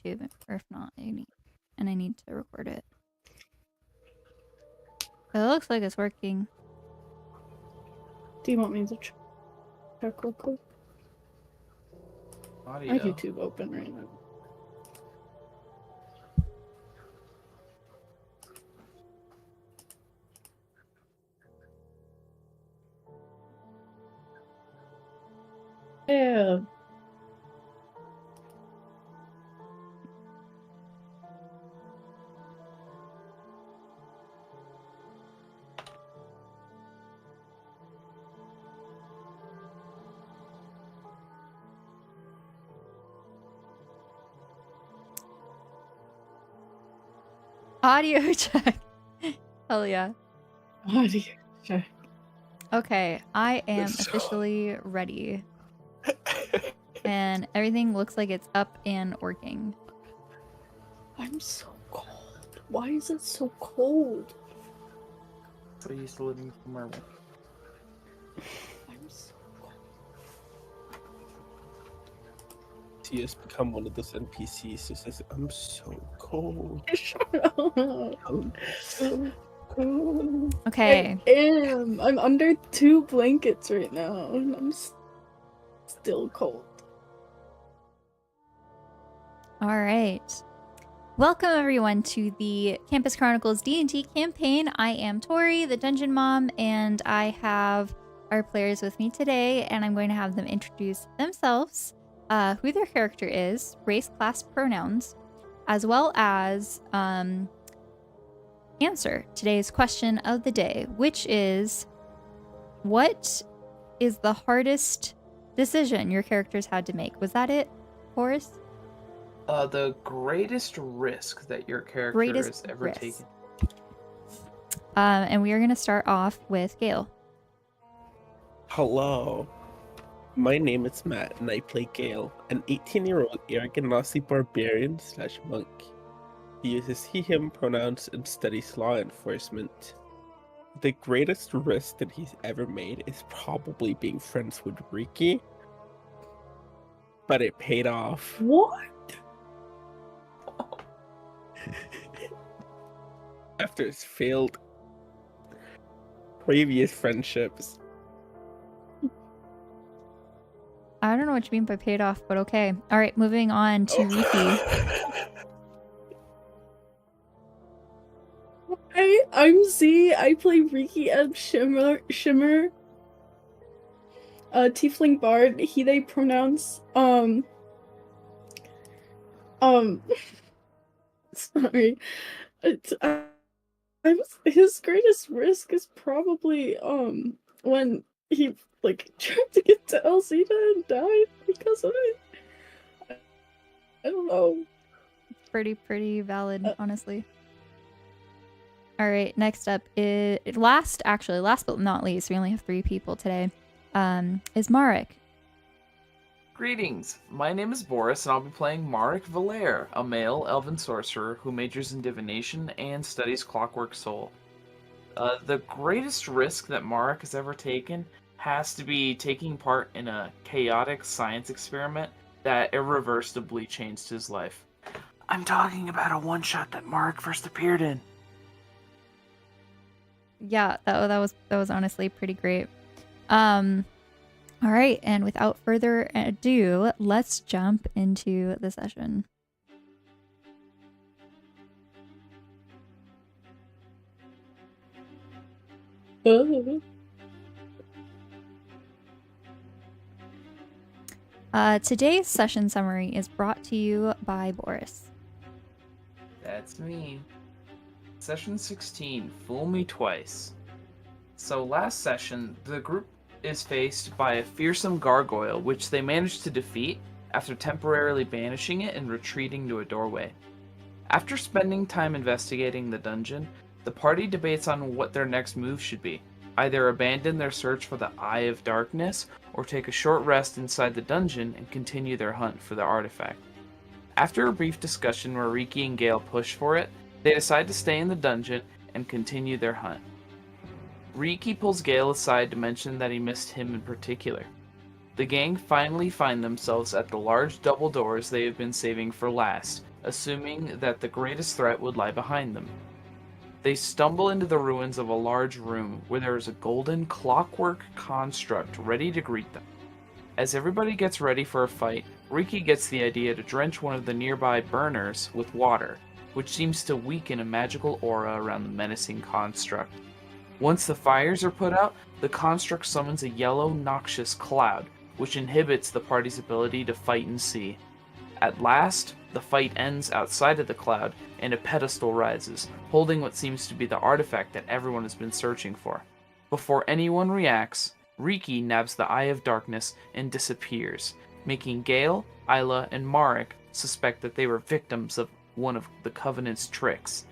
YouTube, or if not, I need to record it. It looks like it's working. Do you want me to check real quick? Audio. I have YouTube open right now. Yeah. Audio check. Hell yeah. Audio check. Okay, I am So- officially ready. And everything looks like it's up and working. I'm so cold. Why is it so cold? So used to living somewhere. I'm so cold. He has become one of those NPCs who says, I'm so cold. Shut up. I'm so cold. Okay. I am. I'm under 2 blankets right now, and I'm still cold. All right. Welcome everyone to the Campus Chronicles D&D campaign. I am Torii, the Dungeon Mom, and I have our players with me today, and I'm going to have them introduce themselves, who their character is, race, class, pronouns, as well as answer today's question of the day, which is, what is the hardest decision your characters had to make? Was that it, Horace? The greatest risk that your character has ever taken. And we are going to start off with Gale. Hello. My name is Matt, and I play Gale, an 18-year-old arrogant Nazi barbarian / monk. He uses he/him pronouns and studies law enforcement. The greatest risk that he's ever made is probably being friends with Rikki, but it paid off. What? After his failed previous friendships. I don't know what you mean by paid off, but okay. All right, moving on to Rikki. I'm Z. I play Rikki and Shimmer. Tiefling bard. He, they pronouns. Sorry. His greatest risk is probably when he tried to get to Elzita and died because of it. I don't know. Pretty valid, honestly. All right, next up is last but not least, we only have 3 people today. Is Marek. Greetings. My name is Boris, and I'll be playing Marek Valair, a male elven sorcerer who majors in divination and studies Clockwork Soul. The greatest risk that Marek has ever taken has to be taking part in a chaotic science experiment that irreversibly changed his life. I'm talking about a one-shot that Marek first appeared in. Yeah, that was honestly pretty great. All right, and without further ado, let's jump into the session. Today's session summary is brought to you by Boris. That's me. Session 16, Fool Me Twice. So last session, the group is faced by a fearsome gargoyle, which they managed to defeat after temporarily banishing it and retreating to a doorway. After spending time investigating the dungeon, the party debates on what their next move should be. Either abandon their search for the Eye of Darkness, or take a short rest inside the dungeon and continue their hunt for the artifact. After a brief discussion where Rikki and Gale push for it, they decide to stay in the dungeon and continue their hunt. Rikki pulls Gale aside to mention that he missed him in particular. The gang finally find themselves at the large double doors they have been saving for last, assuming that the greatest threat would lie behind them. They stumble into the ruins of a large room where there is a golden clockwork construct ready to greet them. As everybody gets ready for a fight, Rikki gets the idea to drench one of the nearby burners with water, which seems to weaken a magical aura around the menacing construct. Once the fires are put out, the construct summons a yellow, noxious cloud, which inhibits the party's ability to fight and see. At last, the fight ends outside of the cloud, and a pedestal rises, holding what seems to be the artifact that everyone has been searching for. Before anyone reacts, Rikki nabs the Eye of Darkness and disappears, making Gale, Isla, and Marek suspect that they were victims of one of the Covenant's tricks.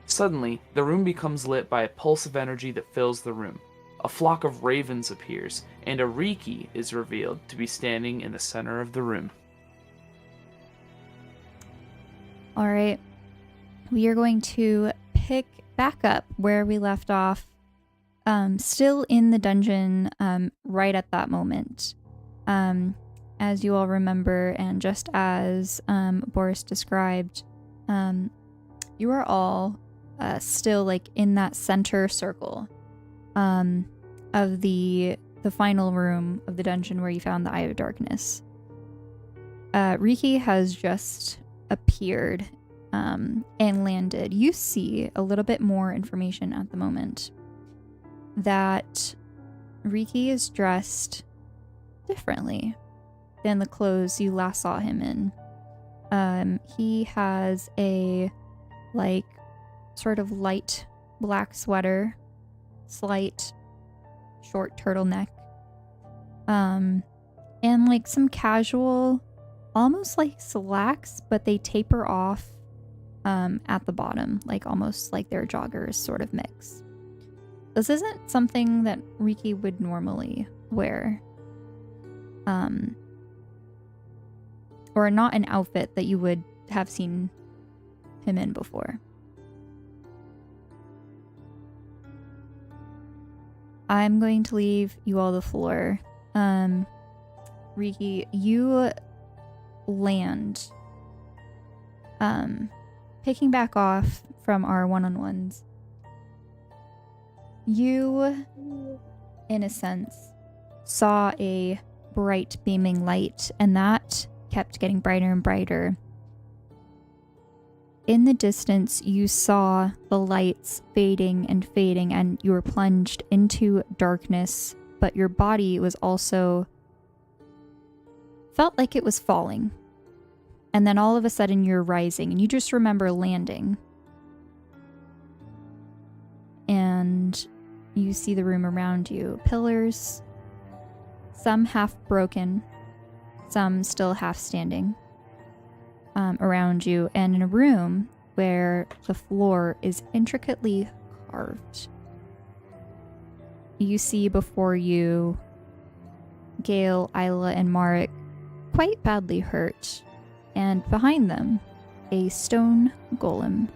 Suddenly, the room becomes lit by a pulse of energy that fills the room. A flock of ravens appears, and a Rikki is revealed to be standing in the center of the room. All right. We are going to pick back up where we left off, still in the dungeon, right at that moment. As you all remember, and just as Boris described, you are all still like in that center circle of the final room of the dungeon where you found the Eye of Darkness. Rikki has just appeared and landed. You see a little bit more information at the moment. That Rikki is dressed differently than the clothes you last saw him in. He has a like sort of light black sweater, slight short turtleneck, and like some casual, almost like slacks, but they taper off at the bottom, like almost like they're joggers sort of mix. This isn't something that Rikki would normally wear. Or not an outfit that you would have seen him in before. I'm going to leave you all the floor. Rikki, you land. Picking back off from our one-on-ones. You, in a sense, saw a bright beaming light, and that kept getting brighter and brighter. In the distance, you saw the lights fading and fading, and you were plunged into darkness, but your body was also felt like it was falling. And then all of a sudden you're rising, and you just remember landing. And you see the room around you. Pillars, some half broken, some still half standing around you, and in a room where the floor is intricately carved. You see before you Gale, Isla, and Marek quite badly hurt, and behind them a stone golem.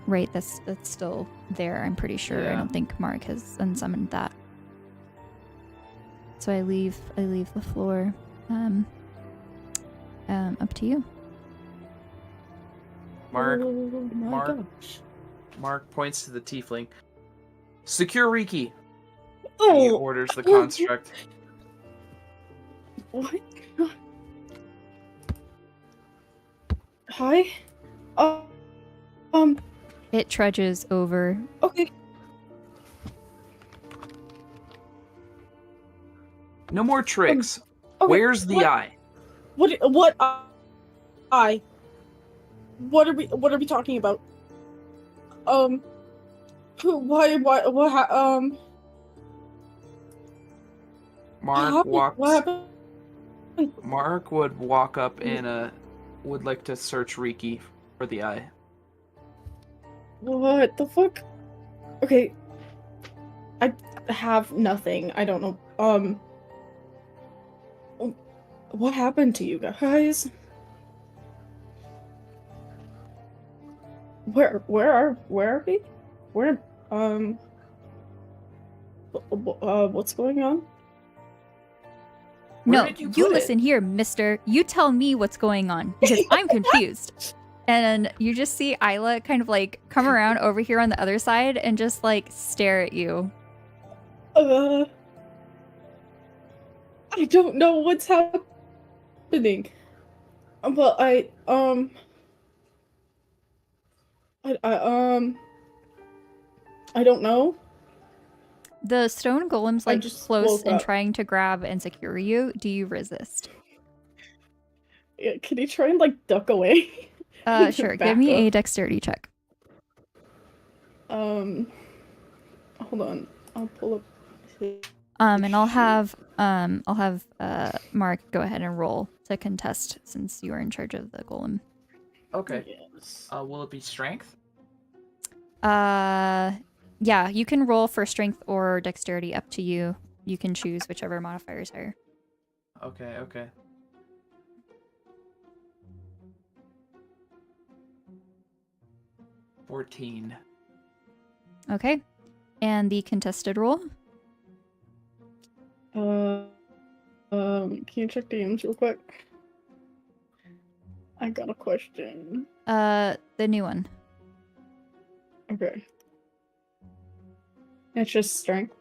Right, that's still there, I'm pretty sure. Yeah. I don't think Marek has unsummoned that. So I leave the floor up to you. Mark Oh my Mark. gosh. Mark points to the tiefling. Secure Rikki! He Oh, orders the construct. what? Hi. It trudges over. Okay. No more tricks. Okay, Where's the what- eye? What? I. What are we talking about? Who? Why? What? Mark walks. What happened? Mark would walk up and would like to search Rikki for the eye. What the fuck? Okay. I have nothing. I don't know. What happened to you guys? Where are we? Where? What's going on? No, did you you put listen here, mister. You tell me what's going on because I'm confused. And you just see Isla kind of like come around over here on the other side and just like stare at you. I don't know what's happening. But I don't know. The stone golem's I like just close woke and up. trying to grab and secure you. Do you resist? Yeah, can you try and like duck away? Sure. Back Give me a up. dexterity check. Hold on. I'll pull up. And I'll have Mark go ahead and roll to contest since you are in charge of the golem. Okay. Yes. Will it be strength? Yeah, you can roll for strength or dexterity, up to you. You can choose whichever modifiers are. Okay, okay. $14. Okay. And the contested roll? Can you check the aims real quick? I got a question. The new one. Okay. It's just strength.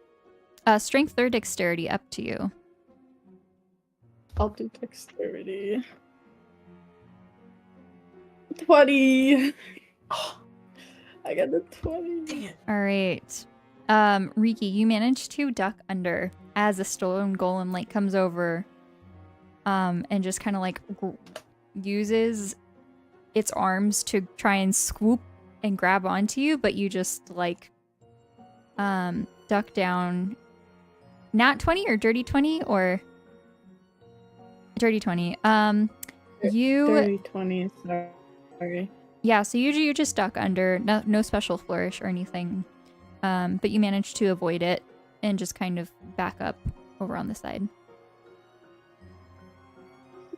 Strength or dexterity, up to you. I'll do dexterity. 20! I got the 20. Dang it. All right. Rikki, you managed to duck under as a stone golem like comes over, and just kind of like uses its arms to try and swoop and grab onto you, but you just like duck down. Nat 20 or dirty 20 or dirty 20. You Dirty 20, sorry. Yeah, so usually you just duck under, no special flourish or anything. But you manage to avoid it and just kind of back up over on the side.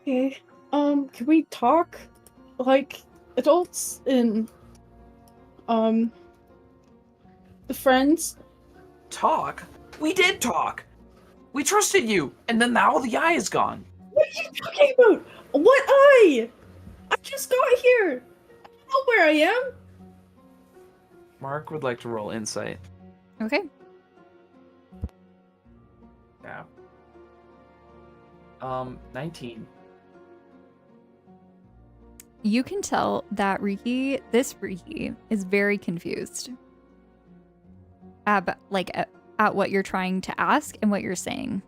Okay. Can we talk like adults and the friends? Talk? We did talk! We trusted you! And then now the eye is gone. What are you talking about? What eye? I just got here. I don't know where I am. Mark would like to roll insight. Okay. Yeah. 19. You can tell that this Rikki, is very confused at what you're trying to ask and what you're saying.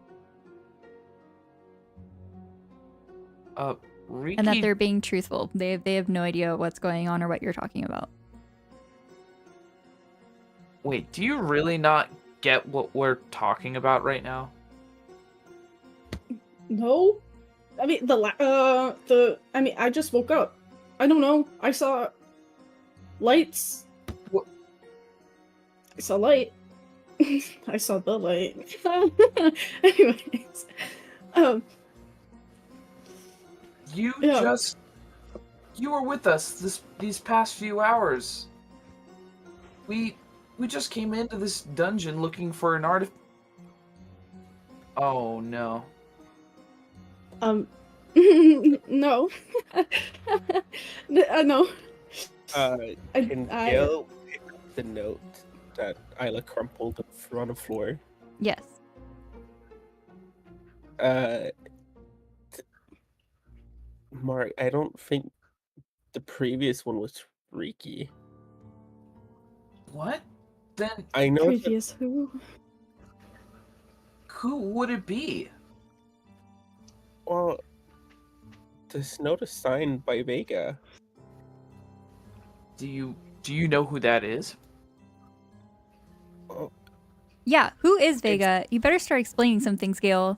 Rikki... And that they're being truthful. They have no idea what's going on or what you're talking about. Wait, do you really not get what we're talking about right now? No. I mean I just woke up. I don't know. I saw lights. What? I saw light. I saw the light. Anyways. You Yeah. You were with us these past few hours. We just came into this dungeon looking for an artifact. Oh no. No. No. Can Gail pick up the note that Isla crumpled on the floor? Yes. Mark, I don't think the previous one was Rikki. What? Then I know that Previous who? who would it be? well, this note is signed by Vega. Do you know who that is? Yeah, who is Vega? You better start explaining some things, Gail.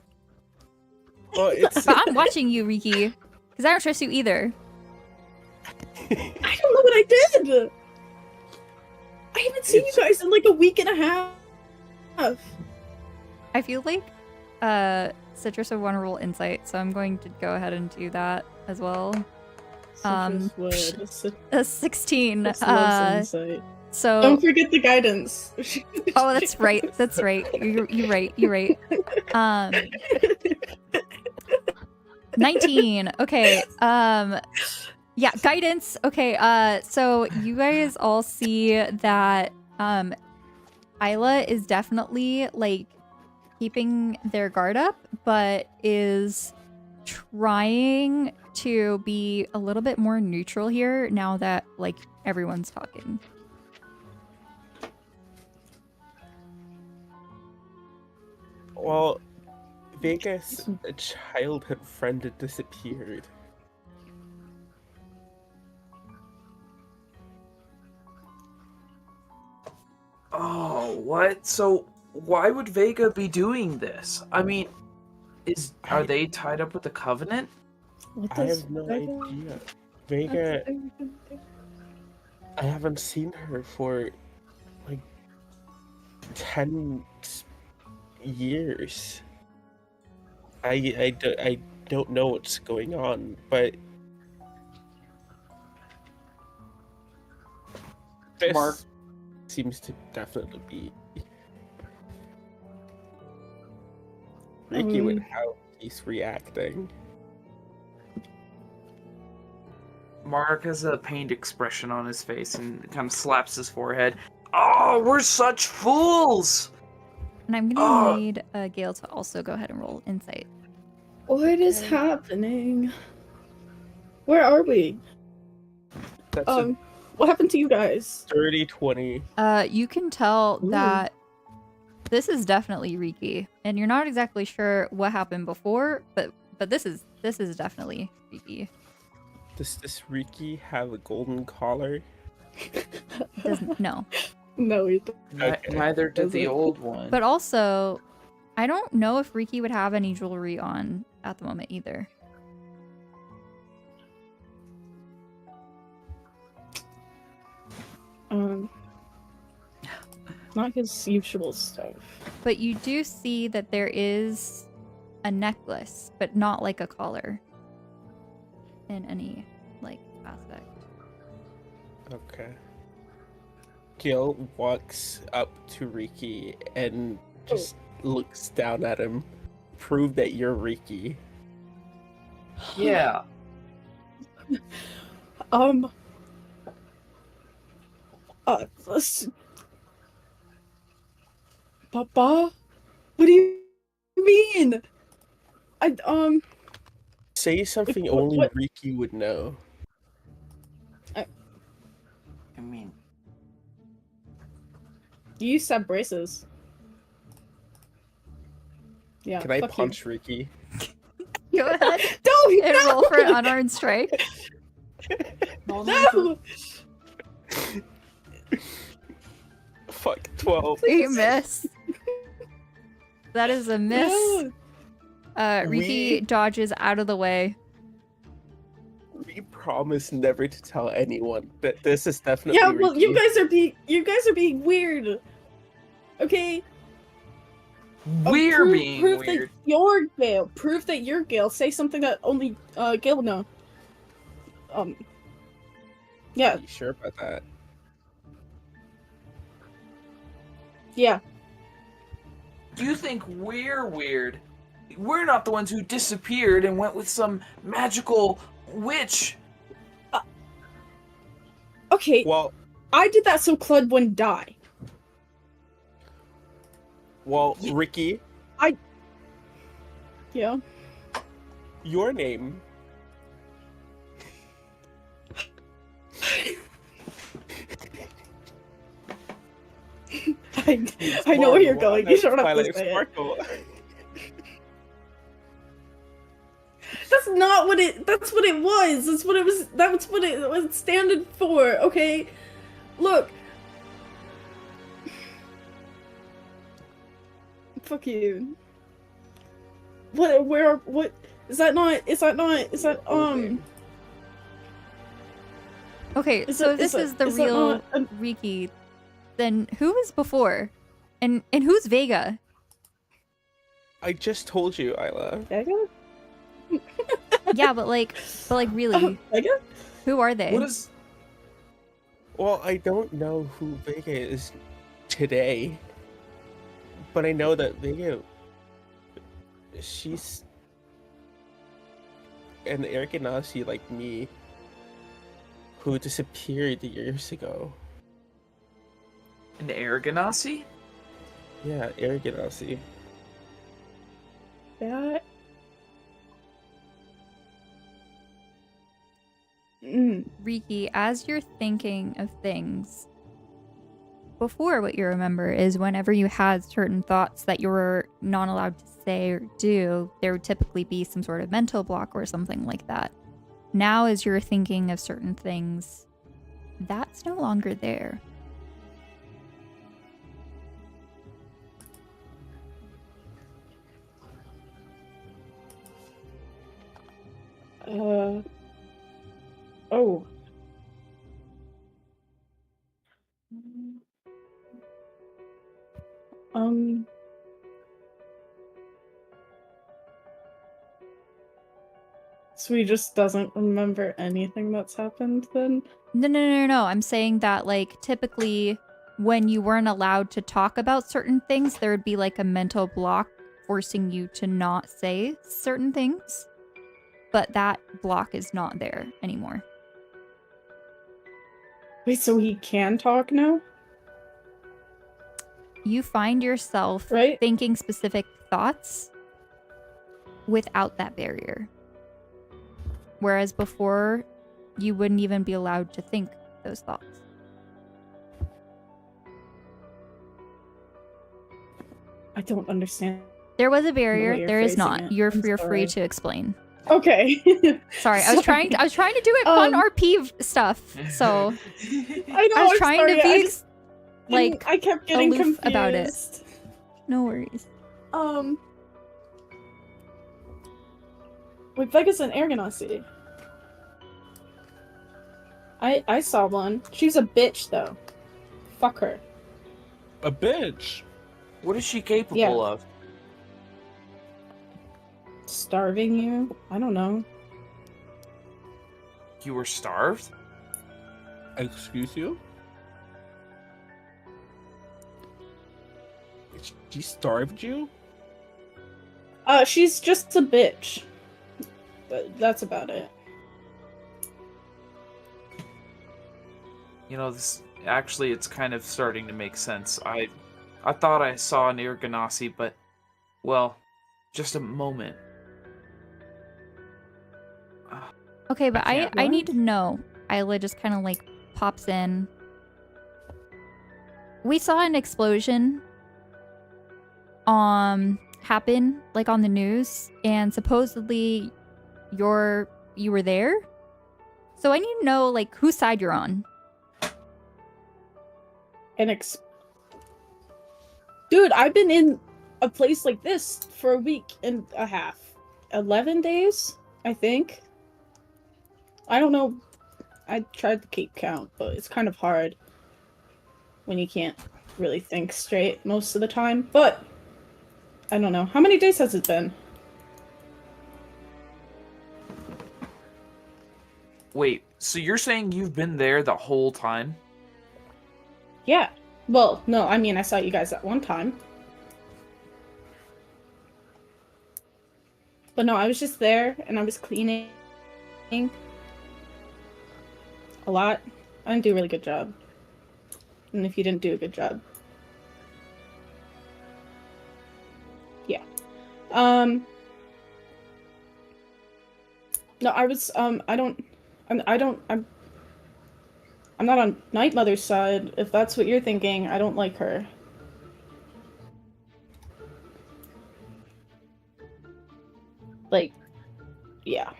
Well, it's But I'm watching you, Rikki, because I don't trust you either. I don't know what I did. I haven't seen you guys in like a week and a half. I feel like Citrus would want to roll insight, so I'm going to go ahead and do that as well. Citrus would. A 16. Citrus loves insight. So Don't forget the guidance. oh, that's right. That's right. You're right. You're right. 19. Okay. Yeah, guidance. Okay. So you guys all see that Isla is definitely like keeping their guard up, but is trying to be a little bit more neutral here now that like everyone's talking. Well, Vegas, a childhood friend, had disappeared. Oh, what? So why would Vega be doing this? I mean, are they tied up with the Covenant? What I does have no Vega idea. have Vega, to do with it? I haven't seen her for like 10 years. I don't know what's going on, but this Mark. seems to definitely be I Rikki mean- with how he's reacting. Mark has a pained expression on his face and kind of slaps his forehead. Oh, we're such fools! And I'm gonna need Gale to also go ahead and roll insight. What is happening? Where are we? That's a What happened to you guys? dirty 20. You can tell Ooh. that this is definitely Rikki, and you're not exactly sure what happened before, but this is definitely Rikki. Does this Rikki have a golden collar? Doesn't no. No, you don't. Okay. Neither did the Doesn't. old one. But also, I don't know if Rikki would have any jewelry on at the moment either. Not his usual stuff. But you do see that there is a necklace, but not like a collar in any like aspect. Okay. Gil walks up to Rikki and just looks down at him. Prove that you're Rikki. yeah. Listen. Papa? What do you mean? Say something What- only what- Rikki would know. I mean, You used to have braces. Yeah. Can I fuck punch Rikki? Go ahead You. Don't! and roll for an unarmed strike. No! Fuck, 12. You miss. That is a miss. No! Rikki We- dodges out of the way. We promise never to tell anyone, but this is definitely Yeah, well, you Rikki. guys are being weird. Okay? we're Prove- being prove weird. That you're Gale. Prove that you're Gale. Say something that only Gale would know. Yeah, Are you sure about that? yeah. You think we're weird? We're not the ones who disappeared and went with some magical witch. Okay, Well, I did that so Clud wouldn't die. Rikki, Yeah. your name. I know where you're going. You showed up Twilight this way. Sparkle. That's not what it. That's what it was. That's what it was. That's what it was standing for. Okay, look. Fuck you. What? Where? What? Is that not? Is that not? Is that Okay, Is so it- this is is the it- is that real not an- Rikki. Then who was before? And who's Vega? I just told you, Isla. Vega? Yeah, but like really, Vega? who are they? What is? Well, I don't know who Vega is today, but I know that Vega, she's an air ganassi like me who disappeared years ago. An air ganassi? Yeah, air ganassi. That. Mm. Rikki, as you're thinking of things, before what you remember is whenever you had certain thoughts that you were not allowed to say or do, there would typically be some sort of mental block or something like that. Now, as you're thinking of certain things, that's no longer there. Oh. So he just doesn't remember anything that's happened then? No. I'm saying that, like, typically when you weren't allowed to talk about certain things, there would be like a mental block forcing you to not say certain things. But that block is not there anymore. Wait, so he can talk now? You find yourself Right? thinking specific thoughts without that barrier. Whereas before, you wouldn't even be allowed to think those thoughts. I don't understand. There was a The barrier. way you're There is phrasing not. it. You're I'm free sorry. to explain. Okay. Sorry, I was trying to do it fun RP stuff. So I know. I was I'm trying sorry, to I be just like I kept getting aloof confused about it. No worries. Wait, Vega's an air ganassi. I saw one. She's a bitch though. Fuck her. A bitch. What is she capable Yeah. of? Starving you? I don't know. You were starved? Excuse you? She starved you? She's just a bitch. That's about it. You know, this actually, it's kind of starting to make sense. I thought I saw an air ganassi, but, well, just a moment. Okay, but I can't- need to know. Isla just kind of like pops in. We saw an explosion happen like on the news, and supposedly you were there. So I need to know like whose side you're on. Dude, I've been in a place like this for a week and a half. 11 days, I think. I don't know. I tried to keep count, but it's kind of hard when you can't really think straight most of the time. But I don't know. How many days has it been? Wait, so you're saying you've been there the whole time? Yeah. Well, no, I mean, I saw you guys at one time. But no, I was just there and I was cleaning a lot. I didn't do a really good job. And if you didn't do a good job. Yeah. No, I was, I'm not on Night Mother's side, if that's what you're thinking. I don't like her. Like, yeah.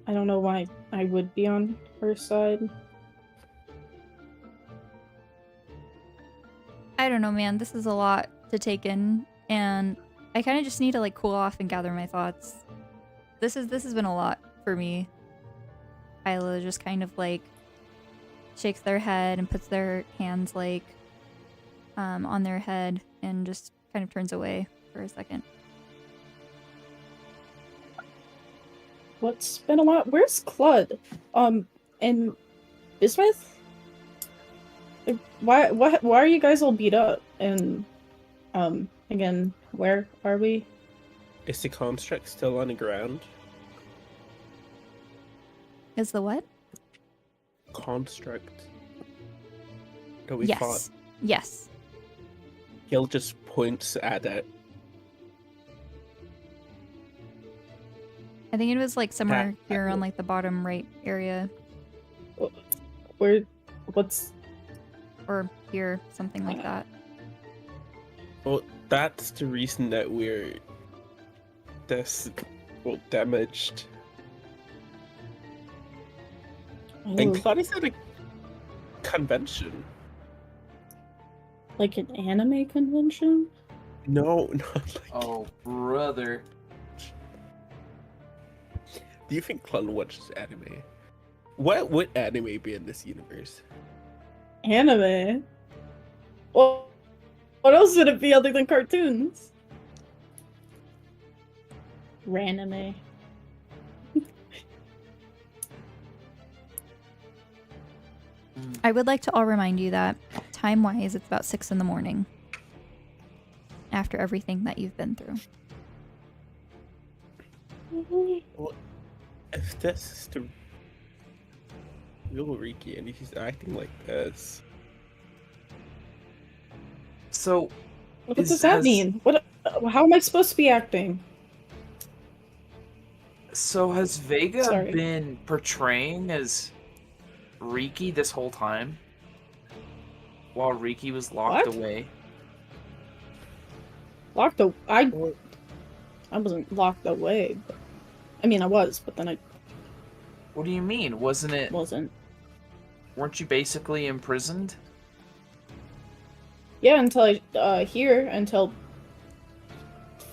I don't know why I would be on her side. I don't know, man. This is a lot to take in, and I kind of just need to like cool off and gather my thoughts. This has been a lot for me. Isla just kind of like shakes their head and puts their hands like on their head and just kind of turns away for a second. What's been a lot? Where's Clud? And Bismuth? Why are you guys all beat up? And again, where are we? Is the construct still on the ground? Is the what? Construct that we Yes. fought. Yes. Gil just points at it. I think it was like somewhere That- here on like the bottom right area, Where? What's? or here, something like that. Well, that's the reason that we're damaged. And Oh, Claudia's at a convention. like an anime convention? No, not like. Oh, brother. Do you think Claudia watches anime? What would anime be in this universe? Anime? Well, what else would it be other than cartoons? Ranime. I would like to all remind you that time-wise, it's about 6 in the morning. After everything that you've been through. If this is the real Rikki and he's acting like this, So, What Is- does that has- mean? What? How am I supposed to be acting? has Vega Sorry. been portraying as Rikki this whole time? While Rikki was locked What? away? Locked away? I wasn't locked away. But, I mean, I was, but then I What do you mean? Wasn't it? wasn't. Weren't you basically imprisoned? Yeah, until until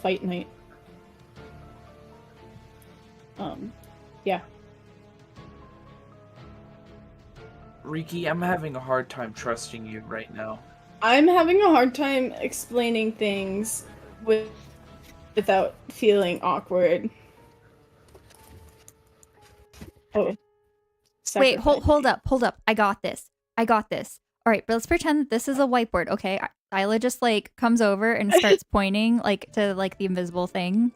fight night. Yeah. Rikki, I'm having a hard time trusting you right now. I'm having a hard time explaining things without feeling awkward. Oh. Wait, hold sacrifice. up, hold up. I got this. All right, but let's pretend that this is a whiteboard, okay? Isla just like comes over and starts pointing like to like the invisible thing.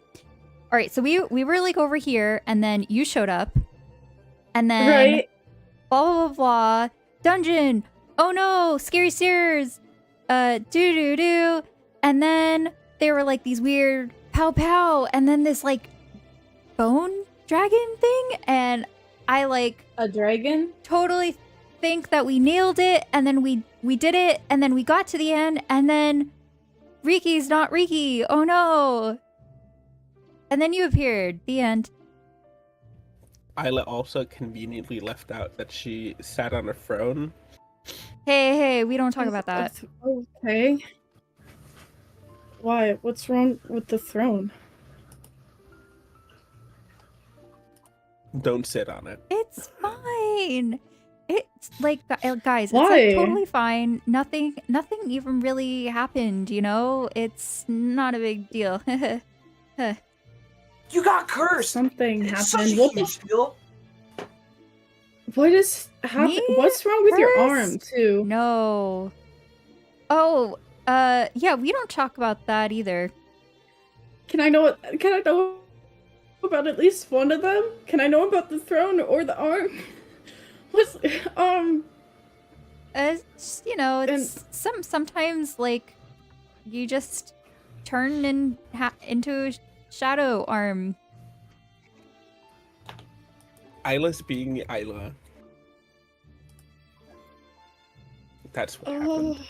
All right, so we were like over here, and then you showed up, and then Right? blah blah blah blah dungeon. Oh no, scary stairs. Do, and then there were like these weird pow pow, and then this like bone dragon thing, and I like A dragon? totally think that we nailed it, and then we did it, and then we got to the end, and then Rikki's not Rikki. Oh no. And then you appeared. The end. Isla also conveniently left out that she sat on a throne. Hey, we don't talk about that. Okay. Why? What's wrong with the throne? Don't sit on it. It's fine. It's like, guys, it's Why? like totally fine. Nothing even really happened, you know? It's not a big deal. You got cursed! Something It's such happened. a What the? huge deal. What is happening? Me? What's wrong with your arm Cursed? too? No. Oh, yeah, we don't talk about that either. Can I know about at least one of them? Can I know about the throne or the arm? What's It's, you know, it's sometimes like you just turn into a shadow arm. Isla's being Isla. That's what Oh. happened.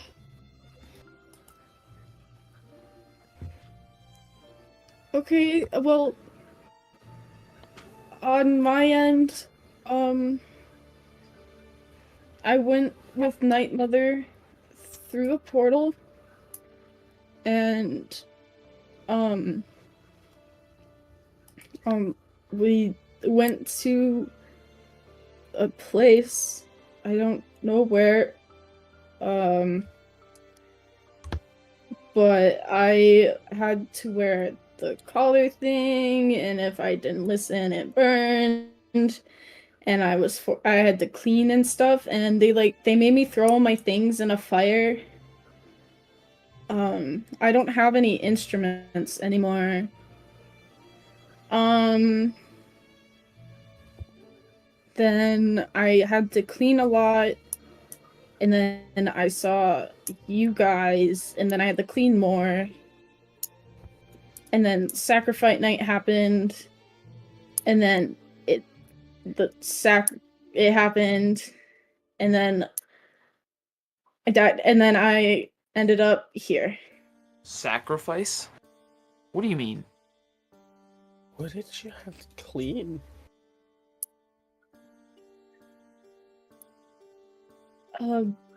Okay, well, on my end, I went with Night Mother through a portal, and, we went to a place, I don't know where, but I had to wear the collar thing, and if I didn't listen, it burned. and I had to clean and stuff, and they made me throw all my things in a fire. I don't have any instruments anymore. Then I had to clean a lot, and then I saw you guys, and then I had to clean more. And then sacrifice night happened, and then it happened, and then I died, and then I ended up here. Sacrifice? What do you mean? What did you have to clean?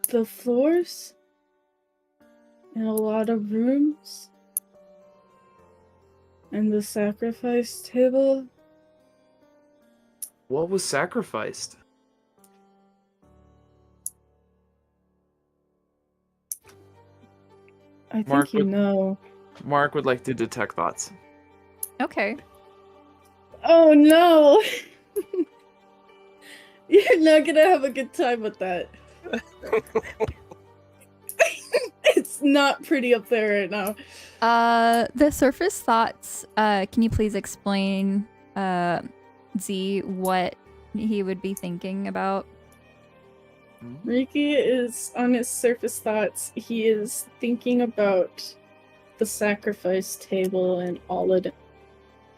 The floors, and a lot of rooms, and the sacrifice table. What was sacrificed? I think Mark you would- know. Mark would like to detect thoughts. Okay. Oh no! You're not gonna have a good time with that. It's not pretty up there right now. The surface thoughts, can you please explain, Z, what he would be thinking about? Rikki is on his surface thoughts. He is thinking about the sacrifice table and all it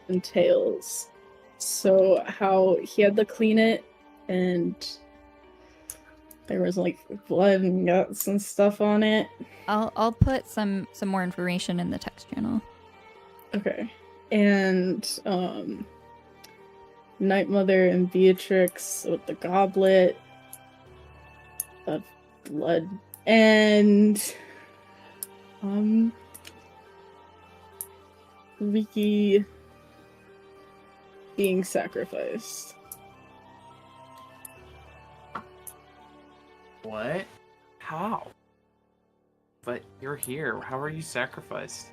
entails. So how he had to clean it, and there was like blood and guts and stuff on it. I'll put some more information in the text channel. Okay. And Night Mother and Beatrix with the goblet of blood, and Rikki being sacrificed. What? How? But you're here. How are you sacrificed?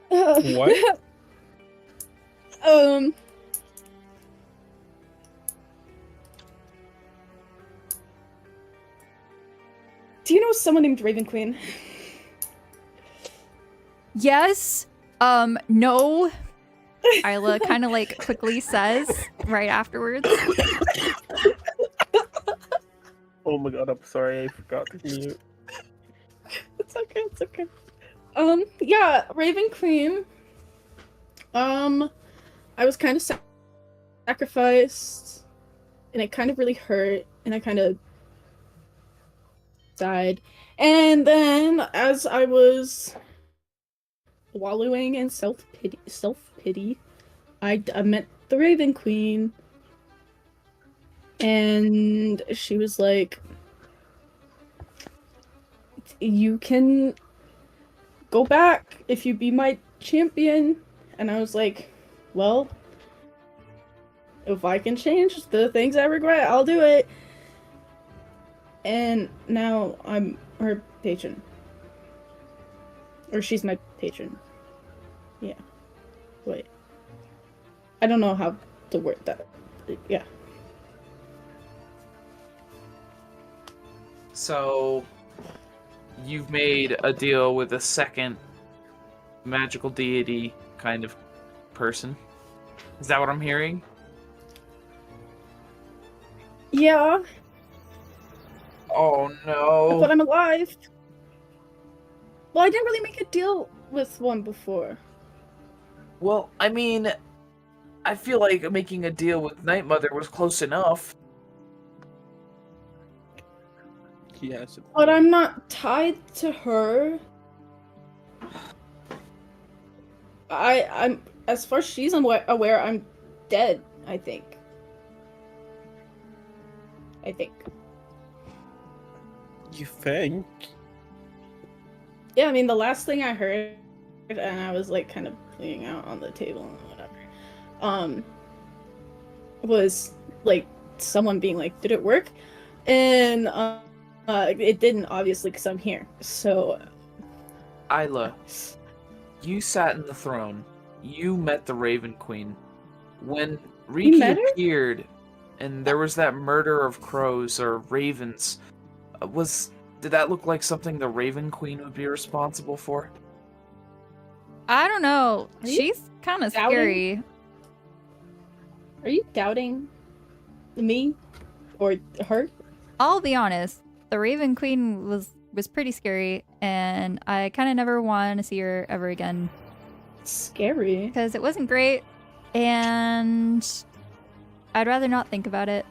What? Do you know someone named Raven Queen? Yes. No. Isla kind of like quickly says right afterwards. Oh my god, I'm sorry, I forgot to mute. It's okay, it's okay. Yeah, Raven Queen. I was kind of sacrificed, and it kind of really hurt, and I kind of died. And then, as I was wallowing in self-pity, I met the Raven Queen, and she was like, "You can go back if you be my champion." And I was like, well, if I can change the things I regret, I'll do it. And now I'm her patron. Or she's my patron. Yeah. Wait. I don't know how to word that. Yeah. So, you've made a deal with a second magical deity kind of person. Is that what I'm hearing? Yeah, Oh no. but I'm alive. Well, I didn't really make a deal with one before. Well, I mean, I feel like making a deal with Night Mother was close enough. Yes. But I'm not tied to her. I'm as far as she's aware, I'm dead, I think. You think? Yeah, I mean, the last thing I heard, and I was like kind of bleeding out on the table and whatever, was like someone being like, "Did it work?" And it didn't, obviously, because I'm here. So, Isla, you sat in the throne. You met the Raven Queen. When You met Rikki her? appeared, and there was that murder of crows or ravens, did that look like something the Raven Queen would be responsible for? I don't know. Are you She's kind of doubting? scary. Are you doubting me or her? I'll be honest. The Raven Queen was pretty scary, and I kind of never want to see her ever again Scary. because it wasn't great, and I'd rather not think about it.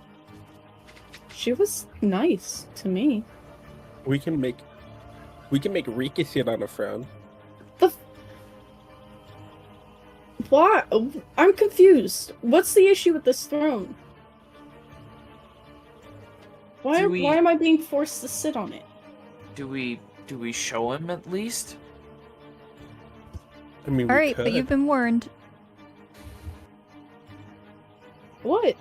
She was nice to me. We can make Rikki sit on a throne. Why? I'm confused. What's the issue with this throne? Why am I being forced to sit on it? Do we show him at least? I mean, All we right, could. but you've been warned. What?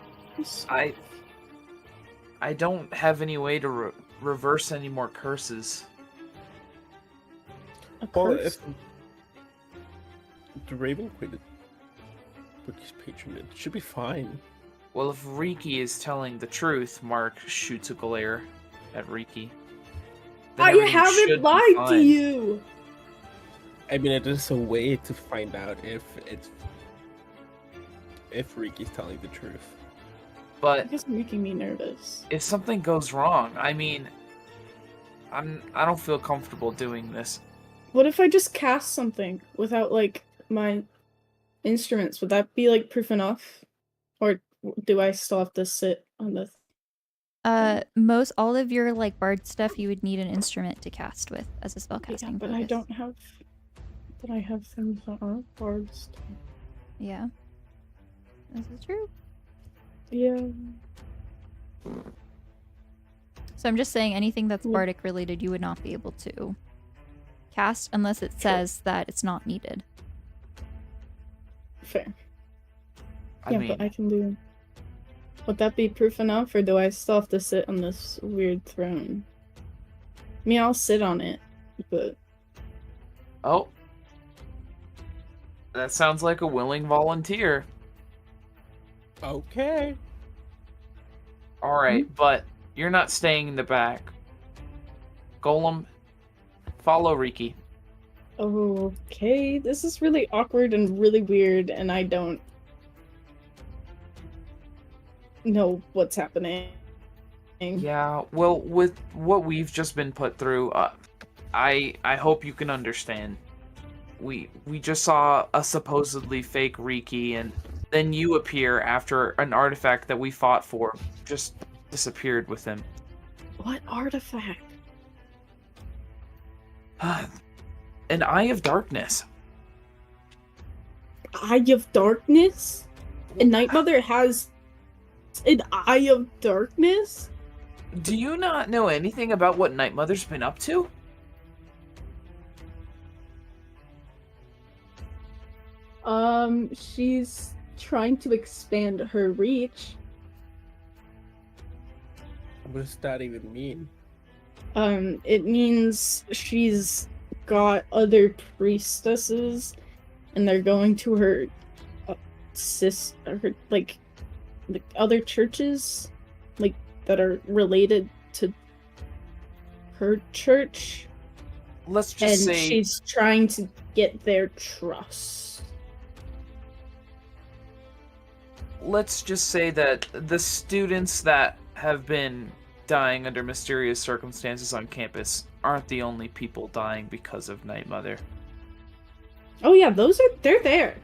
I don't have any way to reverse any more curses. A Well, curse? if the Raven Queen is Rikki's patronage, should be fine. Well, if Rikki is telling the truth, Mark shoots a glare at Rikki. then I everything haven't should be lied to fine. you. I mean, it is a way to find out if Rikki's telling the truth. But It's making me nervous. if something goes wrong, I mean, I don't feel comfortable doing this. What if I just cast something without, like, my instruments? Would that be, like, proof enough? Or do I still have to sit on the... Most all of your like bard stuff you would need an instrument to cast with as a spellcasting Yeah, but focus. I don't have... But I have things that aren't bards. Yeah. This is true. Yeah. So I'm just saying anything that's Yeah. bardic related you would not be able to cast unless it says that it's not needed. Fair. I Yeah, mean, but I can do... Would that be proof enough, or do I still have to sit on this weird throne? I mean, I'll sit on it, but... oh, that sounds like a willing volunteer. Okay. All right, but you're not staying in the back. Golem, follow Rikki. Okay, this is really awkward and really weird, and I don't know what's happening. Yeah, well, with what we've just been put through, I hope you can understand. We just saw a supposedly fake Rikki, and then you appear after an artifact that we fought for just disappeared with him. What artifact? An Eye of Darkness. Eye of Darkness? And Night Mother has an Eye of Darkness? Do you not know anything about what Night Mother's been up to? She's trying to expand her reach. What does that even mean? It means she's got other priestesses, and they're going to her like other churches, like that are related to her church, Let's and just say she's trying to get their trust. that the students that have been dying under mysterious circumstances on campus aren't the only people dying because of Night Mother. Oh yeah, they're there.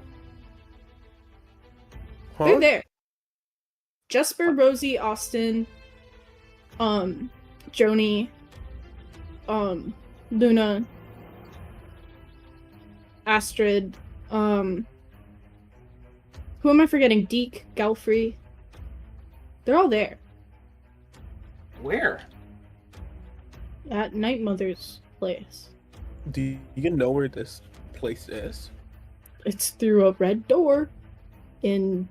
Huh? They're there. Jesper, Rosie, Austin, Joni, Luna, Astrid, who am I forgetting? Deke, Ghelfi. They're all there. Where? At Night Mother's place. Do you know where this place is? It's through a red door in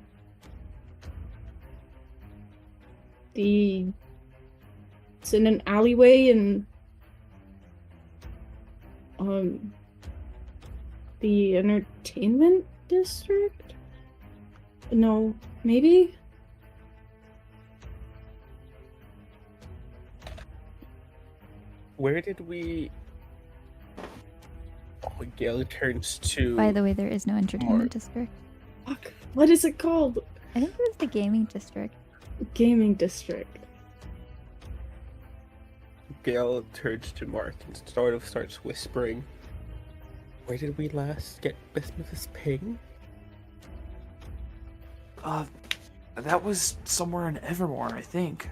it's in an alleyway in the entertainment district. No, maybe? Where did we... Oh, Gale turns to... By the way, there is no entertainment district. Fuck. What is it called? I think it was the gaming district. Gaming district. Gale turns to Mark and sort of starts whispering. Where did we last get Bismuth's ping? That was somewhere in Evermore, I think.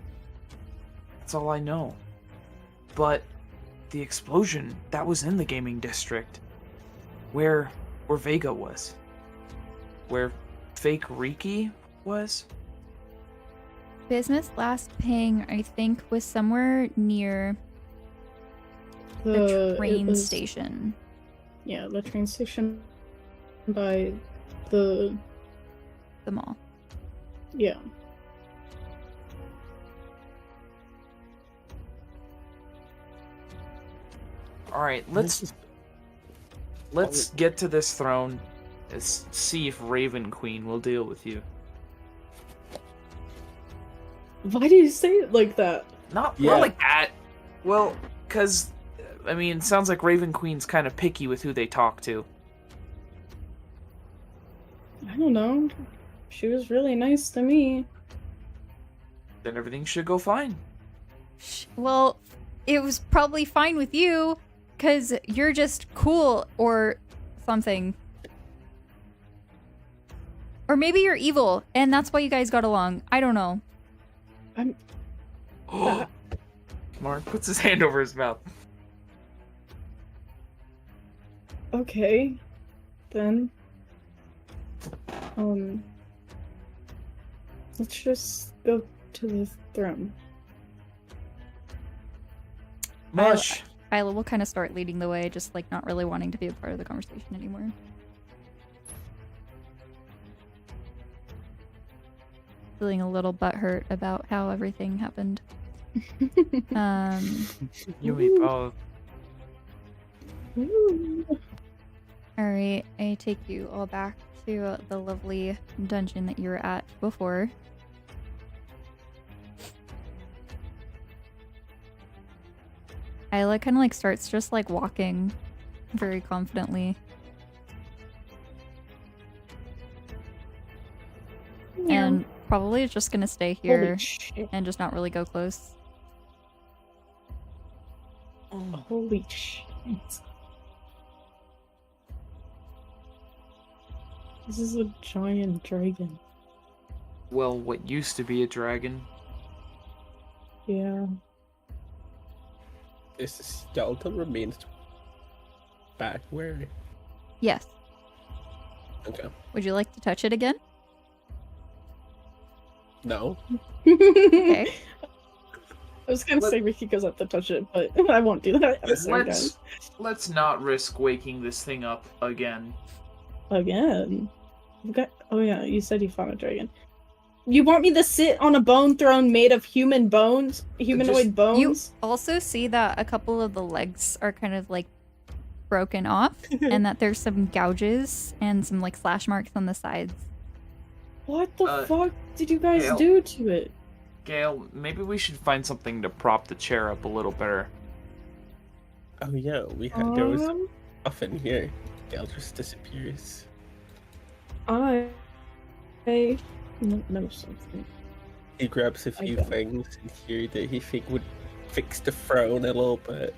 That's all I know. But the explosion, that was in the gaming district. Where Vega was. Where fake Rikki was? Bismuth's last ping, I think, was somewhere near the train station. Yeah, the train station by the mall. Yeah. Alright, let's get to this throne. Let's see if Raven Queen will deal with you. Why do you say it like that? Not like that. Well, because, I mean, it sounds like Raven Queen's kind of picky with who they talk to. I don't know. She was really nice to me. Then everything should go fine. Well, it was probably fine with you, because you're just cool or something. Or maybe you're evil, and that's why you guys got along. I don't know. Mark puts his hand over his mouth. Okay. Then. Let's just go to the throne. Mush! Isla will kind of start leading the way, just like not really wanting to be a part of the conversation anymore. Feeling a little butthurt about how everything happened. You me both. Alright, I take you all back to the lovely dungeon that you were at before. Isla kind of like starts just like walking very confidently. Yeah. And probably is just gonna stay here Holy shit. and just not really go close. Holy shit. This is a giant dragon. Well, what used to be a dragon. Yeah. Is the skeleton remains back where? Yes. Okay. Would you like to touch it again? No. Okay. I was gonna say Rikki goes up to touch it, but I won't do that. I'm sorry, guys. Let's not risk waking this thing up again. Again. Oh yeah, you said you found a dragon. You want me to sit on a bone throne made of human bones? Humanoid bones? You also see that a couple of the legs are kind of like broken off and that there's some gouges and some like slash marks on the sides. What the fuck did you guys Gale. do to it? Gale, maybe we should find something to prop the chair up a little better. Oh yeah, we had there was stuff in here. Gale just disappears. I know something. He grabs a few don't. things in here that he think would fix the throne a little bit.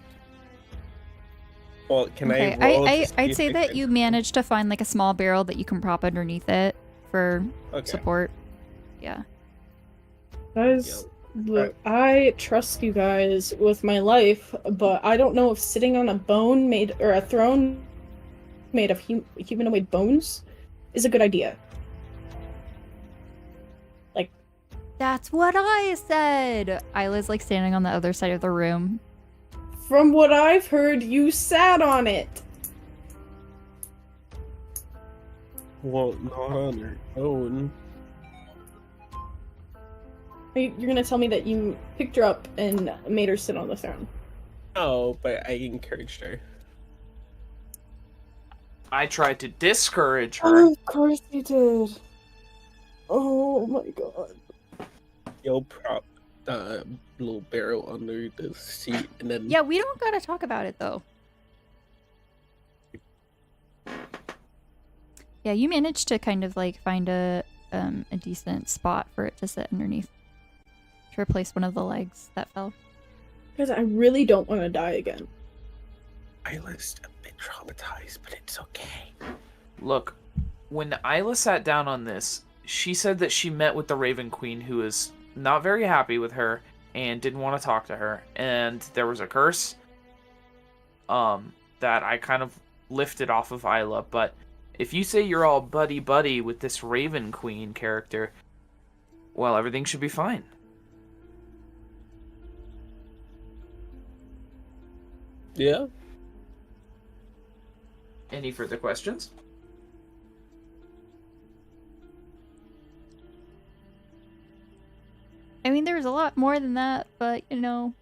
Well, can Okay, I roll to see I'd if say I that can- you managed to find like a small barrel that you can prop underneath it for Okay. support. Yeah. Guys, look, I trust you guys with my life, but I don't know if sitting on a bone made or a throne made of humanoid bones is a good idea. Like, That's what I said! Isla's like standing on the other side of the room. from what I've heard, you sat on it. Well, not on her own. You're gonna tell me that you picked her up and made her sit on the throne. Oh, but I encouraged her. I tried to discourage her. Of course you did. Oh my god. You'll prop the little barrel under the seat, and then Yeah, we don't gotta talk about it though. Yeah, you managed to kind of like find a decent spot for it to sit underneath. To replace one of the legs that fell. Guys, I really don't want to die again. Isla's a bit traumatized, but it's okay. Look, when Isla sat down on this, she said that she met with the Raven Queen, who was not very happy with her and didn't want to talk to her. And there was a curse that I kind of lifted off of Isla. But if you say you're all buddy-buddy with this Raven Queen character, well, everything should be fine. Yeah. Any further questions? I mean, there's a lot more than that, but you know.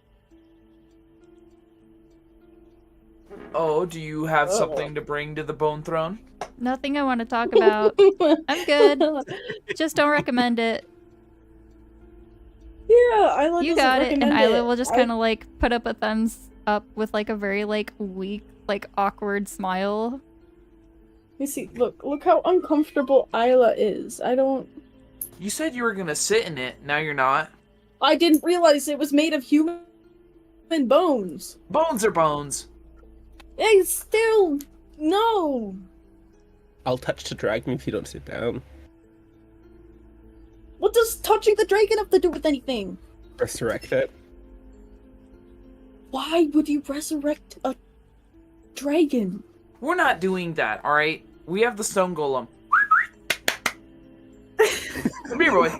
Oh, do you have something to bring to the Bone Throne? Nothing I want to talk about. I'm good. Just don't recommend it. Yeah, Isla You doesn't got it, and recommend Isla it. will just kind of like put up a thumbs up with like a very like weak, like awkward smile. You see, look how uncomfortable Isla is. I don't. You said you were gonna sit in it, now you're not. I didn't realize it was made of human bones. Bones are bones. It's still no. I'll touch the dragon if you don't sit down. What does touching the dragon have to do with anything? Resurrect it. Why would you resurrect a dragon? We're not doing that, alright? We have the stone golem. Come here, boy.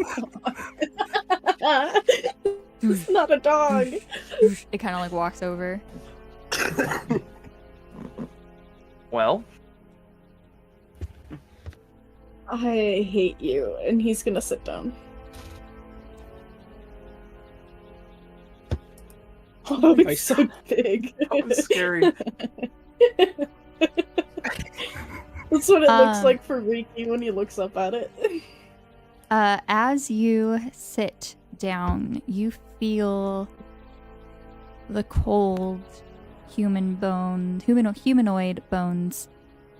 It's not a dog. It kind of like walks over. Well, I hate you, and he's gonna sit down. Oh, it's so big. that was scary. That's what it looks like for Rikki when he looks up at it. As you sit down, you feel the cold humanoid bones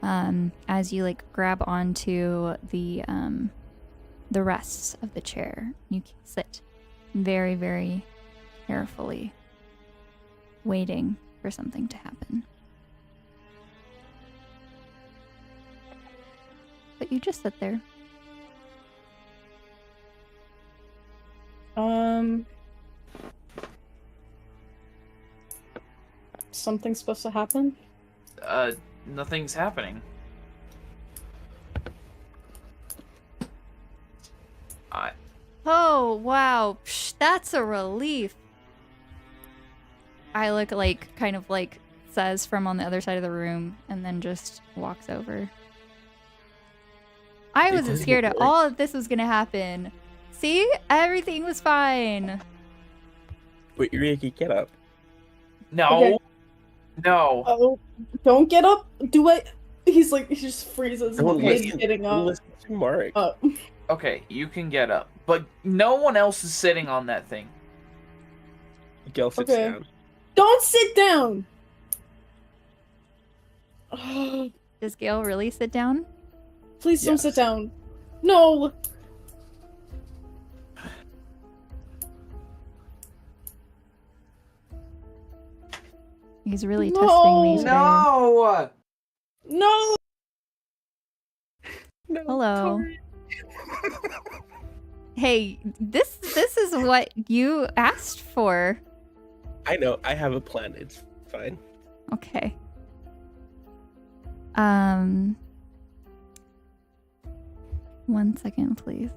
as you like grab onto the rests of the chair. You sit very, very carefully, waiting for something to happen. But you just sit there. Something's supposed to happen? Nothing's happening. Oh, wow. Psh, that's a relief. I look like, kind of like, says from on the other side of the room, and then just walks over. I wasn't scared at all that this was gonna happen. See? Everything was fine. Wait, Rikki, get up. No. Okay. No. Oh, don't get up. Do it. He just freezes Don't and listen. getting Don't up. listen to Mark. Okay, you can get up. But no one else is sitting on that thing. Gel sits Okay. down. Don't sit down! Does Gale really sit down? Please don't Yes. sit down. No! He's really testing me today. No! No! No, Hello. Torii. Hey, this is what you asked for. I know. I have a plan. It's fine. Okay. 1 second, please.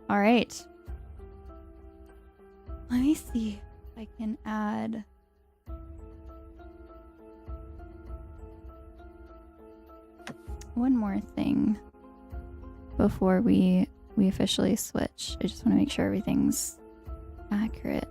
All right. Let me see if I can add. one more thing before we officially switch. I just want to make sure everything's accurate.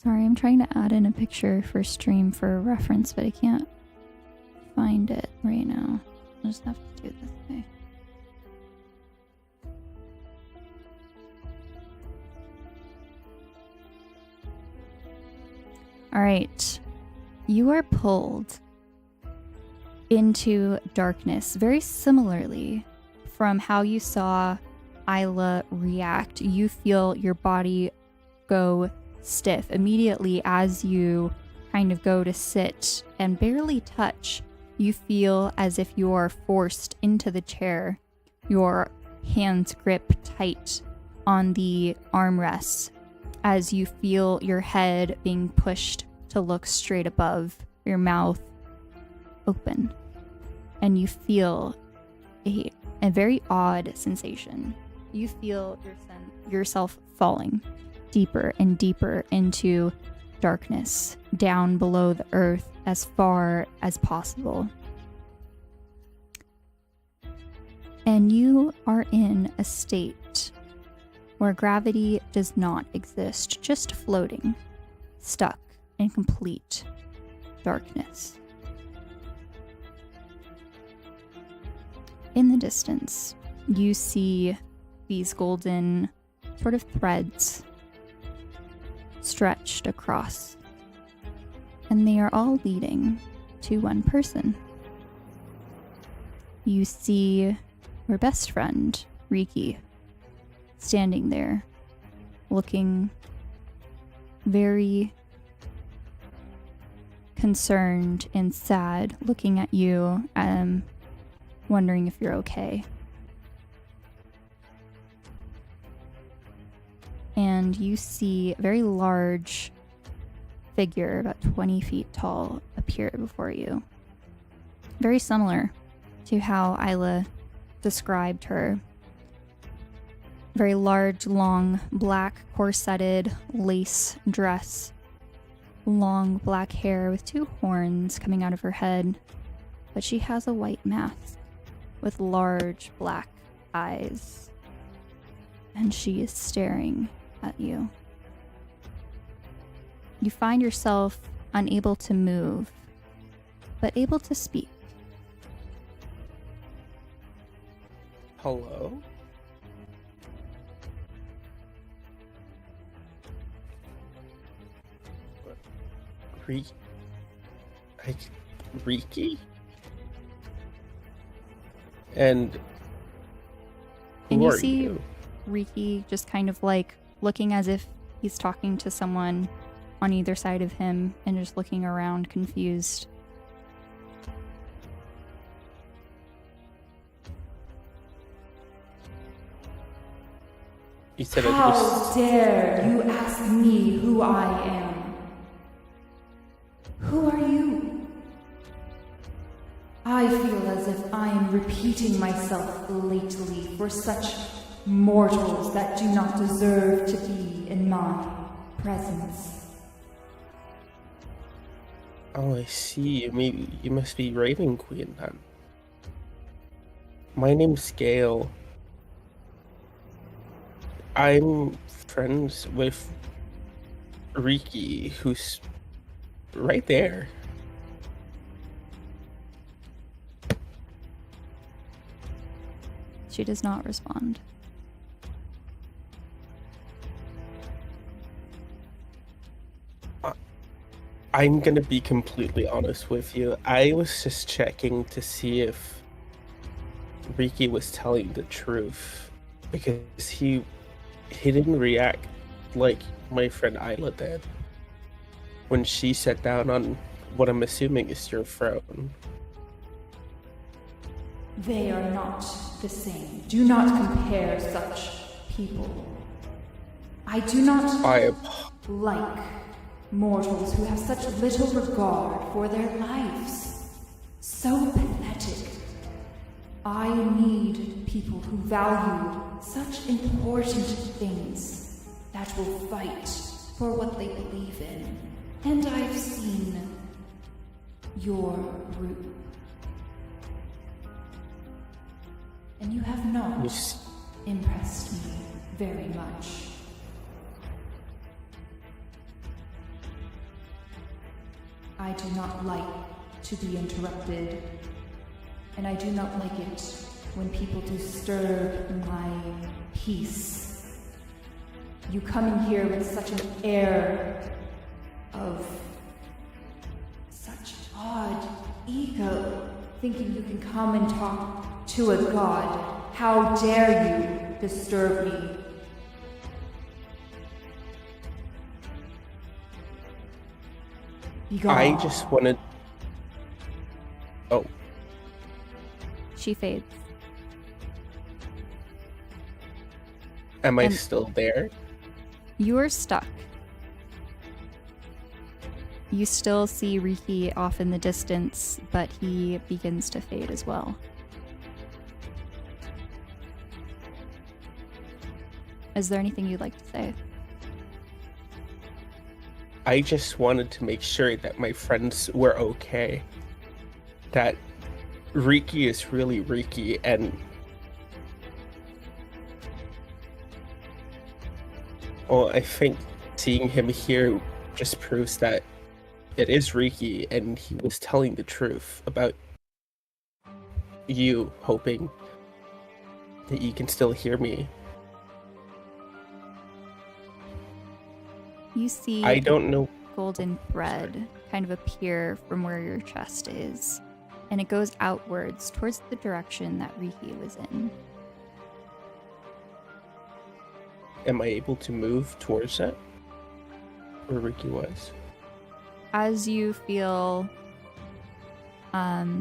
Sorry, I'm trying to add in a picture for stream for reference, but I can't find it right now. I'll just have to do it this way. Alright. You are pulled into darkness very similarly from how you saw Isla react. You feel your body go stiff immediately as you kind of go to sit and barely touch. You feel as if you are forced into the chair. Your hands grip tight on the armrests as you feel your head being pushed to look straight above, your mouth open, and you feel a very odd sensation. You feel yourself falling deeper and deeper into darkness, down below the earth as far as possible. And you are in a state where gravity does not exist, just floating, stuck in complete darkness. In the distance, you see these golden sort of threads stretched across, and they are all leading to one person. You see your best friend, Rikki, standing there, looking very concerned and sad, looking at you, wondering if you're okay. And you see a very large figure, about 20 feet tall, appear before you. Very similar to how Isla described her. Very large, long, black, corseted lace dress. Long black hair with 2 horns coming out of her head. But she has a white mask with large black eyes. And she is staring at you. You find yourself unable to move, but able to speak. Hello? Rikki? And who you are see you? Rikki just kind of like looking as if he's talking to someone on either side of him and just looking around confused. You said How dare you ask me who I am? Who are you? I feel as if I am repeating myself lately for such mortals that do not deserve to be in my presence. Oh, I see. Maybe you must be Raven Queen then. My name's Gale. I'm friends with Rikki, who's right there. She does not respond. I'm gonna be completely honest with you. I was just checking to see if Rikki was telling the truth, because he didn't react like my friend Isla did when she sat down on what I'm assuming is your throne. They are not the same. Do not compare such people. I do not I am. like mortals who have such little regard for their lives. So pathetic. I need people who value such important things that will fight for what they believe in. And I've seen your group. And you have not impressed me very much. I do not like to be interrupted, and I do not like it when people disturb my peace. You come in here with such an air of such odd ego, thinking you can come and talk to a god. How dare you disturb me? Be gone. I just wanted. Oh, She fades. am I And- still there? You're stuck. You still see Rikki off in the distance, but he begins to fade as well. Is there anything you'd like to say? I just wanted to make sure that my friends were okay. That Rikki is really Rikki, and well, I think seeing him here just proves that it is Rikki, and he was telling the truth about you, hoping that you can still hear me. You see I don't know. golden thread kind of appear from where your chest is, and it goes outwards towards the direction that Rikki was in. Am I able to move towards that? Where Rikki was? As you feel, as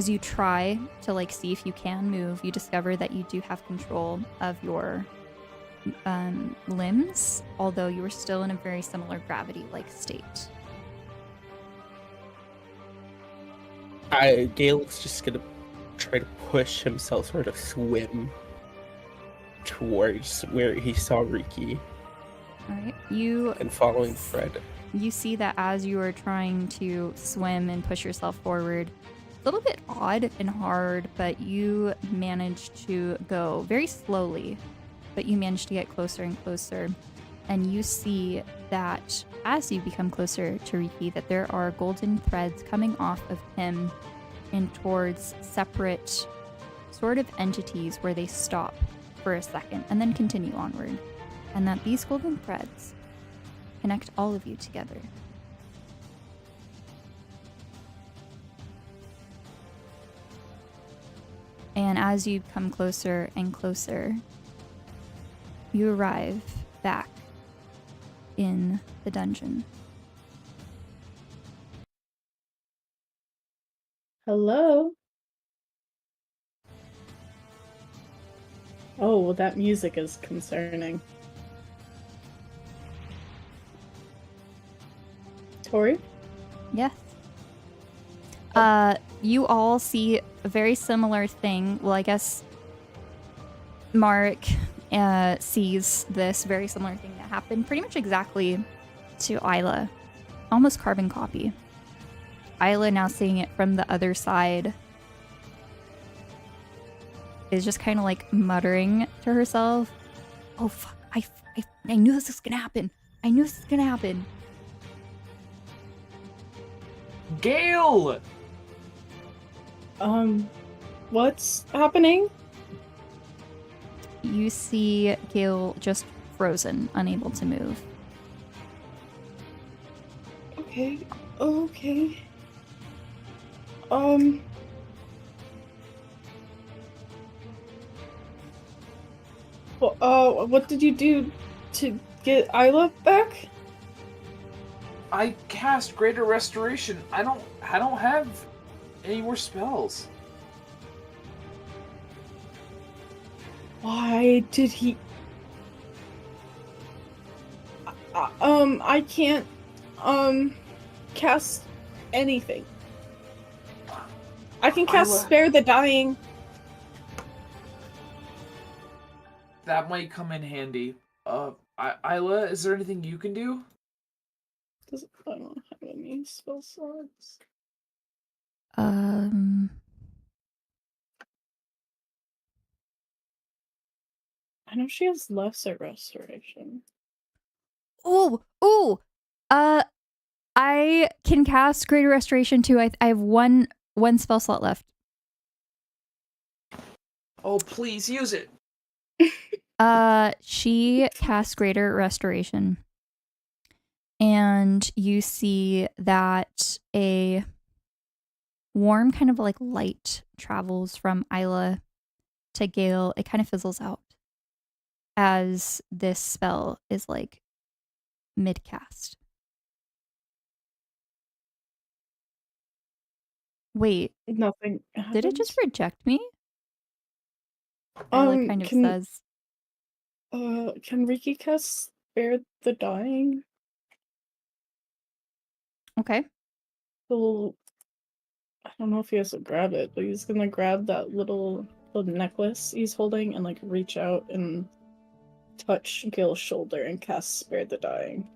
you try to like see if you can move, you discover that you do have control of your limbs, although you are still in a very similar gravity-like state. Gale's just gonna try to push himself, sort of swim towards where he saw Rikki All right, you and following Fred. You see that as you are trying to swim and push yourself forward, it's a little bit odd and hard, but you manage to go very slowly, but you manage to get closer and closer. And you see that as you become closer to Rikki, that there are golden threads coming off of him and towards separate sort of entities where they stop for a second and then continue onward. And that these golden threads connect all of you together. And as you come closer and closer, you arrive back in the dungeon. Hello? Oh, well, that music is concerning. Torii? Yes. You all see a very similar thing. Well, I guess Marek sees this very similar thing that happened pretty much exactly to Isla. Almost carbon copy. Isla, now seeing it from the other side, is just kind of like muttering to herself, "Oh fuck, I knew this was gonna happen. I knew this was gonna happen." Gale! What's happening? You see Gale just frozen, unable to move. Okay. Okay. Well, what did you do to get Isla back? I cast Greater Restoration. I don't have any more spells. Why did he... I can't, cast anything. I can cast Isla. Spare the Dying. That might come in handy. Isla, is there anything you can do? Because I don't have any spell slots. I know she has lesser restoration. Ooh. I can cast Greater Restoration too. I have one spell slot left. Oh, please use it. She casts Greater Restoration. And you see that a warm kind of like light travels from Isla to Gale. It kind of fizzles out as this spell is like mid-cast. Wait, Nothing. did it just reject me? Um, Isla kind of says, can Rikki cast Spare the Dying? okay. He'll, I don't know if he has to grab it, but he's gonna grab that little necklace he's holding and like reach out and touch Gil's shoulder and cast Spare the Dying.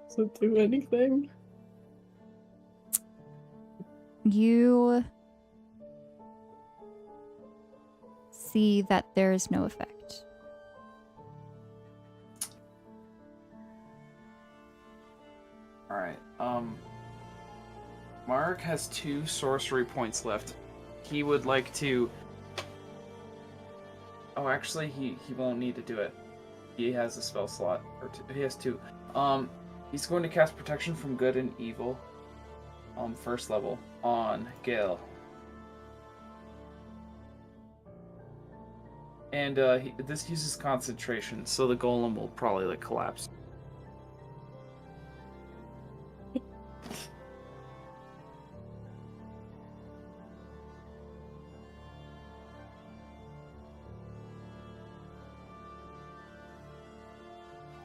Does it do anything? You see that there is no effect. Alright, Mark has 2 sorcery points left. He would like to... Oh, actually, he won't need to do it. He has a spell slot. Or he has 2. He's going to cast Protection from Good and Evil. First level. On Gale. And, this uses concentration, so the golem will probably, like, collapse.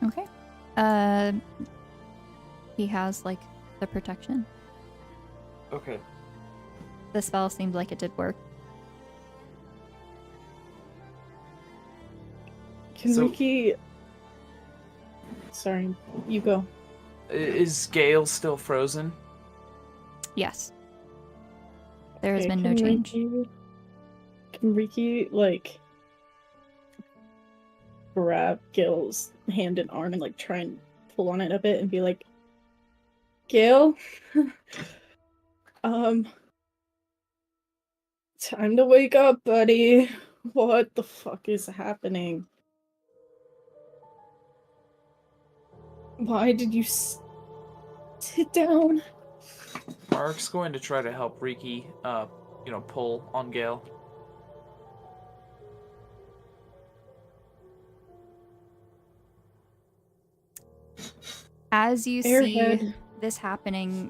Okay. He has like the protection. Okay. The spell seemed like it did work. Can So- Rikki... Sorry, you go. Is Gale still frozen? Yes. There has Okay, been no change. Can Rikki, like, grab Gil's hand and arm and, like, try and pull on it a bit and be like, Gil? Time to wake up, buddy. What the fuck is happening? Why did you sit down? Mark's going to try to help Rikki, pull on Gale. As you see Airhead. this happening,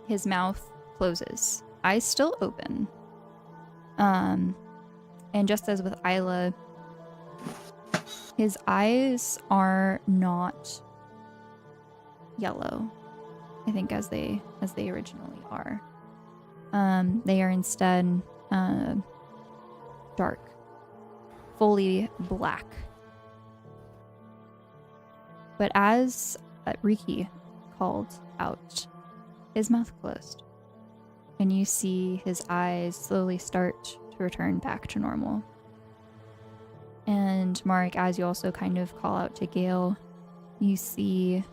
his mouth closes. Eyes still open. And just as with Isla, his eyes are not yellow, I think, as they originally are. They are instead dark, fully black. But as Rikki called out, his mouth closed, and you see his eyes slowly start to return back to normal. And Mark, as you also kind of call out to Gale, you see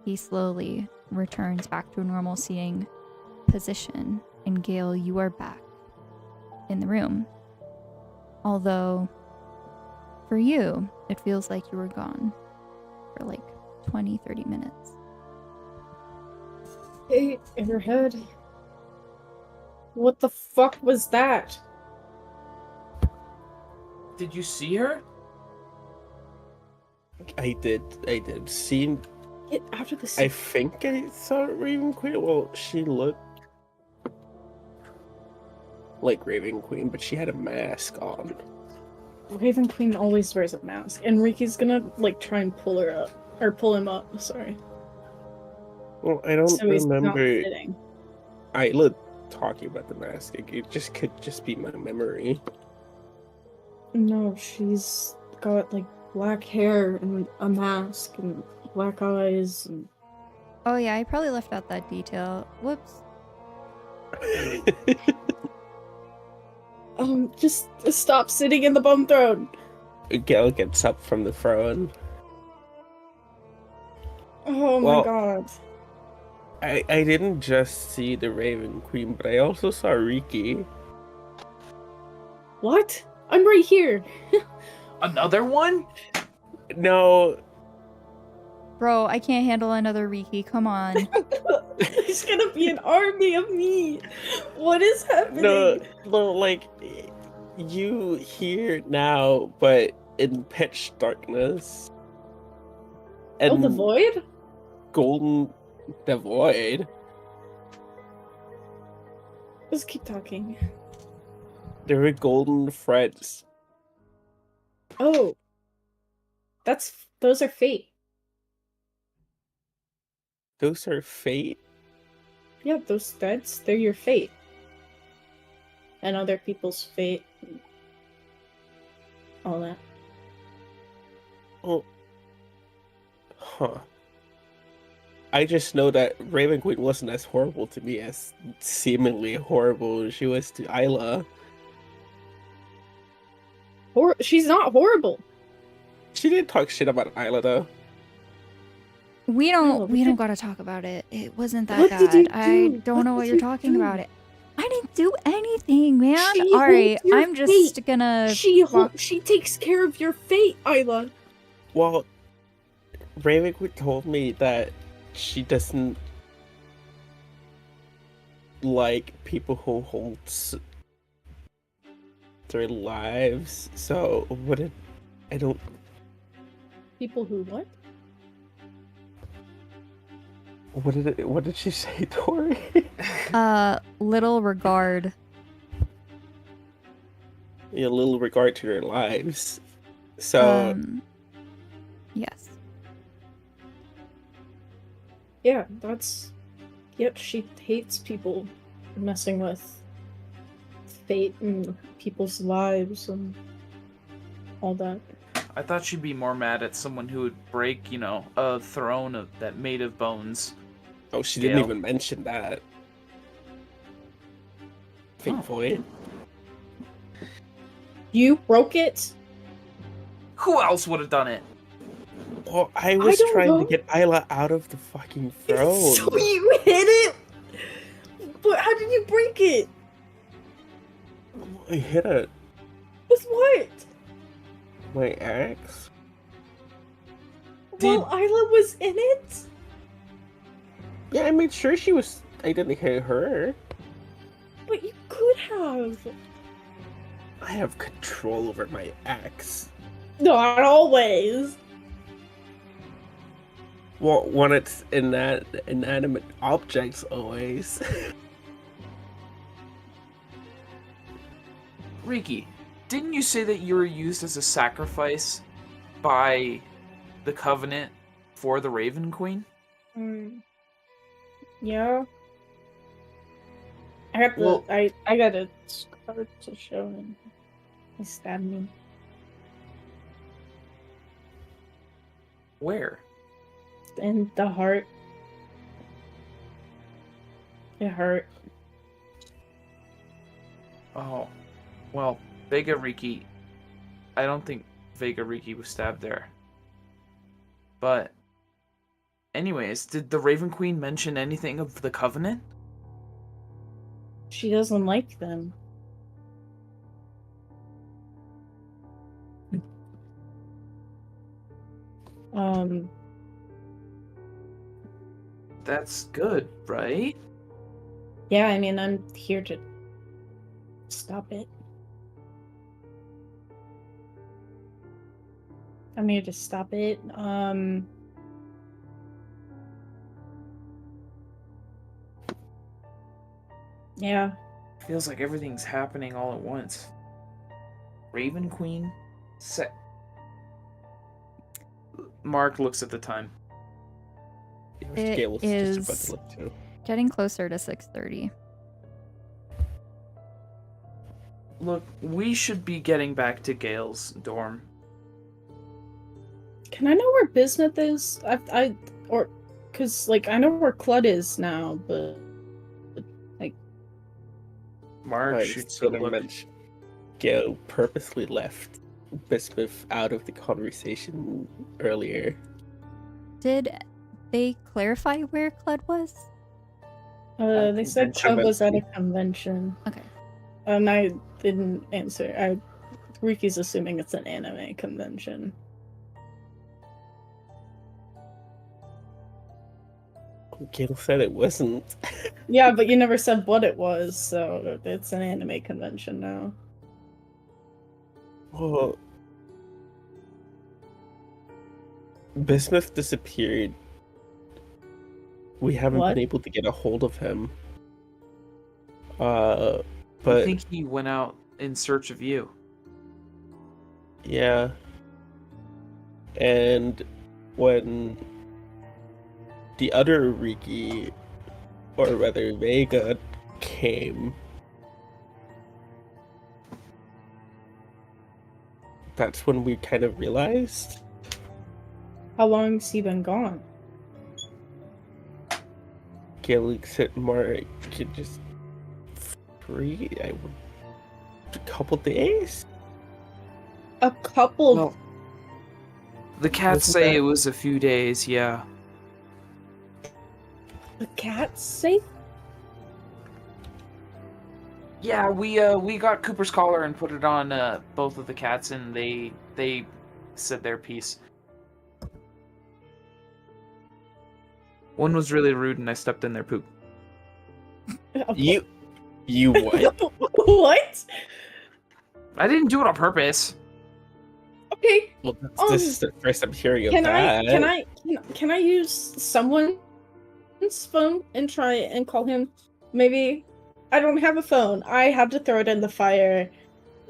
he slowly returns back to a normal seeing position. And Gale, you are back in the room. Although, for you, it feels like you were gone for like 20-30 minutes. Hey, Airhead. What the fuck was that? Did you see her? I did. Seeing, Get out of the I think I saw Raven Queen. Well, she looked like Raven Queen, but she had a mask on. Raven Queen always wears a mask, and Rikki's gonna like try and pull her up or pull him up. Sorry. Well, I don't So he's not remember sitting. Isla talking about the mask. It just could just be my memory. No, she's got like black hair and a mask and black eyes and Oh yeah, I probably left out that detail. Whoops. just stop sitting in the bum throne. Gale gets up from the throne. Oh Well, my god. I didn't just see the Raven Queen, but I also saw Rikki. What? I'm right here. Another one? No, Bro, I can't handle another Rikki. Come on. There's gonna be an army of me. What is happening? no, like you here now, but in pitch darkness. And Oh, the void? golden the void. Let's keep talking. There were golden threads. Oh. Those are fate. Those are fate. Yeah, those threads, they're your fate. And other people's fate. And all that. Oh, huh. I just know that Raven Queen wasn't as horrible to me as seemingly horrible she was to Isla. She's not horrible. She didn't talk shit about Isla though. We No, don't gotta talk about it. It wasn't that What did you bad. I do? don't What know what did you're you talking do? about it. I didn't do anything, man. She Alright, holds your I'm just fate. gonna She takes care of your fate, Isla. Well, Raven Queen told me that she doesn't like people who hold their lives. So I don't. People who what? What did she say, Torii? little regard. A little regard to their lives. So Yes. Yeah, yep, she hates people messing with fate and people's lives and all that. I thought she'd be more mad at someone who would break, a throne that made of bones. oh, she didn't Gale. even mention that. Fake Oh. void. You broke it? Who else would have done it? Well, I was don't trying know. to get Isla out of the fucking throne. So you hit it? But how did you break it? I hit it. With what? My axe. While Isla was in it? Yeah, I made sure I didn't hit her. But you could have. I have control over my axe. Not always. Well, when it's in that inanimate objects, always. Rikki, didn't you say that you were used as a sacrifice by the Covenant for the Raven Queen? Yeah. I have Well- I got a scar to show him. He stabbed me. Where? In the heart. It hurt. Oh, well, Vega Rikki. I don't think Vega Rikki was stabbed there. But, anyways, did the Raven Queen mention anything of the Covenant? She doesn't like them. That's good, right? Yeah, I mean, I'm here to stop it. I'm here to stop it. Yeah. Feels like everything's happening all at once. Raven Queen? Mark looks at the time. It Gale was just about is to look too. getting closer to 6:30. Look, we should be getting back to Gale's dorm. Can I know where Bismuth is? Cause like I know where Clud is now, but like Mark I was shoots a gonna look. mention Gale purposely left Bismuth out of the conversation earlier. Did they clarify where Clud was? they said Convention. Clud was at a convention. Okay. And I didn't answer. Rikki's assuming it's an anime convention. Gale said it wasn't. Yeah, but you never said what it was, so it's an anime convention now. Well, Bismuth disappeared. We haven't What? been able to get a hold of him. I But think he went out in search of you. yeah. And when the other Rikki, or rather Vega, came, that's when we kind of realized. How long's he been gone? Gale said Mark could just a couple days. A couple. Well, the cats Wasn't say that- it was a few days, yeah. The cat's safe? Yeah, we got Cooper's collar and put it on both of the cats, and they said their piece. One was really rude, and I stepped in their poop. You what? What? I didn't do it on purpose. Okay. Well, this is the first I'm hearing of Can that. I use someone's phone and try and call him? Maybe I don't have a phone. I have to throw it in the fire.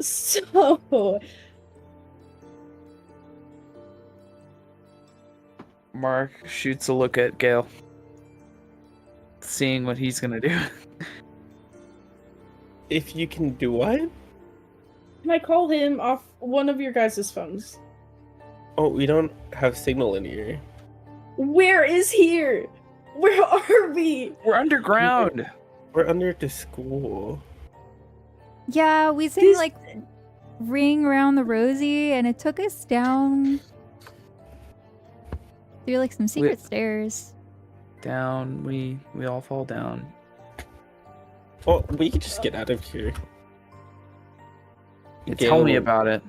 So Mark shoots a look at Gale, seeing what he's gonna do. If you can do what? can I call him off one of your guys' phones? Oh, we don't have signal in here. Where is here? Where are we? We're underground. We're under the school. Yeah, we sang These- like Ring Around the Rosie, and it took us down through like some secret stairs. Down, we all fall down. Well, we can just get out of here. Tell me Gale about it.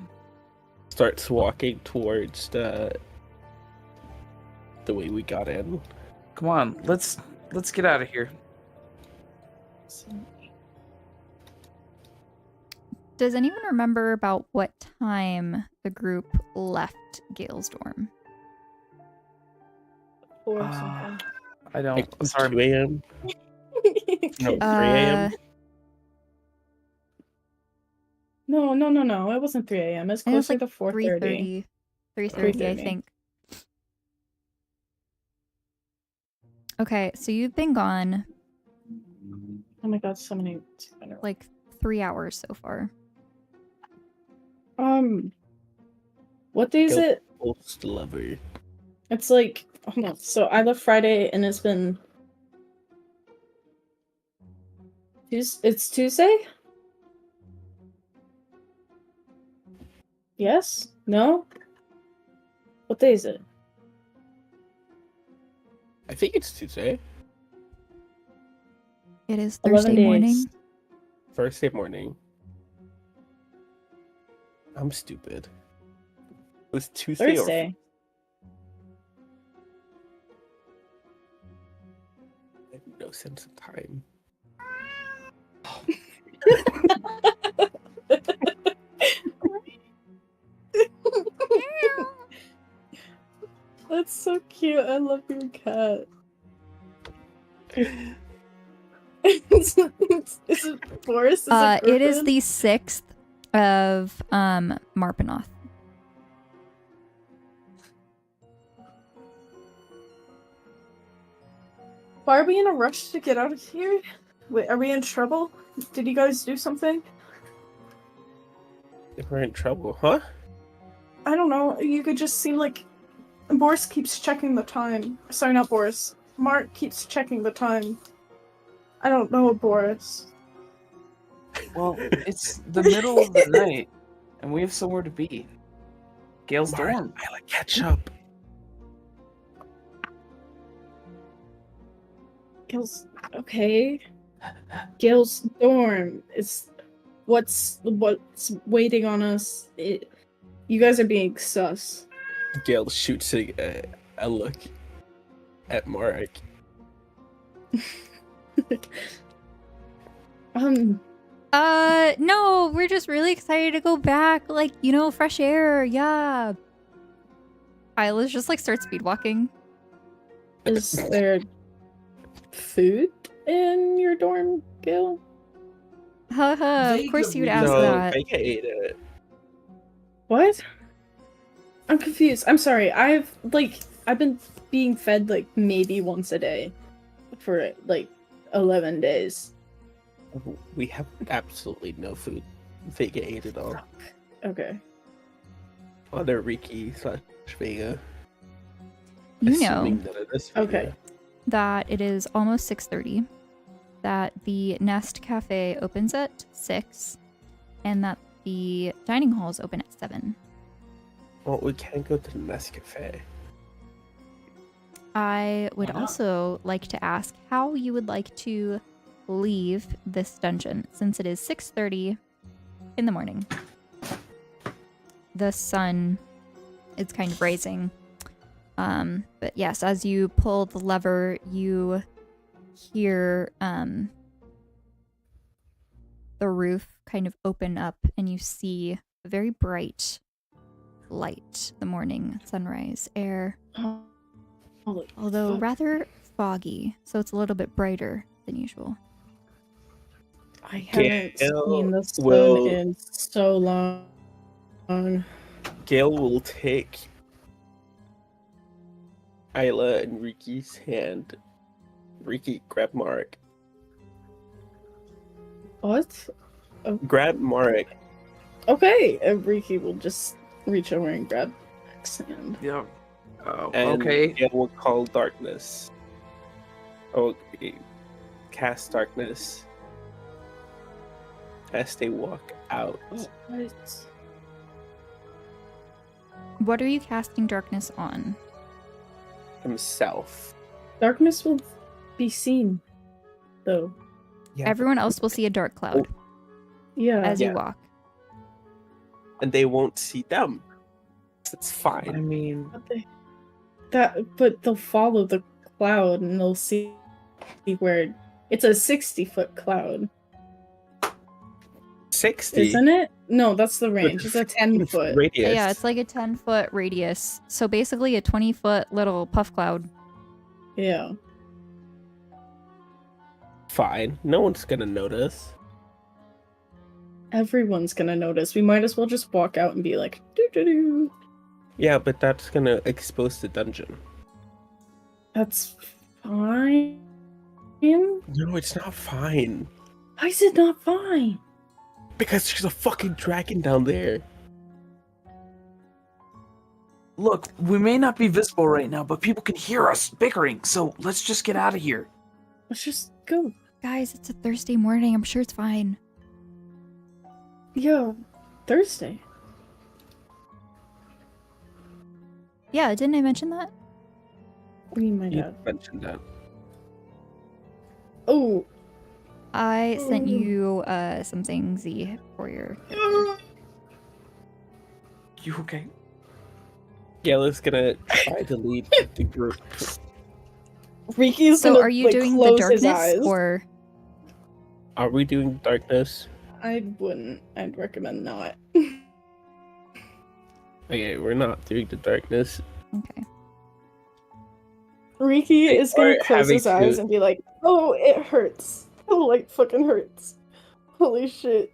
starts walking towards the way we got in. Come on, let's get out of here. Does anyone remember about what time the group left Gale's dorm? Or I don't. something. Like Sorry. 2 a.m. No, 3 a.m. No. It wasn't 3 a.m. It's I think it was closer like to 4:30. 3:30, I 3:30. think. Okay, so you've been gone Oh my god, so many. like 3 hours so far. What day is Go. it? Post lover. It's like, hold on. So I left Friday, and it's been. It's Tuesday? Yes? No? What day is it? I think it's Tuesday. It is 11 Thursday days. morning. Thursday morning. I'm stupid. It was Tuesday Thursday. I have no sense of time. That's so cute. I love your cat. Is it Boris? Is it It is Griffin? the 6th of Marpenoth. Why are we in a rush to get out of here? Wait, are we in trouble? Did you guys do something? If we're in trouble, huh? I don't know. You could just seem like Boris keeps checking the time. Sorry, not Boris. Mark keeps checking the time. I don't know, Boris. Well, it's the middle of the night, and we have somewhere to be. Gale's Mark, dorm. I like ketchup. Gil's okay. Gil's dorm is what's waiting on us. You guys are being sus. Gale shoots a look at Mark. No, we're just really excited to go back. Like, fresh air. Yeah. Isla's just like starts speed walking. Is there food in your dorm, Gil? Haha, of course you'd ask No, that. Vega ate it. What? I'm confused. I'm sorry. I've been being fed like maybe once a day for like 11 days. We have absolutely no food. Vega ate it all. Okay. Other Rikki / Vega. You know Assuming that it is Vega. Okay. that it is almost 6:30, that the Nest Cafe opens at 6, and that the dining halls open at 7. Well, we can't go to the Nest Cafe. I would Why not? also like to ask how you would like to leave this dungeon, since it is 6:30 in the morning. The sun is kind of rising. But yes, as you pull the lever, you hear the roof kind of open up, and you see a very bright light, the morning sunrise air, Holy although fuck. rather foggy, so it's a little bit brighter than usual. I haven't Gale seen the sun will- in so long. Gale will take Isla and Rikki's hand. Rikki, grab Mark. What? Grab Mark. Okay, and Rikki will just reach over and grab Max's hand. Yeah. Oh, And okay. Gale will call darkness. Oh, cast darkness. As they walk out. What? What are you casting darkness on? Himself. Darkness will be seen, though. Yeah, Everyone else will see a dark cloud Yeah. as Yeah. you walk. and they won't see them. It's I fine. mean, But they'll follow the cloud and they'll see where it's a 60-foot cloud, 60 isn't it? No, that's the range. It's a 10-foot. radius. Yeah, it's like a 10-foot radius. So basically a 20-foot little puff cloud. Yeah. Fine. No one's gonna notice. Everyone's gonna notice. We might as well just walk out and be like, doo-doo-doo. Yeah, but that's gonna expose the dungeon. That's fine. No, it's not fine. Why is it not fine? Because there's a fucking dragon down there. look, we may not be visible right now, but people can hear us bickering, so let's just get out of here. Let's just go. Guys, it's a Thursday morning. I'm sure it's fine. Yeah. Thursday. Yeah, didn't I mention that? Me and my You dad. mentioned that. Oh. I sent you some things for your... You okay? Gala's gonna try to lead the group. Rikki's So gonna, are you like, doing the close his darkness, eyes. or... Are we doing darkness? I wouldn't. I'd recommend not. Okay, we're not doing the darkness. Okay. Rikki is Or gonna close having his eyes to- and be like, "Oh, it hurts. The light fucking hurts. Holy shit.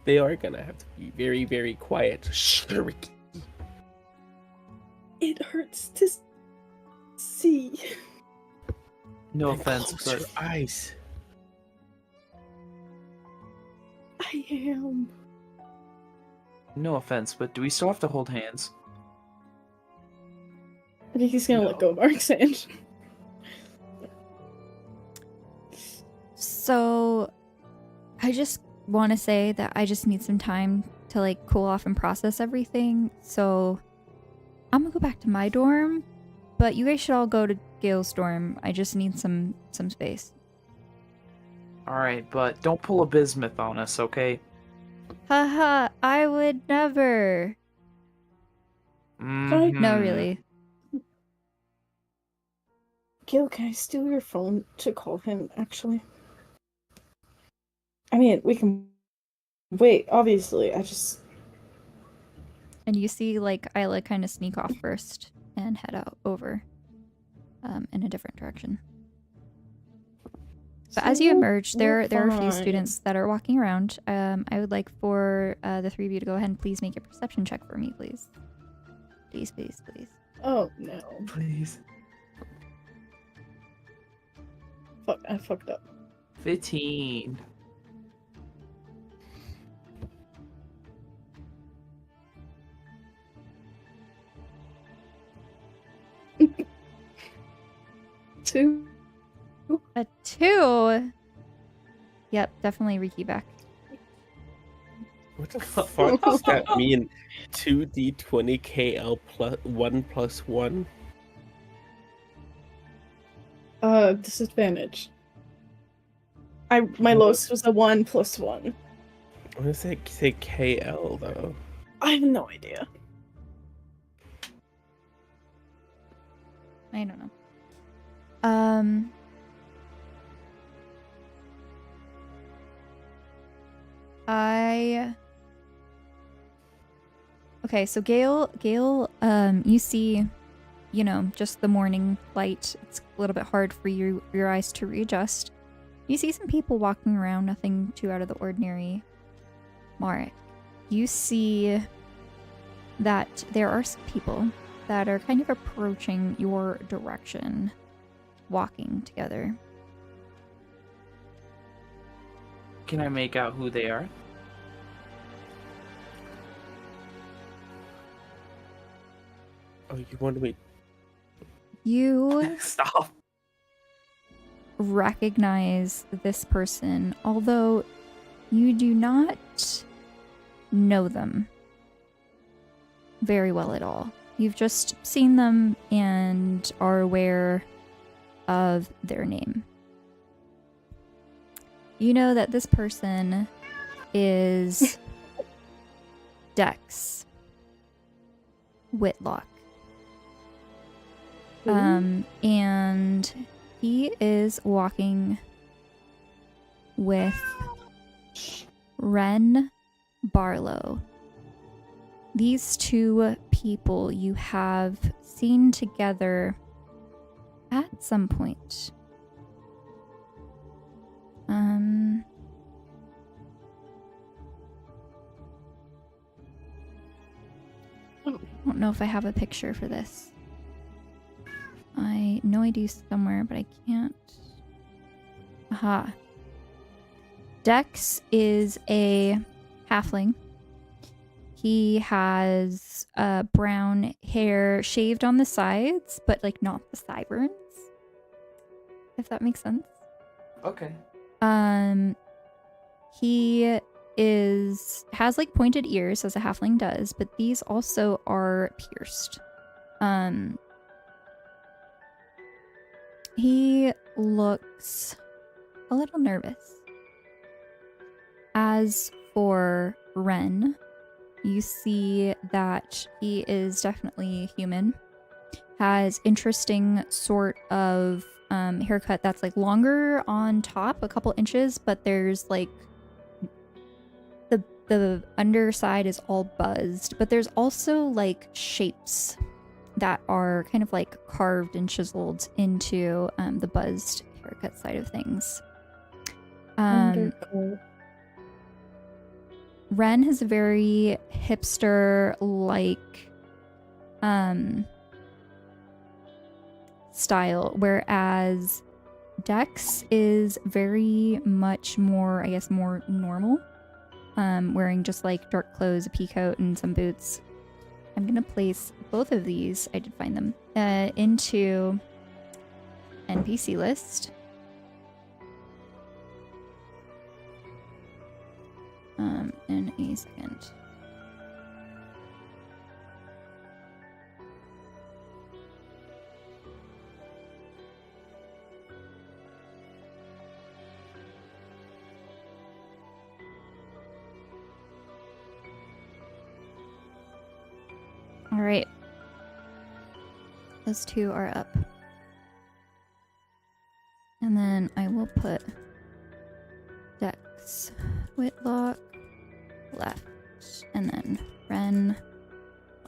They are gonna have to be very, very quiet. Shh, Rikki. It hurts to see. No And offense, close but your eyes. I am. no offense, but do we still have to hold hands? I think he's gonna let No. go of Mark's hand. So, I just want to say that I just need some time to like cool off and process everything. So, I'm gonna go back to my dorm, but you guys should all go to Gale's dorm. I just need some space. Alright, but don't pull a bismuth on us, okay? Haha, I would never. Mhm. No, really. Gil, can I steal your phone to call him, actually? I mean, we can wait, obviously. I just... And you see like Isla kind of sneak off first and head out over in a different direction. But as you emerge, there are a few students that are walking around. I would like for the three of you to go ahead and please make a perception check for me, please. Please, please, please. Oh, no. Please. Fuck, I fucked up. 15. Two. A 2. Yep, definitely Rikki back. What the fuck does that mean? 2d20 KL plus 1 plus 1? Disadvantage. My lowest was a 1 plus 1. I'm gonna say KL though. I have no idea. I don't know. Okay, so Gale, you see, you know, just the morning light. It's a little bit hard for your eyes to readjust. You see some people walking around, nothing too out of the ordinary. Marek, you see that there are some people that are kind of approaching your direction, walking together. Can I make out who they are? Oh, you wanted me? You Stop. recognize this person, although you do not know them very well at all. You've just seen them and are aware of their name. You know that this person is Dex Whitlock. And he is walking with Ren Barlow. These two people you have seen together at some point. I don't know if I have a picture for this. I know I do somewhere, but I can't. Aha. Dex is a halfling. He has brown hair shaved on the sides, but like not the sideburns. If that makes sense. Okay. He has like pointed ears as a halfling does, but these also are pierced. He looks a little nervous. As for Ren, you see that he is definitely human. Has interesting sort of haircut that's like longer on top, a couple inches, but there's like the underside is all buzzed, but there's also like shapes that are kind of like carved and chiseled into the buzzed haircut side of things. Wonderful. Ren has a very hipster-like style, whereas Dex is very much more, I guess, more normal. Wearing just like dark clothes, a pea coat, and some boots. I'm gonna place both of these, I did find them, into NPC list. In a second. All right. Those two are up. And then I will put Dex, Whitlock, left, and then Ren,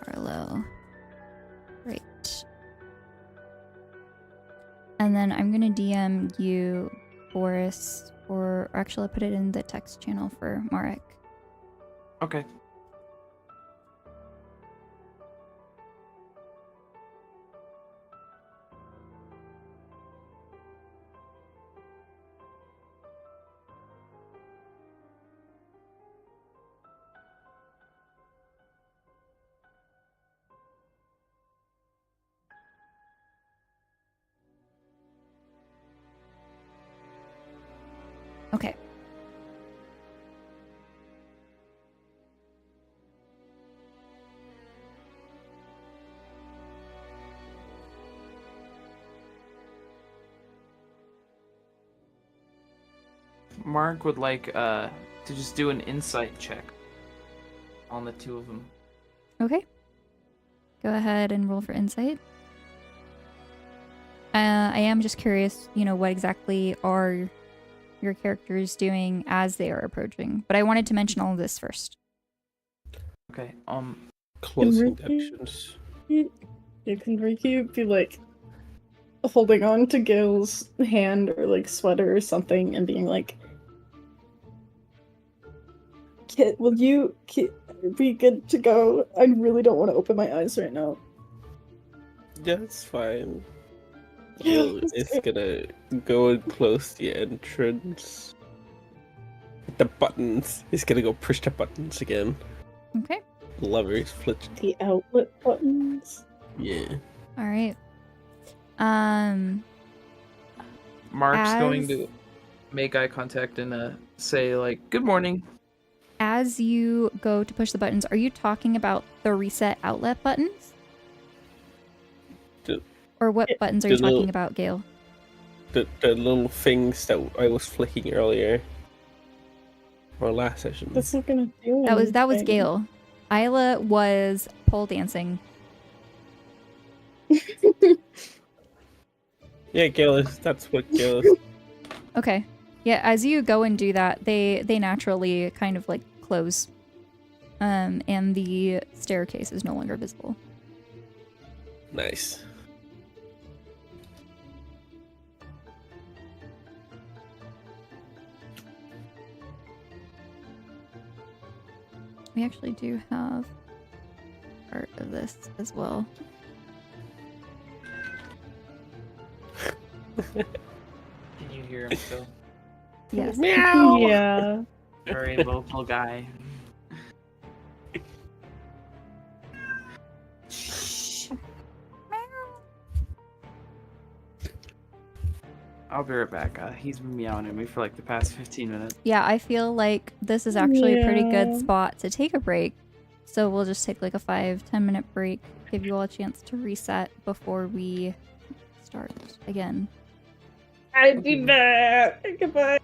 Arlo, right. And then I'm gonna DM you, Boris, or actually I'll put it in the text channel for Marek. Okay. Okay. Mark would like to just do an insight check on the two of them. Okay. Go ahead and roll for insight. I am just curious, what exactly are your characters doing as they are approaching? But I wanted to mention all of this first. Okay. Closing Rikki? actions. You can Rikki be like holding on to Gil's hand or like sweater or something and being like, Kit, are we good to go? I really don't want to open my eyes right now. Yeah, it's fine. Gil is gonna go and close the entrance. The buttons. He's gonna go push the buttons again. Okay. Levers flipped. The outlet buttons. Yeah. All right. Mark's going As- to make eye contact and say like, "Good morning." As you go to push the buttons, are you talking about the reset outlet buttons? Or what buttons are you talking about, Gale? The little things that I was flicking earlier. Or last session. That's not gonna do anything. That was Gale. Isla was pole dancing. Yeah, that's what Gale is. Okay. Yeah, as you go and do that, they naturally kind of like close. And the staircase is no longer visible. Nice. We actually do have part of this as well. Can you hear him still? Yes. Meow! Yeah. Very vocal guy. I'll be right back. He's been meowing at me for like the past 15 minutes. Yeah, I feel like this is actually a pretty good Yeah. spot to take a break. So we'll just take like a 5-10 minute break, give you all a chance to reset before we start again. I'd be back. Goodbye.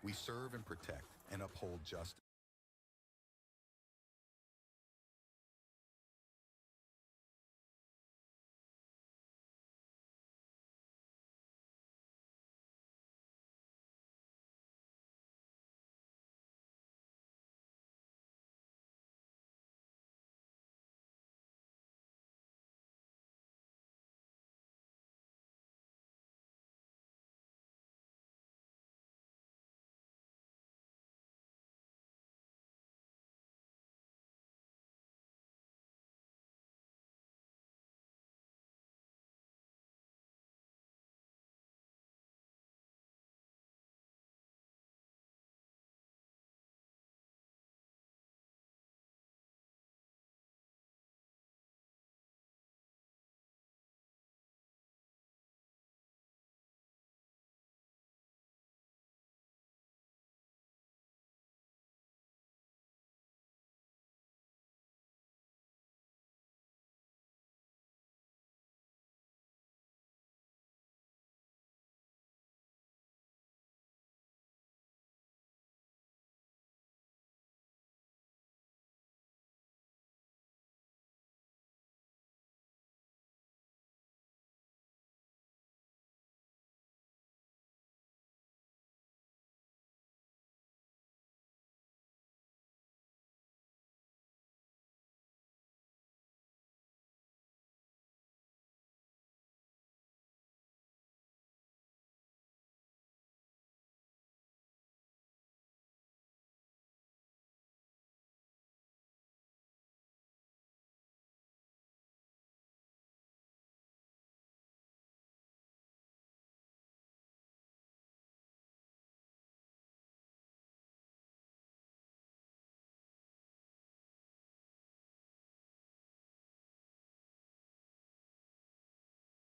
We serve and protect and uphold justice.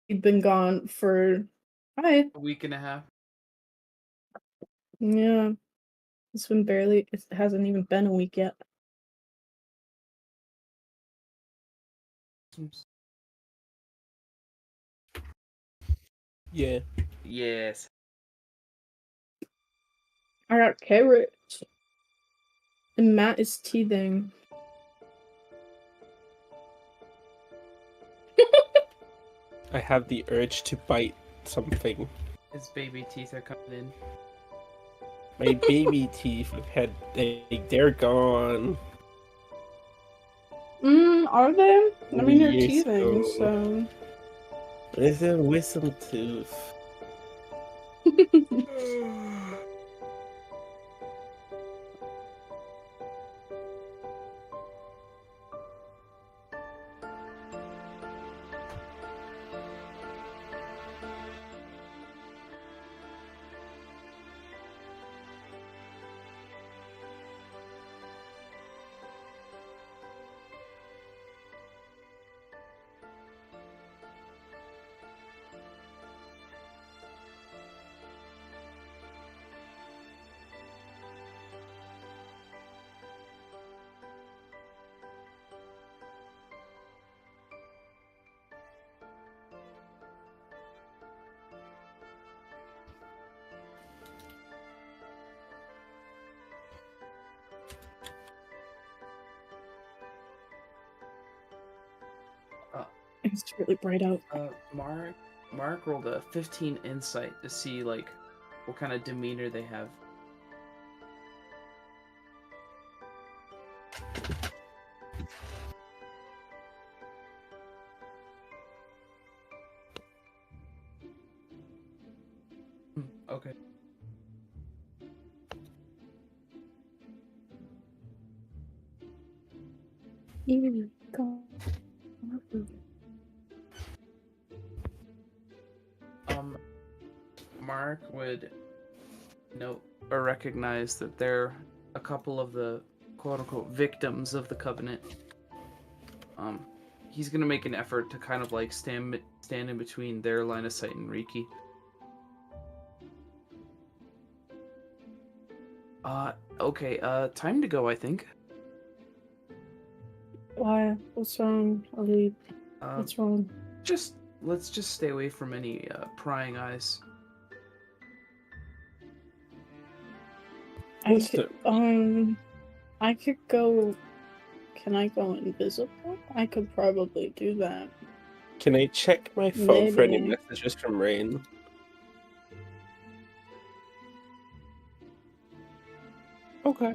You've been gone for hi. A week and a half. Yeah. It's been barely it hasn't even been a week yet. Yeah. Yes. I got carrots. And Matt is teething. I have the urge to bite something. His baby teeth are coming in. My baby teeth have had they're gone. Are they? I mean, you're Years teething, ago. so. It's a wisdom tooth. It's really bright out. Mark rolled a 15 insight to see like what kind of demeanor they have. Okay. Here we go. Mark would note or recognize that they're a couple of the quote-unquote victims of the Covenant. He's gonna make an effort to kind of like stand in between their line of sight and Rikki. Okay, time to go, I think. Why? What's wrong? What's wrong? Let's just stay away from any prying eyes. I could go. Can I go invisible? I could probably do that. Can I check my phone for any Maybe. messages from Rain? Okay.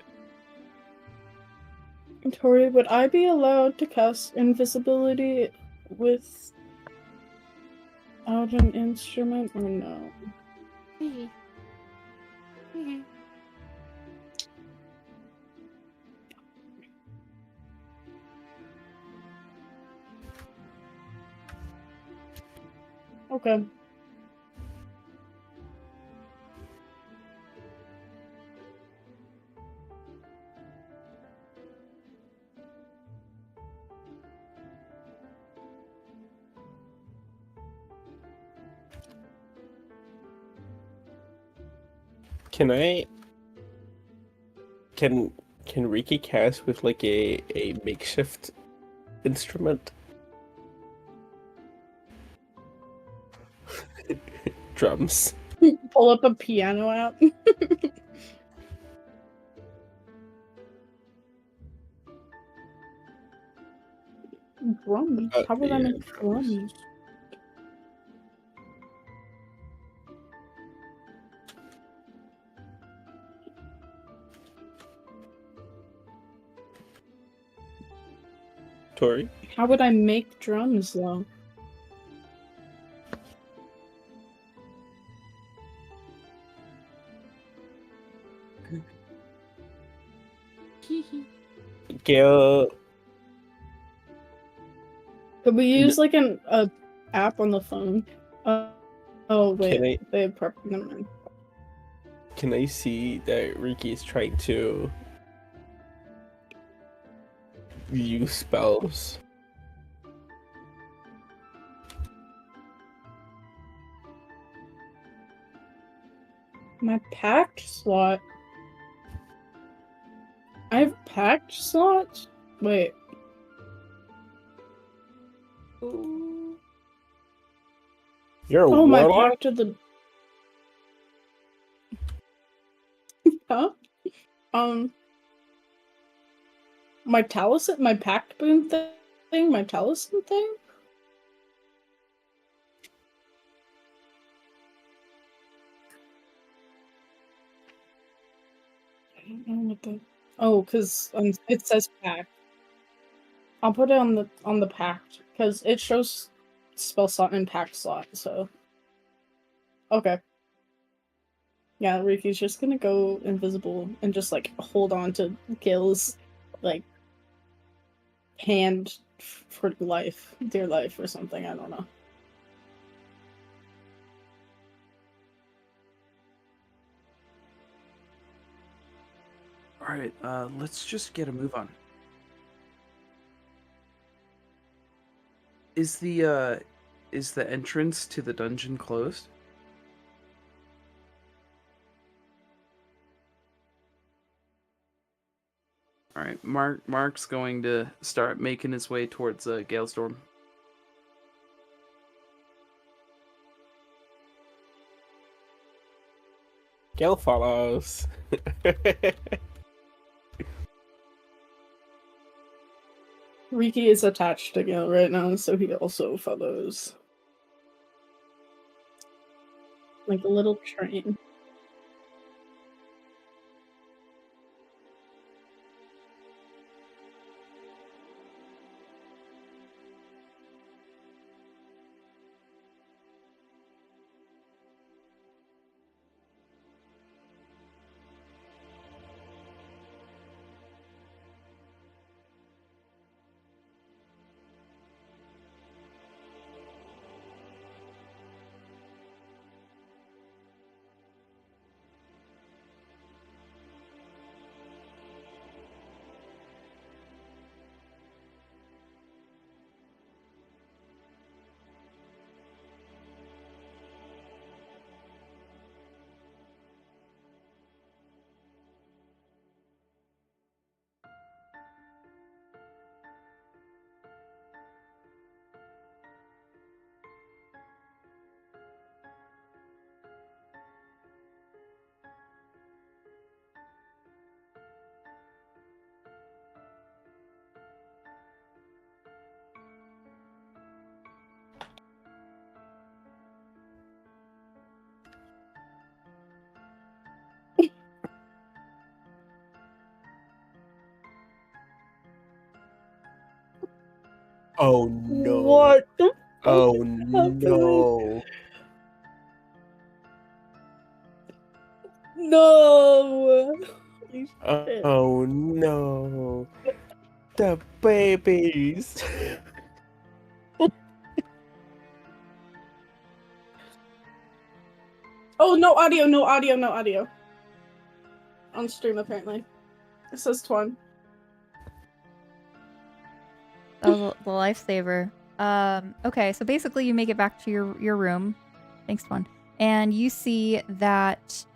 Torii, would I be allowed to cast invisibility without an instrument or no? Okay. Can I? Can Rikki cast with like a makeshift instrument? Drums. Pull up a piano app. Drums? How would I Yeah, make drums? Torii? How would I make drums though? Gale. Could we use like a app on the phone? Oh wait, never mind. Can I see that Rikki is trying to use spells? My packed slot. I have packed slots? Wait. You're a Oh, my warlock? pack to the. Huh? My talisman, my packed boon thing, my talisman thing? I don't know what the. Oh, because it says packed. I'll put it on the packed because it shows spell slot and packed slot. So. Okay. Yeah, Rikki's just gonna go invisible and just like hold on to Gil's like hand for life, dear life, or something. I don't know. All right, let's just get a move on. Is the entrance to the dungeon closed? All right, Mark's going to start making his way towards Galestorm. Gale follows. Rikki is attached to Gil right now, so he also follows. Like a little train. Oh no. What the Oh happening? no. No! Holy shit. Oh no. The babies. Oh, no audio, no audio, no audio. On stream, apparently. It says Twan. That was the lifesaver. Okay, so basically you make it back to your room. Thanks, Twan. And you see that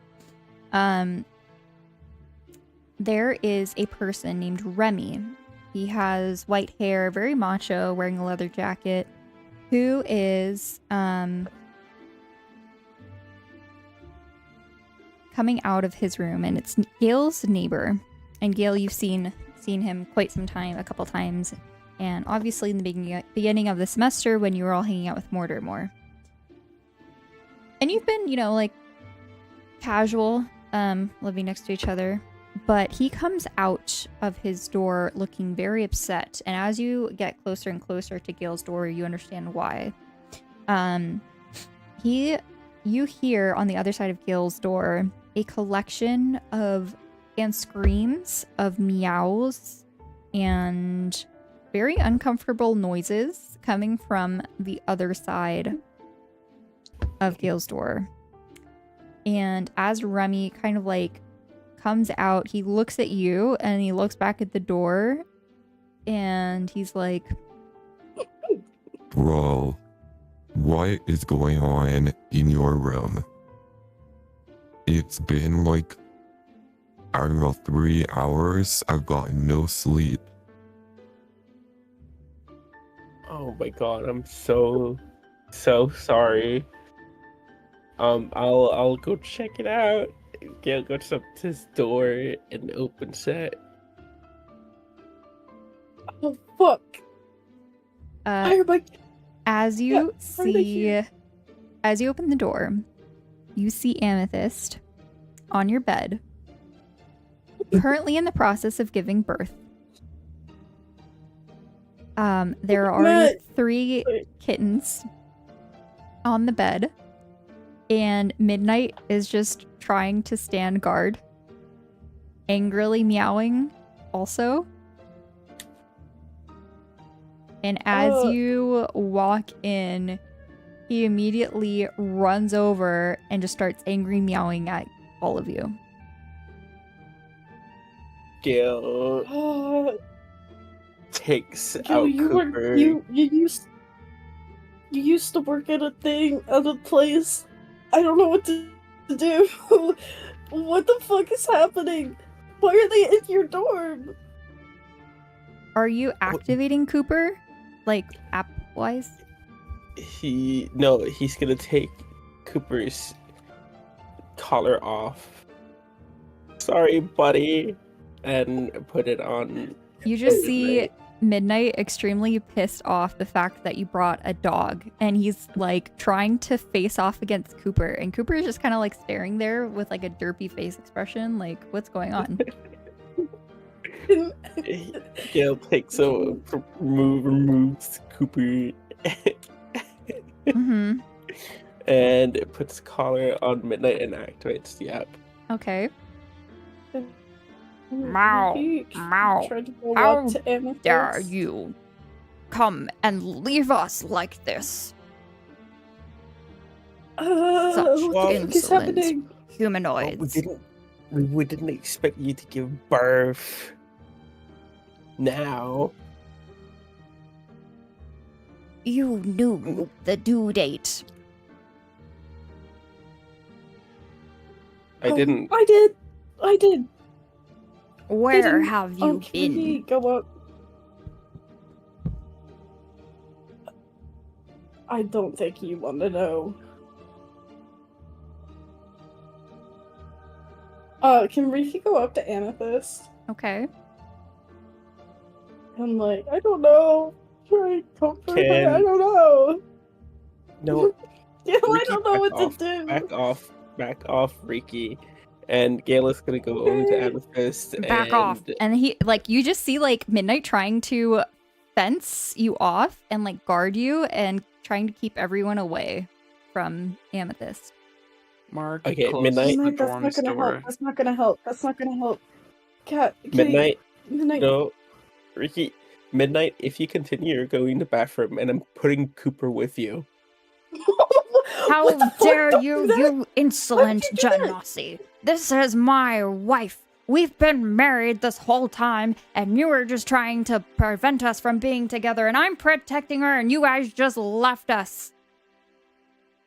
there is a person named Remy. He has white hair, very macho, wearing a leather jacket, who is coming out of his room, and it's Gail's neighbor. And Gail, you've seen him quite some time, a couple times, and obviously in the beginning of the semester when you were all hanging out with Mortar more. And you've been, like, casual, living next to each other. But he comes out of his door looking very upset, and as you get closer and closer to Gail's door, you understand why. You hear on the other side of Gail's door a collection of screams of meows and very uncomfortable noises coming from the other side of Gail's door. And as Remy kind of comes out, he looks at you and he looks back at the door and he's like, Bro, what is going on in your room? It's been I don't know, 3 hours. I've gotten no sleep. Oh my god, I'm so sorry. I'll go check it out. Gail goes up to his door and opens it. Oh, fuck. Why are my... as you open the door, you see Amethyst on your bed, currently in the process of giving birth. There are already 3 kittens on the bed, and Midnight is just trying to stand guard, angrily meowing also. And as you walk in, he immediately runs over and just starts angry meowing at all of you. Gail takes Gil, out you Cooper. were you used to work at a place. I don't know what to do. What the fuck is happening? Why are they in your dorm? Are you activating Cooper? App-wise? He's gonna take Cooper's collar off. Sorry, buddy. And put it on. You just see Midnight extremely pissed off the fact that you brought a dog, and he's trying to face off against Cooper, and Cooper is just kind of staring there with a derpy face expression, what's going on? Gail takes removes Cooper Mm-hmm. and puts collar on Midnight and activates the app. Okay. Meow. Meow. How Dare you come and leave us like this? Such what is insolent happening? humanoids. We didn't expect you to give birth. Now. You knew the due date. I didn't. I did. Where have you Can we been? go up? I don't think you want to know. Can Rikki go up to Amethyst? Okay. I'm I don't know. Try to comfort her. I don't know. No. Yeah, I Rikki, don't know what back to do. Back off, Rikki. And Gail is gonna go over to Amethyst. Back off. And he, you just see, Midnight trying to fence you off and like guard you and trying to keep everyone away from Amethyst. Mark Okay, closes Midnight. the Midnight, that's dorm's not gonna door. help. That's not gonna help. That's not gonna help. Cat, Midnight. Midnight. No, Rikki. Midnight. If you continue, you're going to the bathroom, and I'm putting Cooper with you. How What the fuck? dare Don't you, do that! you insolent Why'd you do that? Genasi! This is my wife. We've been married this whole time, and you were just trying to prevent us from being together, and I'm protecting her, and you guys just left us.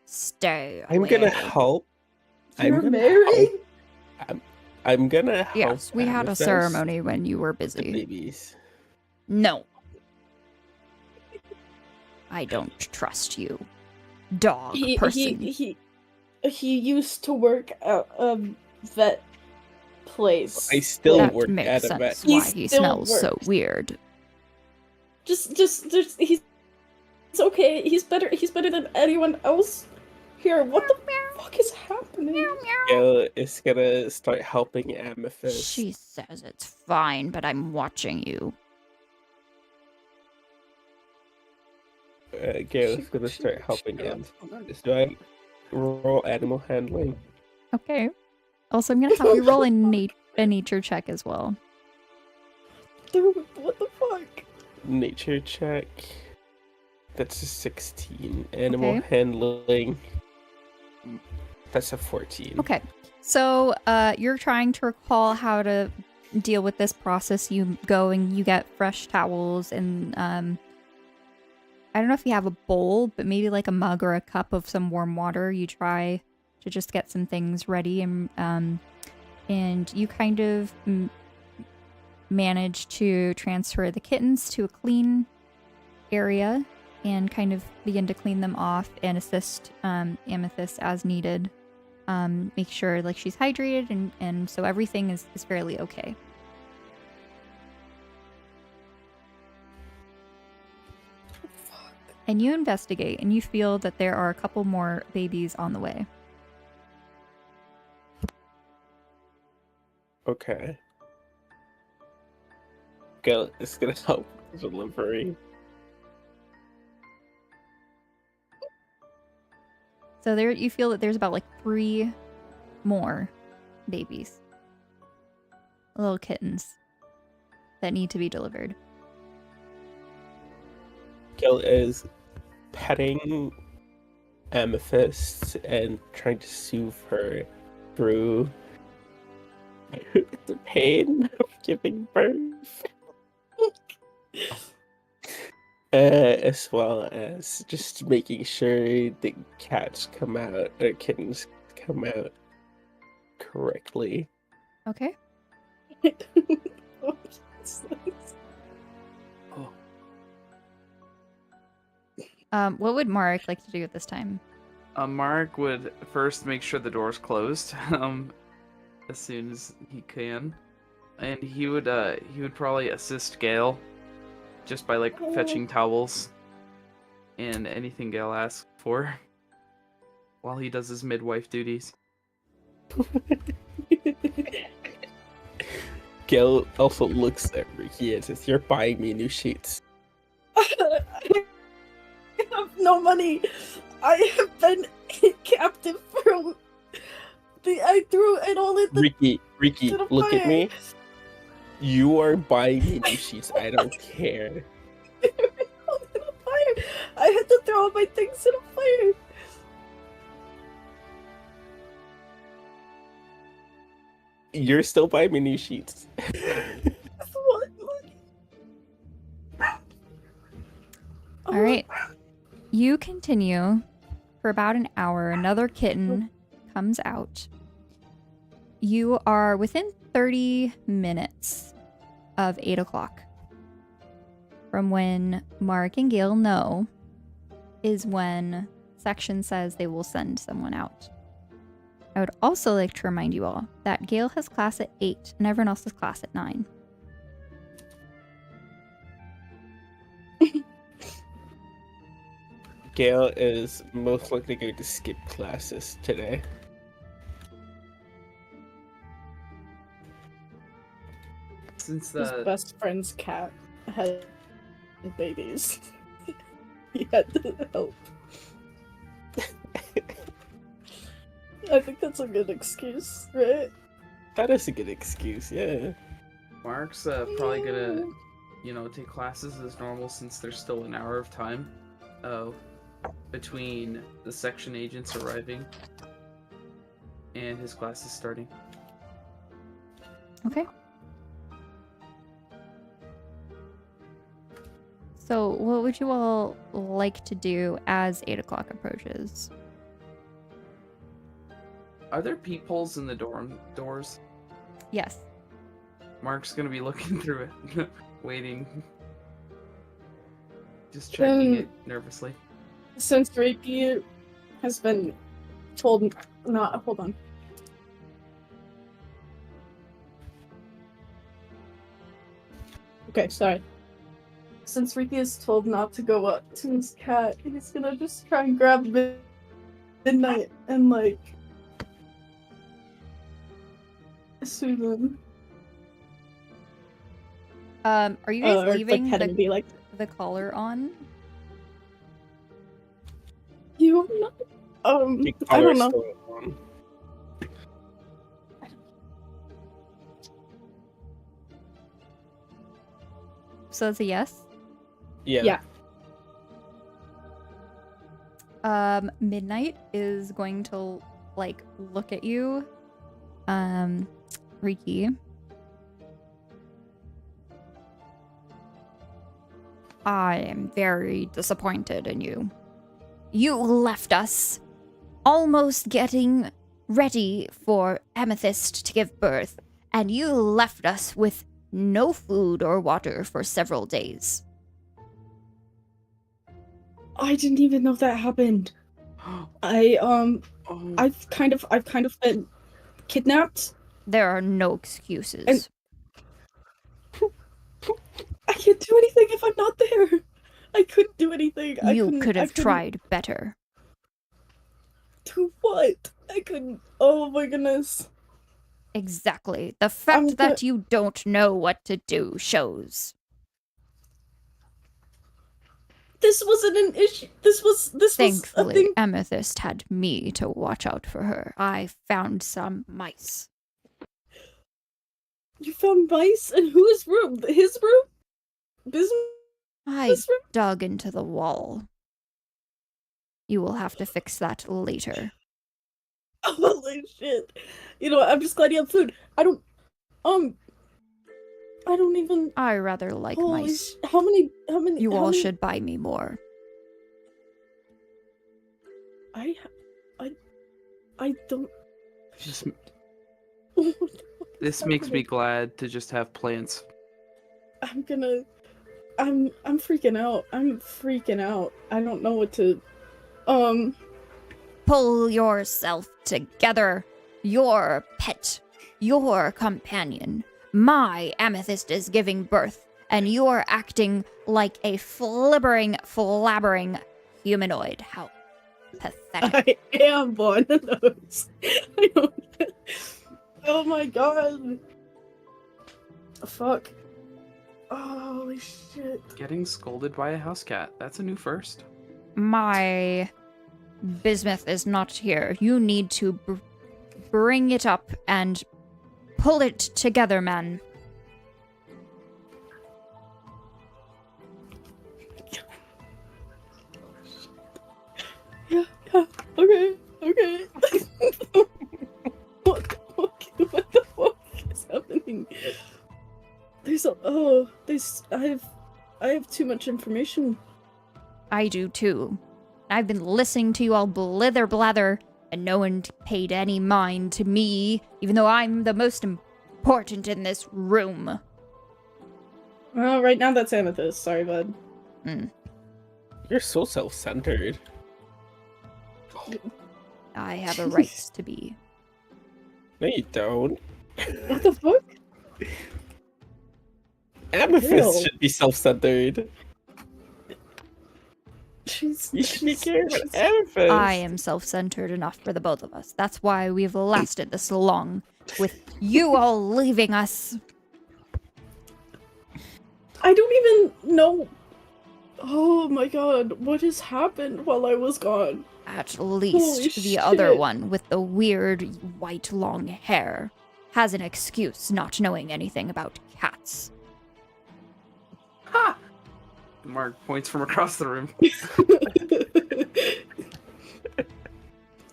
Stay I'm away. gonna help. You're gonna married? help. I'm gonna help. Yes, we had a Amethyst ceremony when you were with the busy. babies. No. I don't trust you. Dog person. He used to work at a vet place. I still That work makes at a sense vet. He why he still smells so works. weird. He's it's okay. He's better than anyone else here. What the fuck is happening? Gail is gonna start helping Amethyst. She says it's fine, but I'm watching you. Gail is gonna start helping him. Do I roll animal handling? Okay. Also, I'm gonna have you roll a nature check as well. Dude, what the fuck? Nature check. That's a 16. Animal Okay. handling. That's a 14. Okay. So, you're trying to recall how to deal with this process. You go and you get fresh towels and, I don't know if you have a bowl, but maybe like a mug or a cup of some warm water. You try to just get some things ready and you kind of manage to transfer the kittens to a clean area and kind of begin to clean them off and assist Amethyst as needed. Make sure like she's hydrated and so everything is fairly okay. And you investigate and you feel that there are a couple more babies on the way. Okay. Gail is gonna help with delivery. So there you feel that there's about like 3 more babies. Little kittens that need to be delivered. Gail is petting Amethyst and trying to soothe her through the pain of giving birth. As well as just making sure the cats come out, or kittens come out correctly. Okay. What would Marek like to do at this time? Mark would first make sure the door's closed, as soon as he can, and he would probably assist Gale, just by like fetching towels, and anything Gale asks for, while he does his midwife duties. Gail also looks at Rikki and says, "You're buying me new sheets." I have no money. I have been captive from I threw it all in the Rikki, to the look at fire. me. You are buying me new sheets. I don't care. fire. I had to throw all my things in a fire. You're still buying me new sheets. What? All right. You continue for about an hour. Another kitten comes out. You are within 30 minutes of 8 o'clock. From when Mark and Gale know is when section says they will send someone out. I would also like to remind you all that Gale has class at 8 and everyone else has class at 9. Gail is most likely going to skip classes today. Since His the best friend's cat has babies. He had to help. I think that's a good excuse, right? That is a good excuse, yeah. Mark's probably gonna, take classes as normal since there's still an hour of time between the section agents arriving and his classes starting. Okay. So, what would you all like to do as 8 o'clock approaches? Are there peepholes in the dorm doors? Yes. Mark's gonna be looking through it, waiting. Just checking it nervously. Since Rikki has been told not, hold on. Okay, sorry. Since Rikki is told not to go up to his cat, he's gonna just try and grab Midnight and soothe him. Are you guys Or leaving pet him and be like, the collar on? you not? I don't know. So it's a yes? Yeah. Midnight is going to, look at you, Rikki. I am very disappointed in you. You left us almost getting ready for Amethyst to give birth, and you left us with no food or water for several days. I didn't even know that happened. I've kind of been kidnapped. There are no excuses. And- I can't do anything if I'm not there. I couldn't do anything. You could have tried better. To what? I couldn't. Oh my goodness. Exactly. The fact that you don't know what to do shows. This wasn't an issue. This was a Thankfully, thing. Amethyst had me to watch out for her. I found some mice. You found mice in whose room? His room? This I room? dug into the wall. You will have to fix that later. Holy shit. You know what? I'm just glad you have food. I don't even. I rather like mice. How many? You how all many... should buy me more. I don't. This makes me glad to just have plants. I'm freaking out. I'm freaking out. I don't know what to. Pull yourself together. Your pet, your companion. My Amethyst is giving birth, and you're acting like a flabbering humanoid. How pathetic. I am one of those. I don't. Oh my god. Fuck. Holy shit. Getting scolded by a house cat. That's a new first. My bismuth is not here. You need to bring it up and pull it together, man. Yeah, okay. What the fuck is happening? I have too much information. I do too. I've been listening to you all blather, and no one paid any mind to me, even though I'm the most important in this room. Well, right now that's Amethyst. Sorry, bud. You're so self-centered. I have a right to be. No, you don't. What the fuck? Amethyst Ew. should be self-centered. You should be caring about Amethyst. I am self-centered enough for the both of us. That's why we've lasted this long, with you all leaving us. I don't even know Oh my god, what has happened while I was gone? At least the other shit. one with the weird white long hair has an excuse not knowing anything about cats. Ha! Mark points from across the room.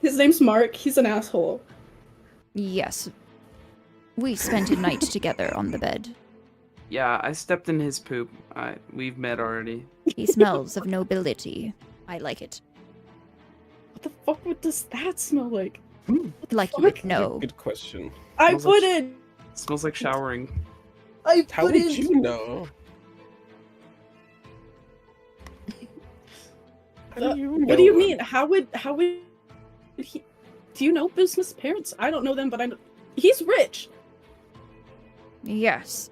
His name's Mark. He's an asshole. Yes. We spent a night together on the bed. Yeah, I stepped in his poop. We've met already. He smells of nobility. I like it. What the fuck does that smell like? Like you fuck? would know. Good question. I Smells put like- in. Smells like showering. I How put would in. you know? How do you know? What do you mean? How would he? Do you know business parents? I don't know them, but I know he's rich. Yes,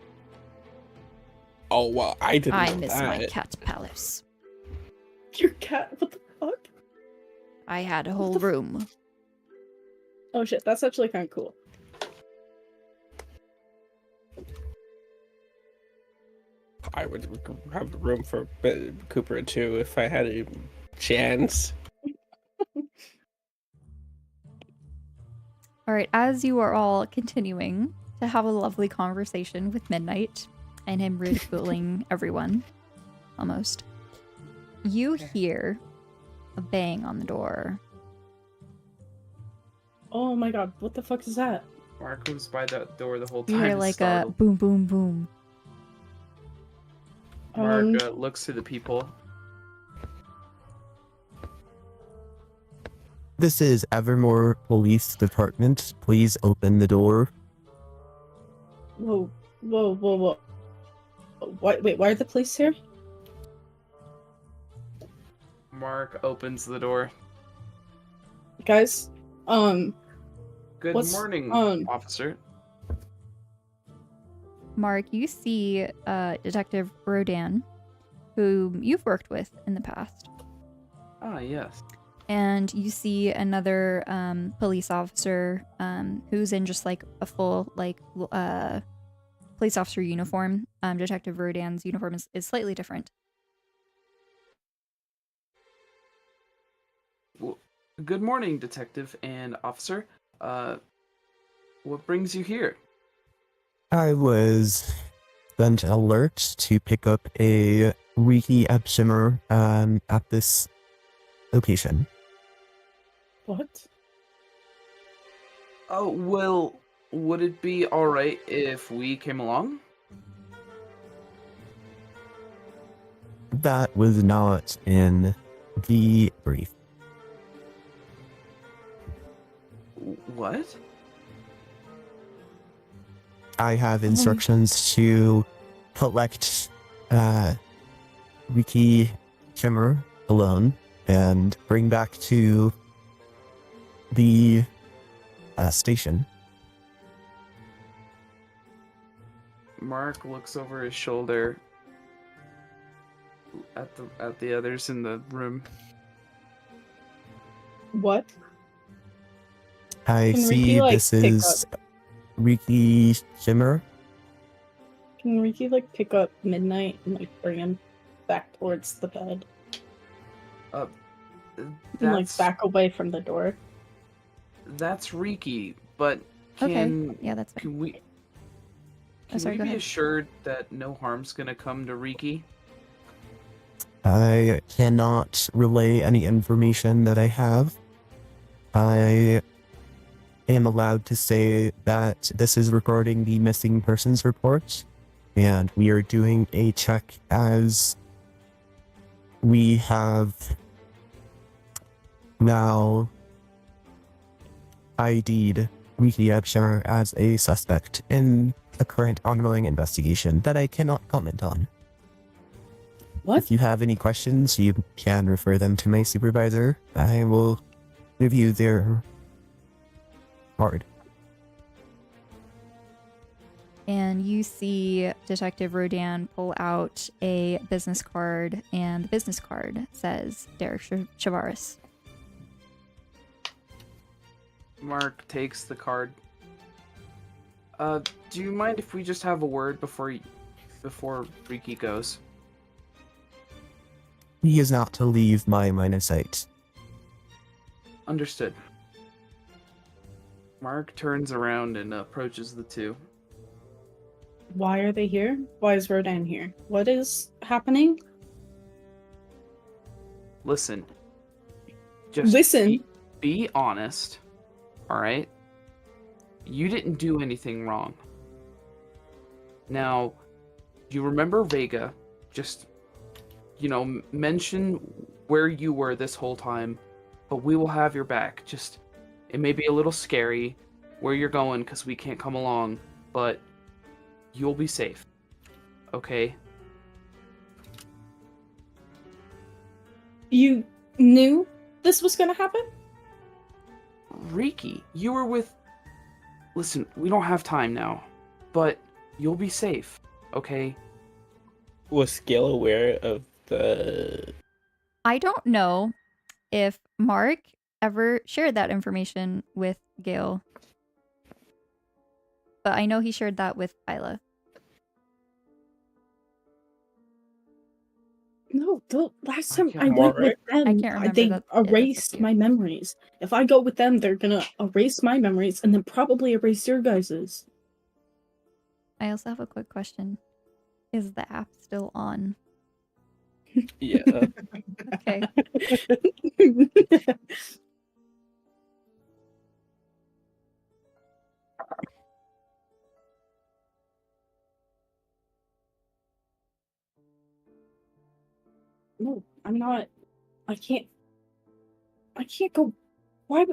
Oh well, I didn't I know miss that. my cat palace. Your cat. What the fuck? I had a whole the f- room. Oh shit, that's actually kind of cool. I would have room for Cooper too if I had a chance. All right, as you are all continuing to have a lovely conversation with Midnight and him ridiculing everyone, almost, you hear a bang on the door. Oh my god, what the fuck is that? Mark was by the door the whole You time. hear like a startled. boom, boom, boom. Mark looks to the people. This is Evermore Police Department. Please open the door. Whoa. Wait, why are the police here? Mark opens the door. Guys, Good What's, morning, officer. Mark, you see Detective Rodan, whom you've worked with in the past. Ah, yes. And you see another police officer who's in just like a full police officer uniform. Detective Rodan's uniform is slightly different. Well, good morning, detective and officer. What brings you here? I was sent alert to pick up a Rikki Epshimmer at this location. what? Oh, well, would it be alright if we came along? That was not in the brief. What? I have instructions to collect Rikki Shimmer alone and bring back to the station. Mark looks over his shoulder at the others in the room. What? I Can see Rikki, like, this pick is Rikki Shimmer. Can Rikki like pick up Midnight and like bring him back towards the bed and like That's back away from the door? that's Rikki, but Okay. can Yeah, that's fine. can we sorry, we go be ahead. assured that no harm's gonna come to Rikki? I cannot relay any information that I have. I am allowed to say that this is regarding the missing persons report, and we are doing a check as we have now ID'd Rikki Epshimmer as a suspect in a current ongoing investigation that I cannot comment on. What? If you have any questions, you can refer them to my supervisor. I will review their card. And you see Detective Rodan pull out a business card, and the business card says Derek Chavaris. Mark takes the card. Do you mind if we just have a word before Rikki goes? He is not to leave my line of sight. Understood. Mark turns around and approaches the two. Why are they here? Why is Rodan here? What is happening? Listen. Just Listen. Be honest. Alright? You didn't do anything wrong. Now, you remember Vega. Just, mention where you were this whole time, but we will have your back. Just, it may be a little scary where you're going because we can't come along, but you'll be safe. Okay? You knew this was gonna happen? Rikki, you were with... Listen, we don't have time now, but you'll be safe, okay? Was Gale aware of the... I don't know if Mark ever shared that information with Gale. But I know he shared that with Kyla. No, the last time can't I went with them, I can't remember they that- yeah, that's erased up my memories. If I go with them, they're gonna erase my memories and then probably erase your guys's. I also have a quick question. Is the app still on? Yeah. Okay. No, I'm not. I can't go. Why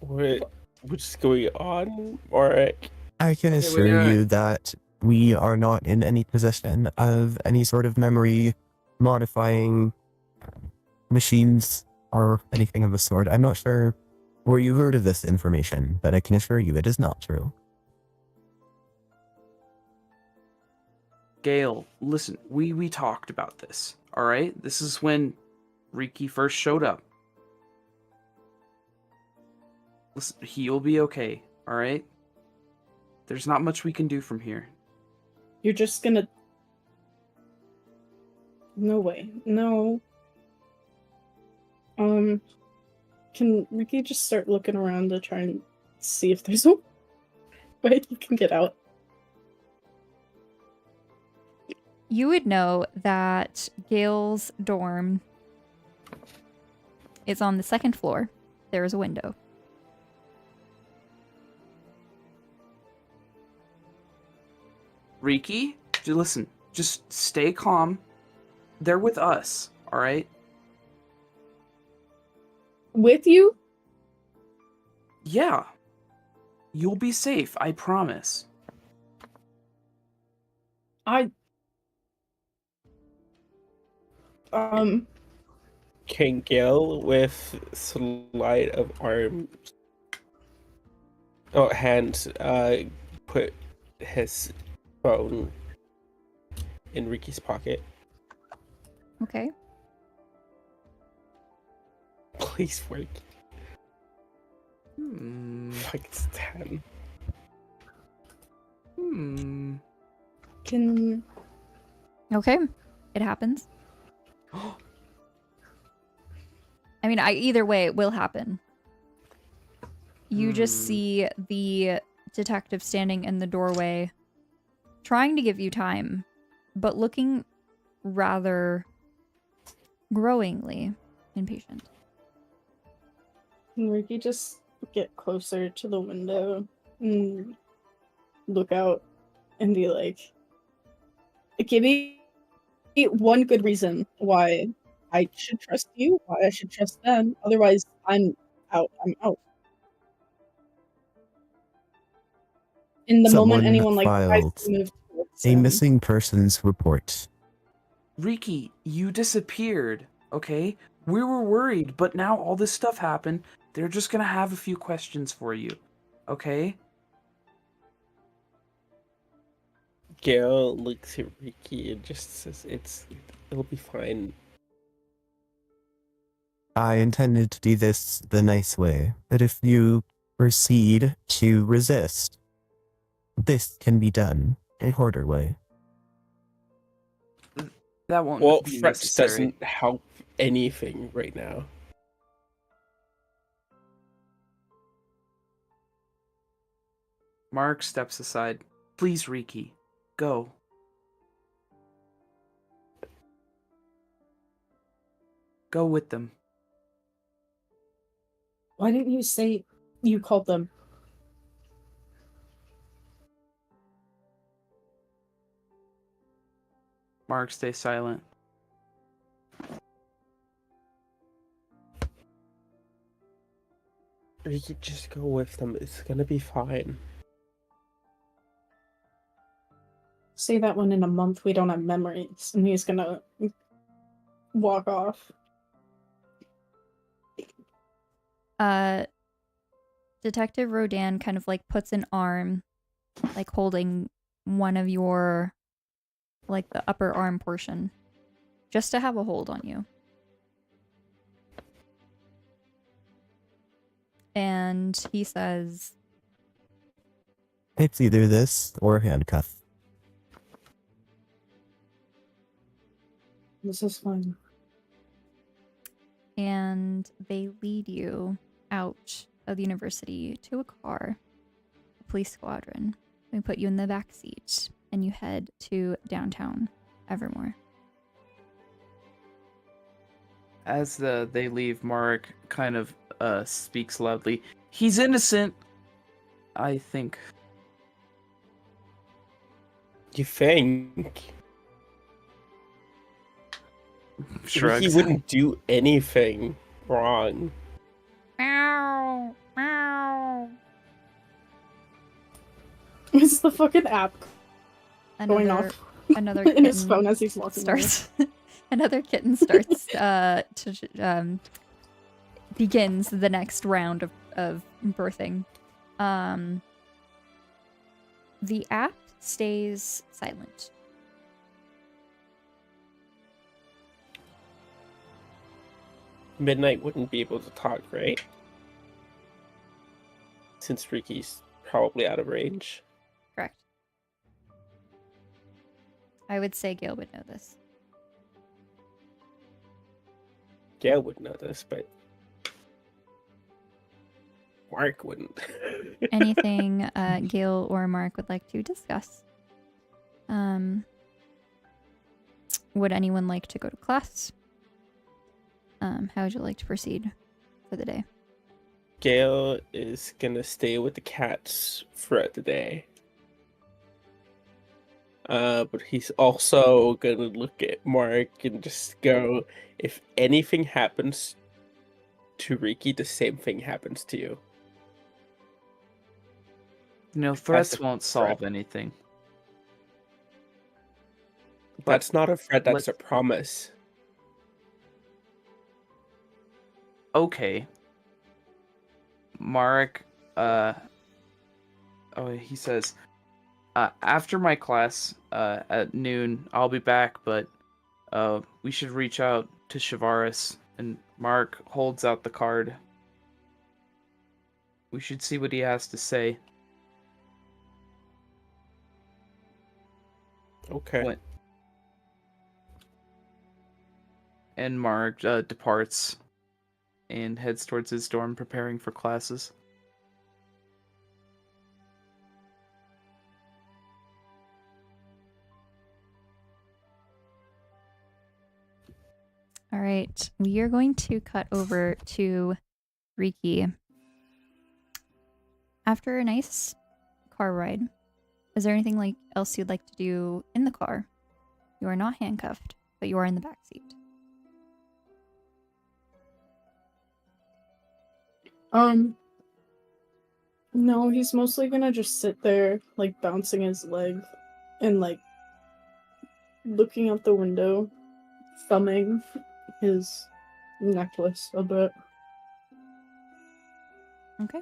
would... What's going on, Marek? I can Okay, assure wait, you that we are not in any possession of any sort of memory modifying machines or anything of the sort. I'm not sure where you heard of this information, but I can assure you it is not true. Gale, listen, we talked about this, alright? This is when Rikki first showed up. Listen, he'll be okay, alright? There's not much we can do from here. You're just gonna... No way. No. Can Rikki just start looking around to try and see if there's a way you can get out? You would know that Gale's dorm is on the second floor. There is a window. Rikki, listen, just stay calm. They're with us, alright? With you? Yeah. You'll be safe, I promise. Can Gale, with sleight of hands, put his phone in Ricky's pocket? Okay. Please work. Like it's 10. Can... Okay. It happens. I mean, either way, it will happen. You just see the detective standing in the doorway, trying to give you time, but looking rather growingly impatient. Can Rikki just get closer to the window and look out and be like, give me one good reason why I should trust you, why I should trust them. Otherwise, I'm out. I'm out. In the moment Someone anyone tries filed to move towards a them. missing persons report. Rikki, you disappeared, okay? We were worried, but now all this stuff happened. They're just gonna have a few questions for you, okay? Gale looks at Ricky and just says, it'll be fine. I intended to do this the nice way, but if you proceed to resist, this can be done a harder way. That won't Well, be threats necessary. doesn't help anything right now. Mark steps aside. Please, Rikki, go. Go with them. Why didn't you say you called them? Mark, stay silent. You could just go with them. It's gonna be fine. Say that when in a month we don't have memories and he's gonna walk off. Detective Rodan kind of like puts an arm, like holding one of your, like the upper arm portion, just to have a hold on you. And he says, It's either this or handcuff. This is fine. and they lead you out of the university to a car, a police squadron. They put you in the back seat and you head to downtown Evermore. As they leave, Mark kind of speaks loudly. He's innocent, I think. You think? Shrugs. He wouldn't do anything wrong. Meow, meow. It's the fucking app going Another, off another in his kitten phone as he's walking away. starts. Another kitten starts begins the next round of birthing. The app stays silent. Midnight wouldn't be able to talk, right? Since Rikki's probably out of range. Correct. I would say Gale would know this. Gail would know this, but Mark wouldn't. Anything Gale or Mark would like to discuss? Would anyone like to go to class? How would you like to proceed for the day? Gail is gonna stay with the cats throughout the day. But he's also gonna look at Mark and just go, if anything happens to Rikki, the same thing happens to you. You know, threats a won't solve threat. anything. That's not a threat, that's a let's- promise. Okay. Mark, he says, after my class, at noon, I'll be back, but, we should reach out to Shavaris, and Mark holds out the card. We should see what he has to say. Okay. What? And Mark, departs and heads towards his dorm, preparing for classes. All right, we are going to cut over to Rikki. After a nice car ride, is there anything else you'd like to do in the car? You are not handcuffed, but you are in the back seat. No, he's mostly gonna just sit there, like, bouncing his leg and, like, looking out the window, thumbing his necklace a bit. Okay.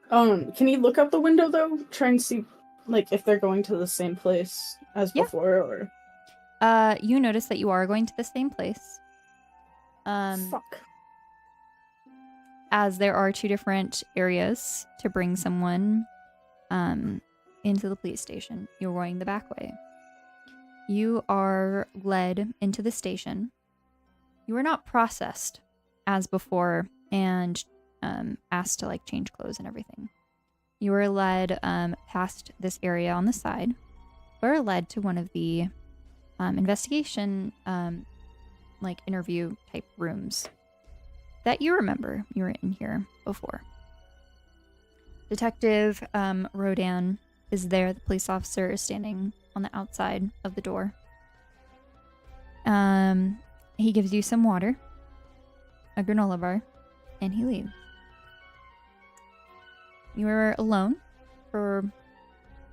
Can you look out the window, though? Try and see, like, if they're going to the same place as Yeah. before, or... You notice that you are going to the same place. Fuck. As there are two different areas to bring someone into the police station. You're going the back way. You are led into the station. You are not processed as before and asked to like change clothes and everything. You are led past this area on the side. You are led to one of the investigation like interview type rooms that you remember. You were in here before. Detective Rodan is there. The police officer is standing on the outside of the door. He gives you some water, a granola bar, and he leaves. You are alone for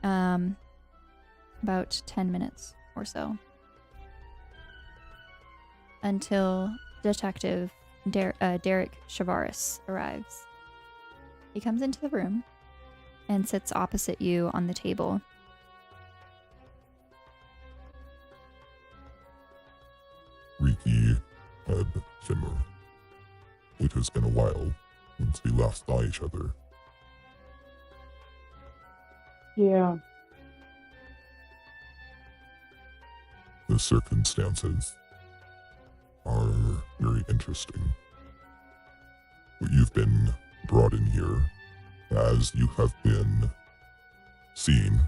about 10 minutes or so until Detective Derek Chavaris arrives. He comes into the room and sits opposite you on the table. Rikki had Shimmer. It has been a while since we last saw each other. Yeah. The circumstances are very interesting. But you've been brought in here as you have been seen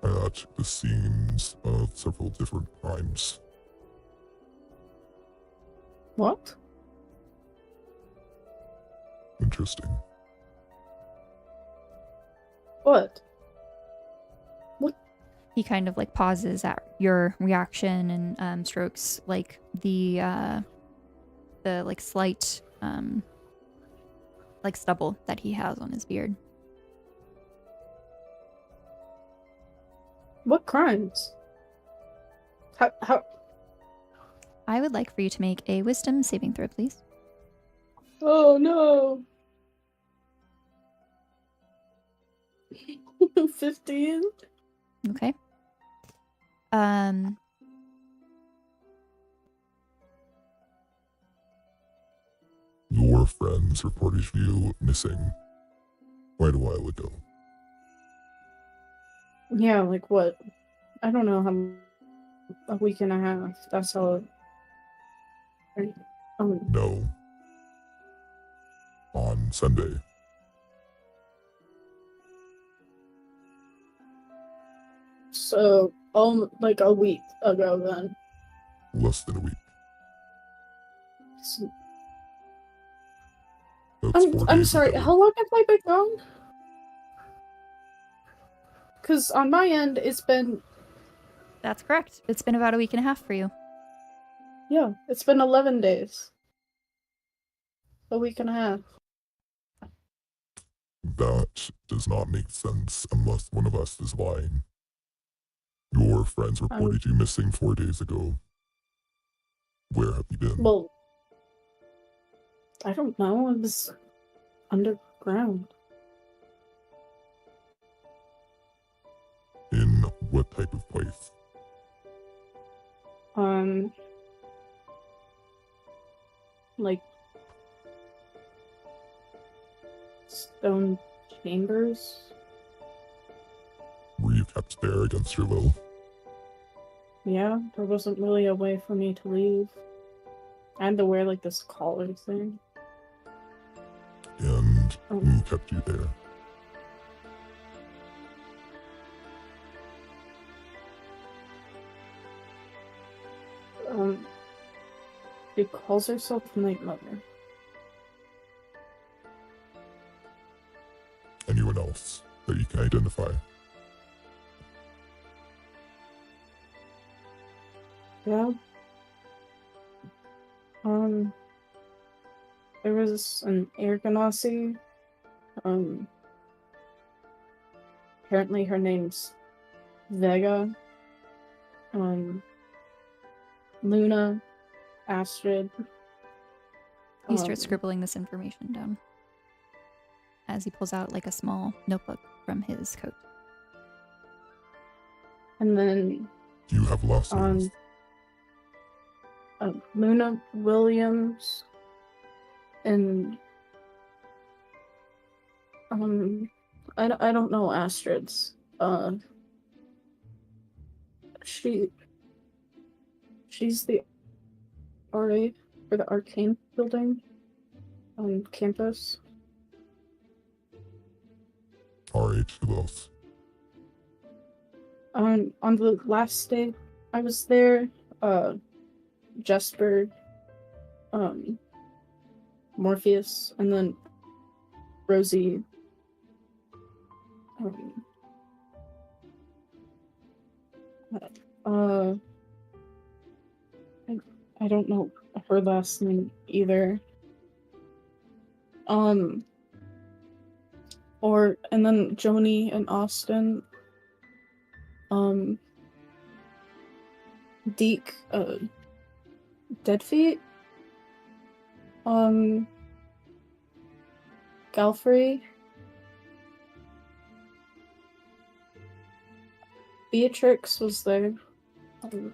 at the scenes of several different crimes. What? Interesting. What? He kind of like pauses at your reaction and strokes like the like slight like stubble that he has on his beard. What crimes? How? I would like for you to make a wisdom saving throw, please. Oh no. 15? Okay. Your friends reported you missing quite a while ago. Yeah, like what? I don't know how. A week and a half. That's all. No. On Sunday. So, like a week ago then. Less than a week. So, That's 4 I'm days sorry, ago. how long have I been gone? Because on my end, it's been... That's correct. It's been about a week and a half for you. Yeah, it's been 11 days. A week and a half. That does not make sense unless one of us is lying. Your friends reported you missing 4 days ago. Where have you been? Well, I don't know. I was underground. In what type of place? Like stone chambers. Were you kept there against your will? Yeah, there wasn't really a way for me to leave. I had to wear like this collar thing. And who kept you there? She calls herself Night Mother. Anyone else that you can identify? Yeah. There was an air ganassi. Apparently her name's Vega. Luna, Astrid. He starts scribbling this information down as he pulls out like a small notebook from his coat. And then Do you have last names? Luna Williams and I don't know Astrid's. she's the RA for the Arcane building on campus. RH, who else? On the last day I was there, Jesper, Morpheus, and then Rosie. I don't know her last name either. And then Joni and Austin. Deke, Dead Feet. Ghelfi. Beatrix was there. I don't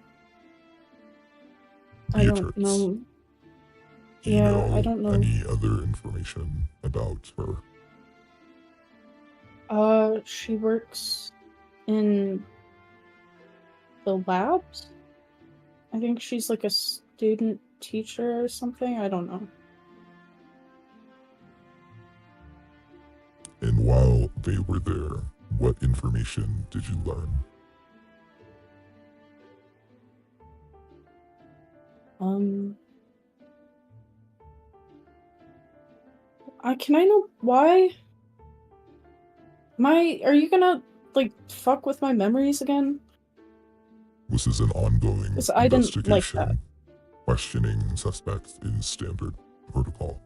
Beatrix. know. Do you Yeah, know I don't know. any other information about her? She works in the labs. I think she's like a student teacher or something. I don't know. And while they were there, what information did you learn? Can I know why? Are you gonna, like, fuck with my memories again? This is an ongoing 'Cause I didn't like investigation. that. Questioning suspects is standard protocol.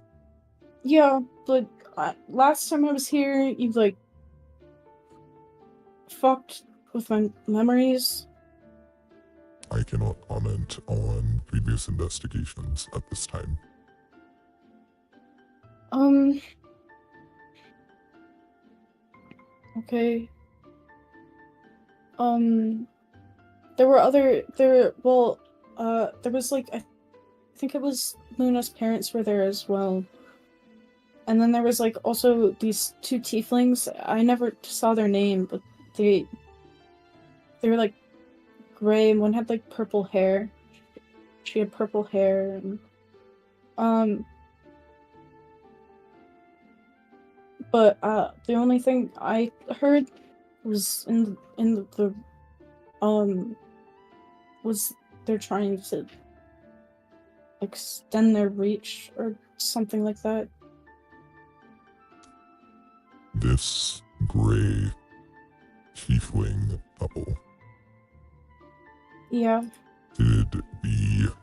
Yeah, but last time I was here, you, like, fucked with my memories. I cannot comment on previous investigations at this time. Okay. There was, like, I think it was Luna's parents were there as well. And then there was, like, also these two tieflings. I never saw their name, but they were, like, gray, and one had, like, purple hair. She had purple hair, and, but, the only thing I heard was was they're trying to extend their reach or something like that. This gray tiefling couple, Yeah. did the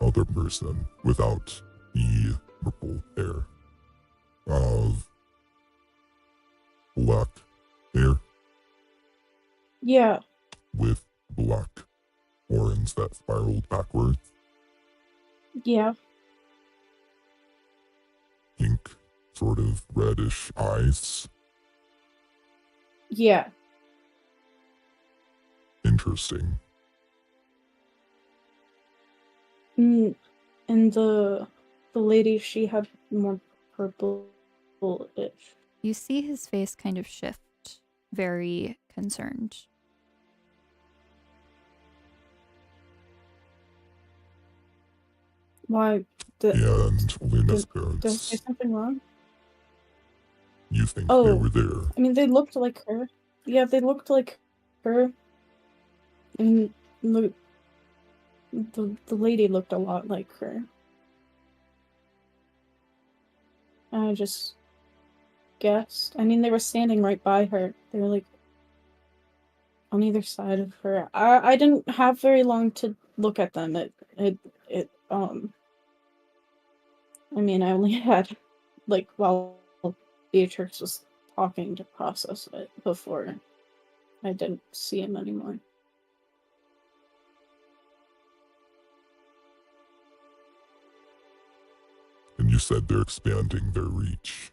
other person without the purple hair have black hair Yeah. with black horns that spiraled backwards, Yeah. pink, sort of reddish eyes? Yeah. Interesting. And the lady, she had more purple-ish. You see his face kind of shift, very concerned. Why? And Luna's Did I parents, say something wrong? you think they Oh. were there? I mean, they looked like her. Yeah, they looked like her. And the lady looked a lot like her. I just guessed. I mean, they were standing right by her. They were, like, on either side of her. I didn't have very long to look at them. I mean, I only had, like, while Beatrix was talking to process it before I didn't see him anymore. And you said they're expanding their reach.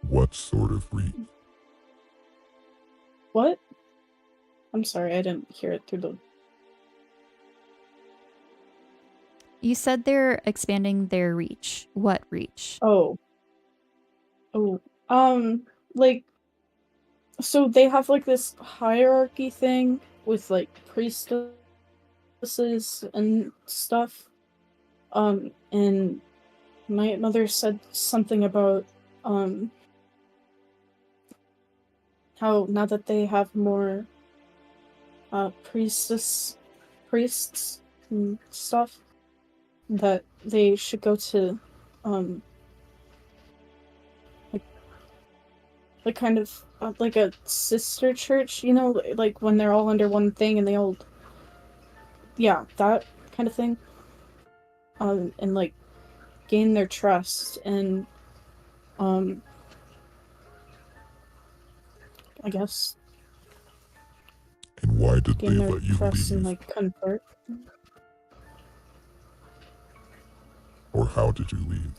What sort of reach? What? I'm sorry, I didn't hear it through the... You said they're expanding their reach. What reach? Oh. like, so they have like this hierarchy thing with like priestesses and stuff. And my mother said something about how now that they have more priests and stuff, that they should go to like kind of like a sister church, you know, like when they're all under one thing and they all, yeah, that kind of thing, and like gain their trust and I guess And why did they gain their let you trust and leave? like convert. Or how did you leave?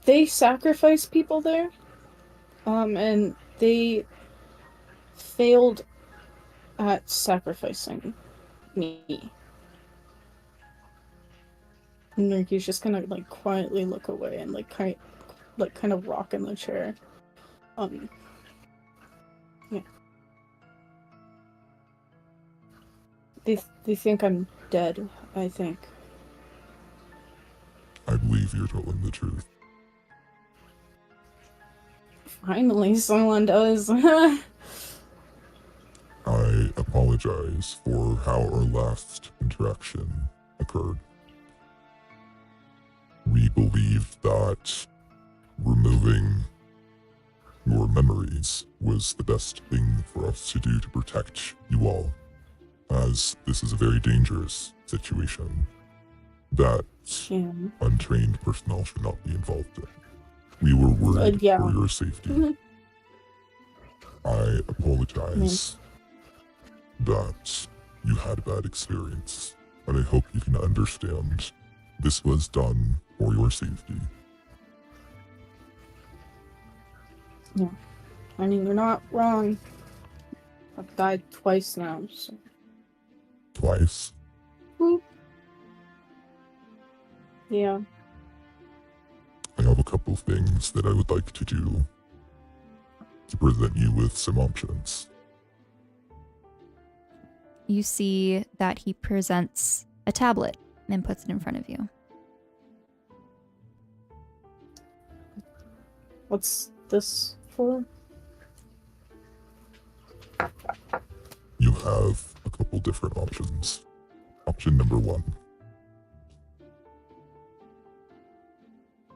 They sacrifice people there, and they failed at sacrificing me. And Rikki's just gonna like quietly look away and like kind of rock in the chair. Yeah. They think I'm dead, I think. I believe you're telling the truth. Finally, someone does. I apologize for how our last interaction occurred. We believed that removing your memories was the best thing for us to do to protect you all, as this is a very dangerous situation that untrained personnel should not be involved in. We were worried Yeah. for your safety. I apologize that you had a bad experience, but I hope you can understand this was done for your safety. Yeah. I mean, you're not wrong. I've died twice now, so. Twice? Boop. Yeah. I have a couple of things that I would like to do to present you with some options. You see that he presents a tablet and puts it in front of you. What's this for? You have a couple different options. Option number 1.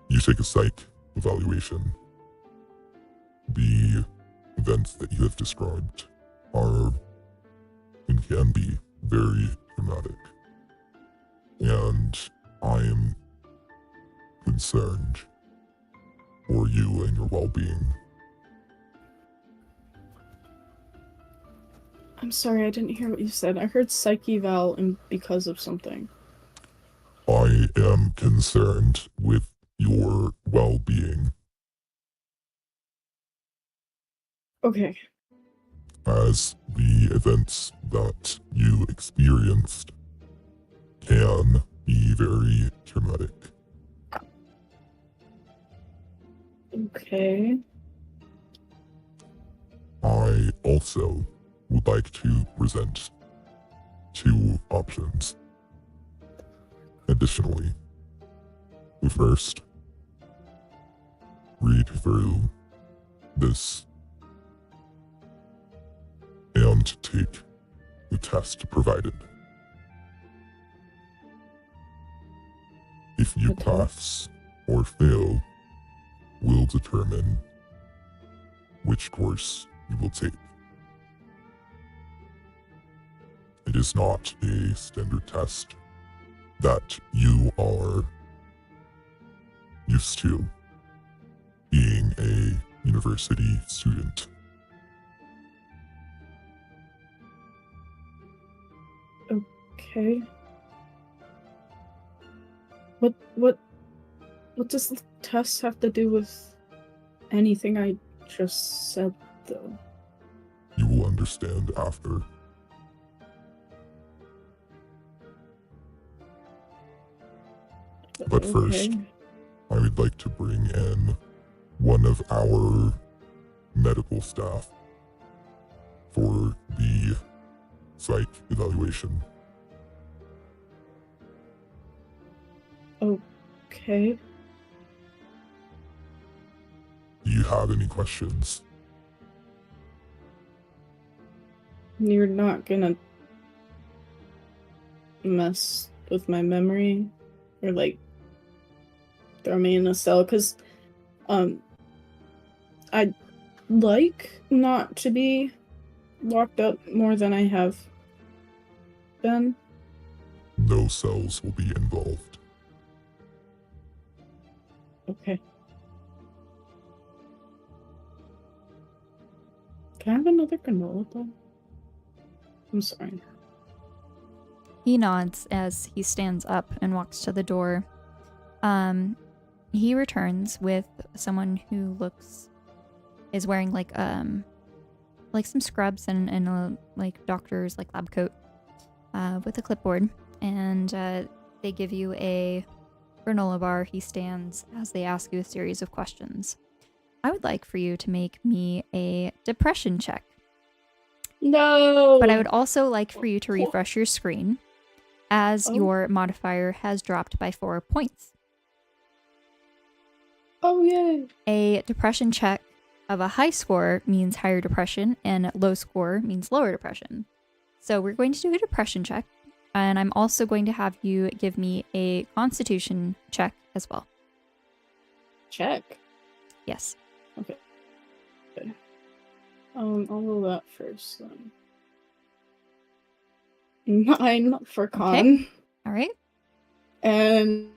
You take a psych evaluation. The events that you have described are and can be very traumatic. And I am concerned for you and your well-being. I'm sorry, I didn't hear what you said. I heard psych eval and because of something. I am concerned with your well-being. Okay. As the events that you experienced can be very traumatic. Okay. I also would like to present 2 options. Additionally, we first read through this and take the test provided. If you pass or fail, will determine which course you will take. It is not a standard test that you are used to being a university student. Okay. What does the test have to do with anything I just said, though? You will understand after. But first, I would like to bring in one of our medical staff for the psych evaluation. Okay. Do you have any questions? You're not gonna mess with my memory or like throw me in a cell, because I'd like not to be locked up more than I have been. No cells will be involved. Okay. Can I have another granola though? I'm sorry. He nods as he stands up and walks to the door. He returns with someone who is wearing like some scrubs and a like doctor's like lab coat with a clipboard, and they give you a granola bar. He stands as they ask you a series of questions. I would like for you to make me a depression check. No! But I would also like for you to refresh your screen, as your modifier has dropped by 4 points. Oh, yay! A depression check of a high score means higher depression, and low score means lower depression. So we're going to do a depression check, and I'm also going to have you give me a constitution check as well. Check. Yes. Okay. I'll roll that first then. 9 for con. Okay. All right. And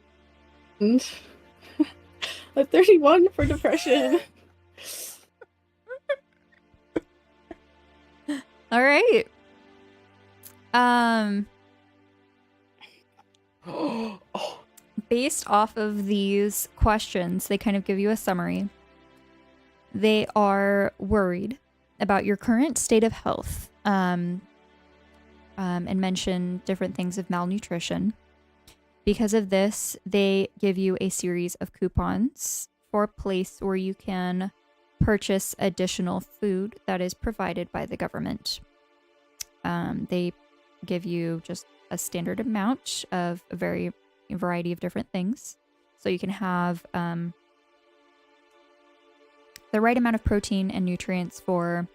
a 31 for depression. All right. Based off of these questions, they kind of give you a summary. They are worried about your current state of health, and mention different things of malnutrition. Because of this, they give you a series of coupons for a place where you can purchase additional food that is provided by the government. They give you just a standard amount of a variety of different things. So you can have the right amount of protein and nutrients for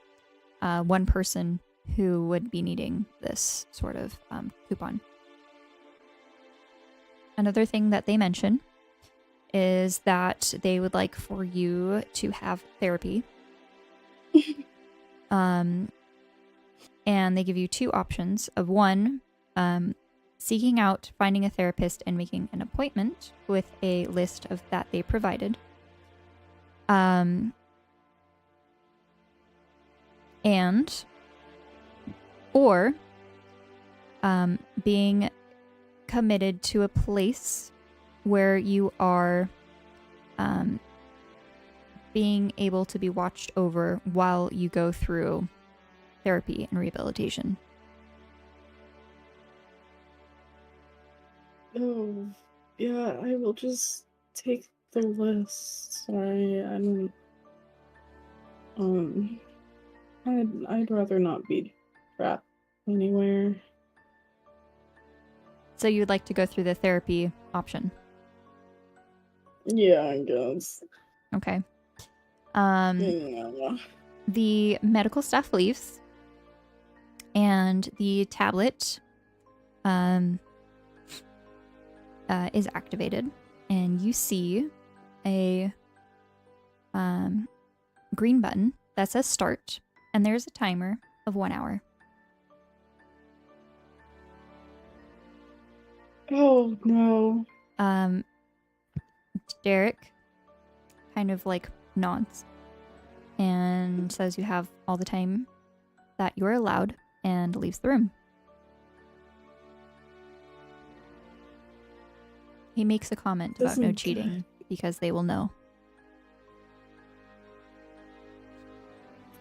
one person who would be needing this sort of coupon. Another thing that they mention is that they would like for you to have therapy. And they give you 2 options of one, seeking out, finding a therapist, and making an appointment with a list of that they provided. Or being committed to a place where you are being able to be watched over while you go through therapy and rehabilitation. Oh, yeah, I will just take the list. Sorry, I don't. I'd rather not be trapped anywhere. So you would like to go through the therapy option? Yeah, I guess. Okay. Yeah. The medical staff leaves, and the tablet is activated, and you see a green button that says start, and there's a timer of 1 hour. Oh, no. Derek kind of like nods and says you have all the time that you're allowed, and leaves the room. He makes a comment about no cheating because they will know.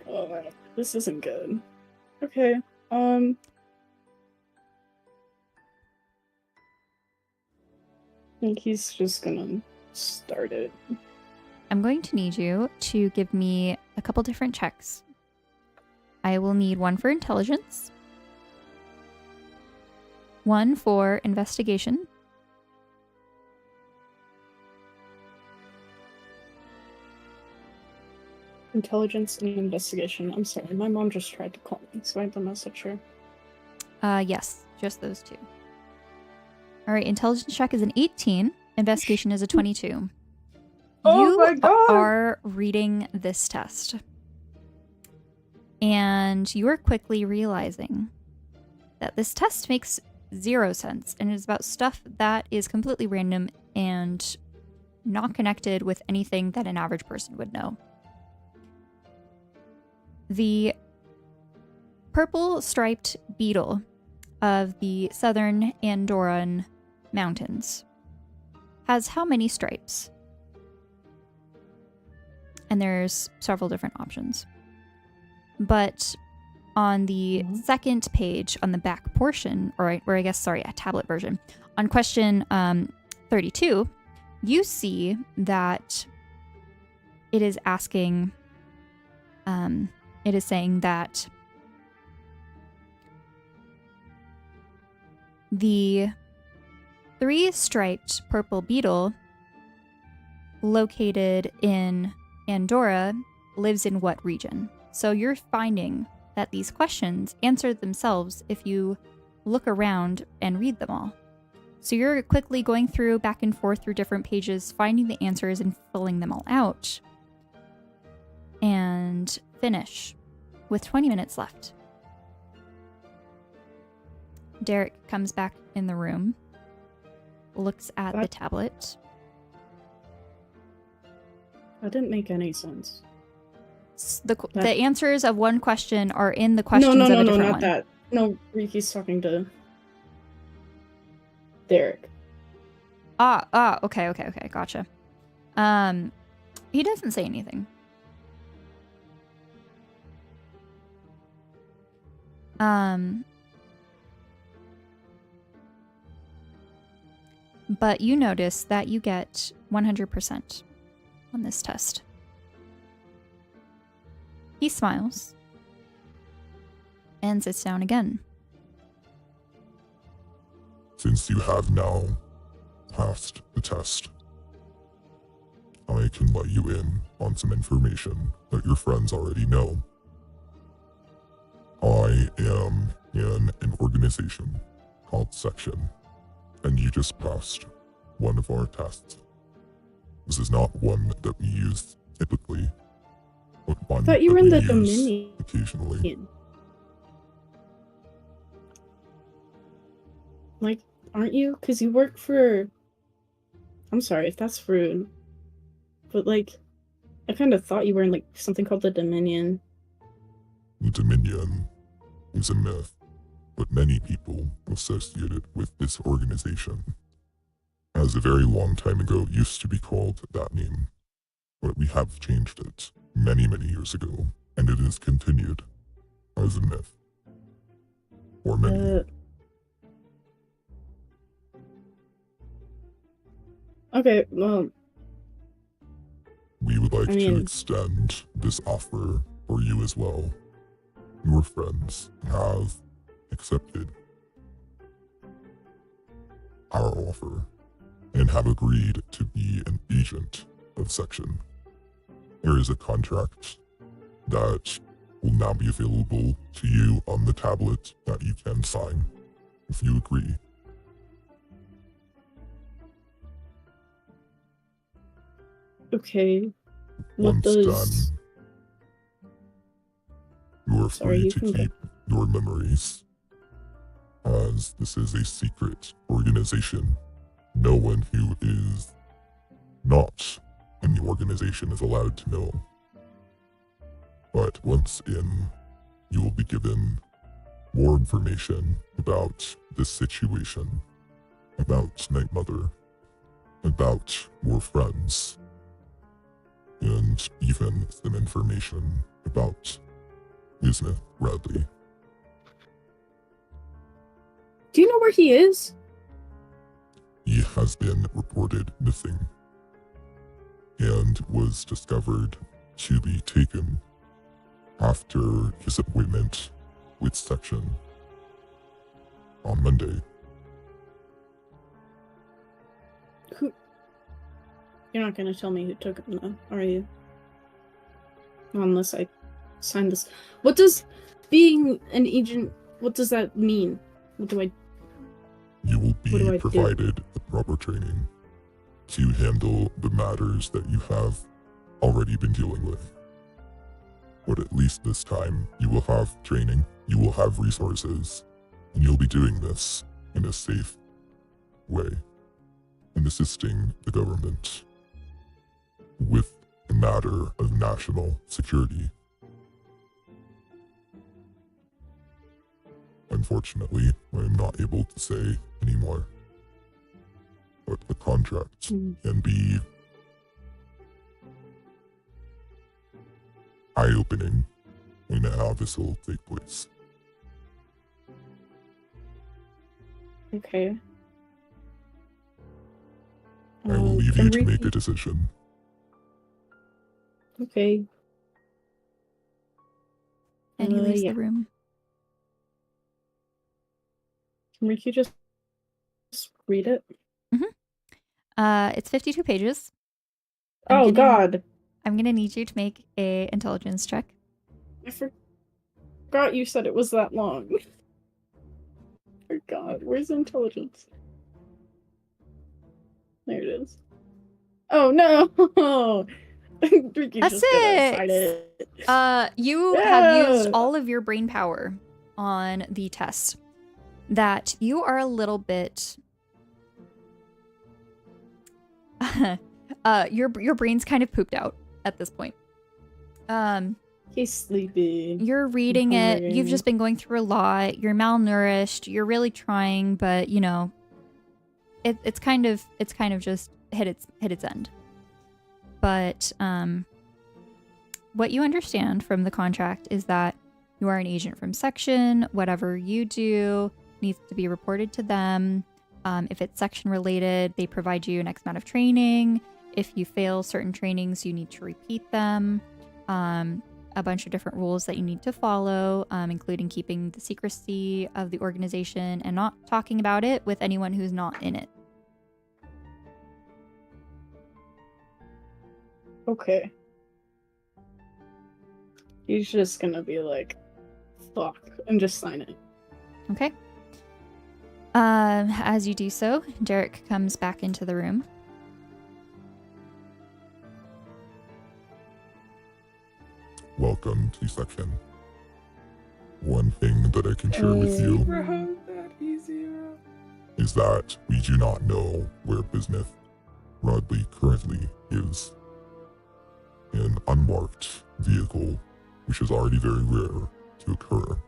Oh, this isn't good. Okay, I think he's just gonna started. I'm going to need you to give me a couple different checks. I will need one for intelligence, one for investigation, Intelligence and investigation. I'm sorry, my mom just tried to call me, so I'm not so sure. yes, just those two. All right, intelligence check is an 18, investigation is a 22. Oh You my God! are reading this test, and you are quickly realizing that this test makes 0 sense, and it is about stuff that is completely random and not connected with anything that an average person would know. The purple striped beetle of the southern Andorran mountains has how many stripes? And there's several different options. But on the second page, on the back portion, or I guess, sorry, a tablet version, on question 32, you see that it is asking, it is saying that the 3-striped purple beetle located in Andorra lives in what region? So you're finding that these questions answer themselves if you look around and read them all. So you're quickly going through back and forth through different pages, finding the answers and filling them all out. And finish with 20 minutes left. Derek comes back in the room, looks at the tablet. That didn't make any sense. The answers of one question are in the questions of a different one. No, not that. No, Rikki's talking to Derek. Okay, gotcha. He doesn't say anything. But you notice that you get 100% on this test. He smiles and sits down again. Since you have now passed the test, I can let you in on some information that your friends already know. I am in an organization called Section, and you just passed one of our tests. This is not one that we use typically, but one I thought you were that in the we use Dominion. occasionally. Like, aren't you? Because you work for... I'm sorry if that's rude, but like, I kind of thought you were in like something called the Dominion. The Dominion is a myth, but many people associate it with this organization. As a very long time ago, it used to be called that name, but we have changed it many, many years ago, and it is continued as a myth. For many. Okay, well... We would like to extend this offer for you as well. Your friends have accepted our offer and have agreed to be an agent of Section. There is a contract that will now be available to you on the tablet that you can sign if you agree. Okay. Once done, you are free to keep your memories. As this is a secret organization, no one who is not in the organization is allowed to know. But once in, you will be given more information about this situation, about Night Mother, about your friends, and even some information about Bismuth Bradley. Do you know where he is? He has been reported missing. and was discovered to be taken after his appointment with Section on Monday. Who? You're not gonna tell me who took him, though, are you? Unless I sign this. What does being an agent? What does that mean? What do I? You will What do be I do? provided the proper training to handle the matters that you have already been dealing with. But at least this time, you will have training, you will have resources, and you'll be doing this in a safe way, and assisting the government with a matter of national security. Unfortunately, I am not able to say anymore. But the contract can be eye-opening in how this will take place. Okay. I will leave you to Can make a Rikki- decision. Okay. And he leaves yeah. the room. Can Rikki just read it? It's 52 pages. Oh God! I'm gonna need you to make a intelligence check. I forgot you said it was that long. God, where's intelligence? There it is. Oh no! Rikki's A just gonna sign 6! it. You have used Yeah. all of your brain power on the test. That you are a little bit your brain's kind of pooped out at this point. He's sleepy. You're reading it. You've hungry. just been going through a lot. You're malnourished. You're really trying, but you know, it's kind of just hit its end. But what you understand from the contract is that you are an agent from Section. Whatever you do needs to be reported to them. If it's Section related, they provide you an X amount of training. If you fail certain trainings, you need to repeat them. A bunch of different rules that you need to follow, including keeping the secrecy of the organization and not talking about it with anyone who's not in it. Okay. He's just gonna be like, fuck, and just sign it. Okay. As you do so, Derek comes back into the room. Welcome to Section. One thing that I can share with you is that we do not know where Bismuth Rodley currently is. An unmarked vehicle, which is already very rare to occur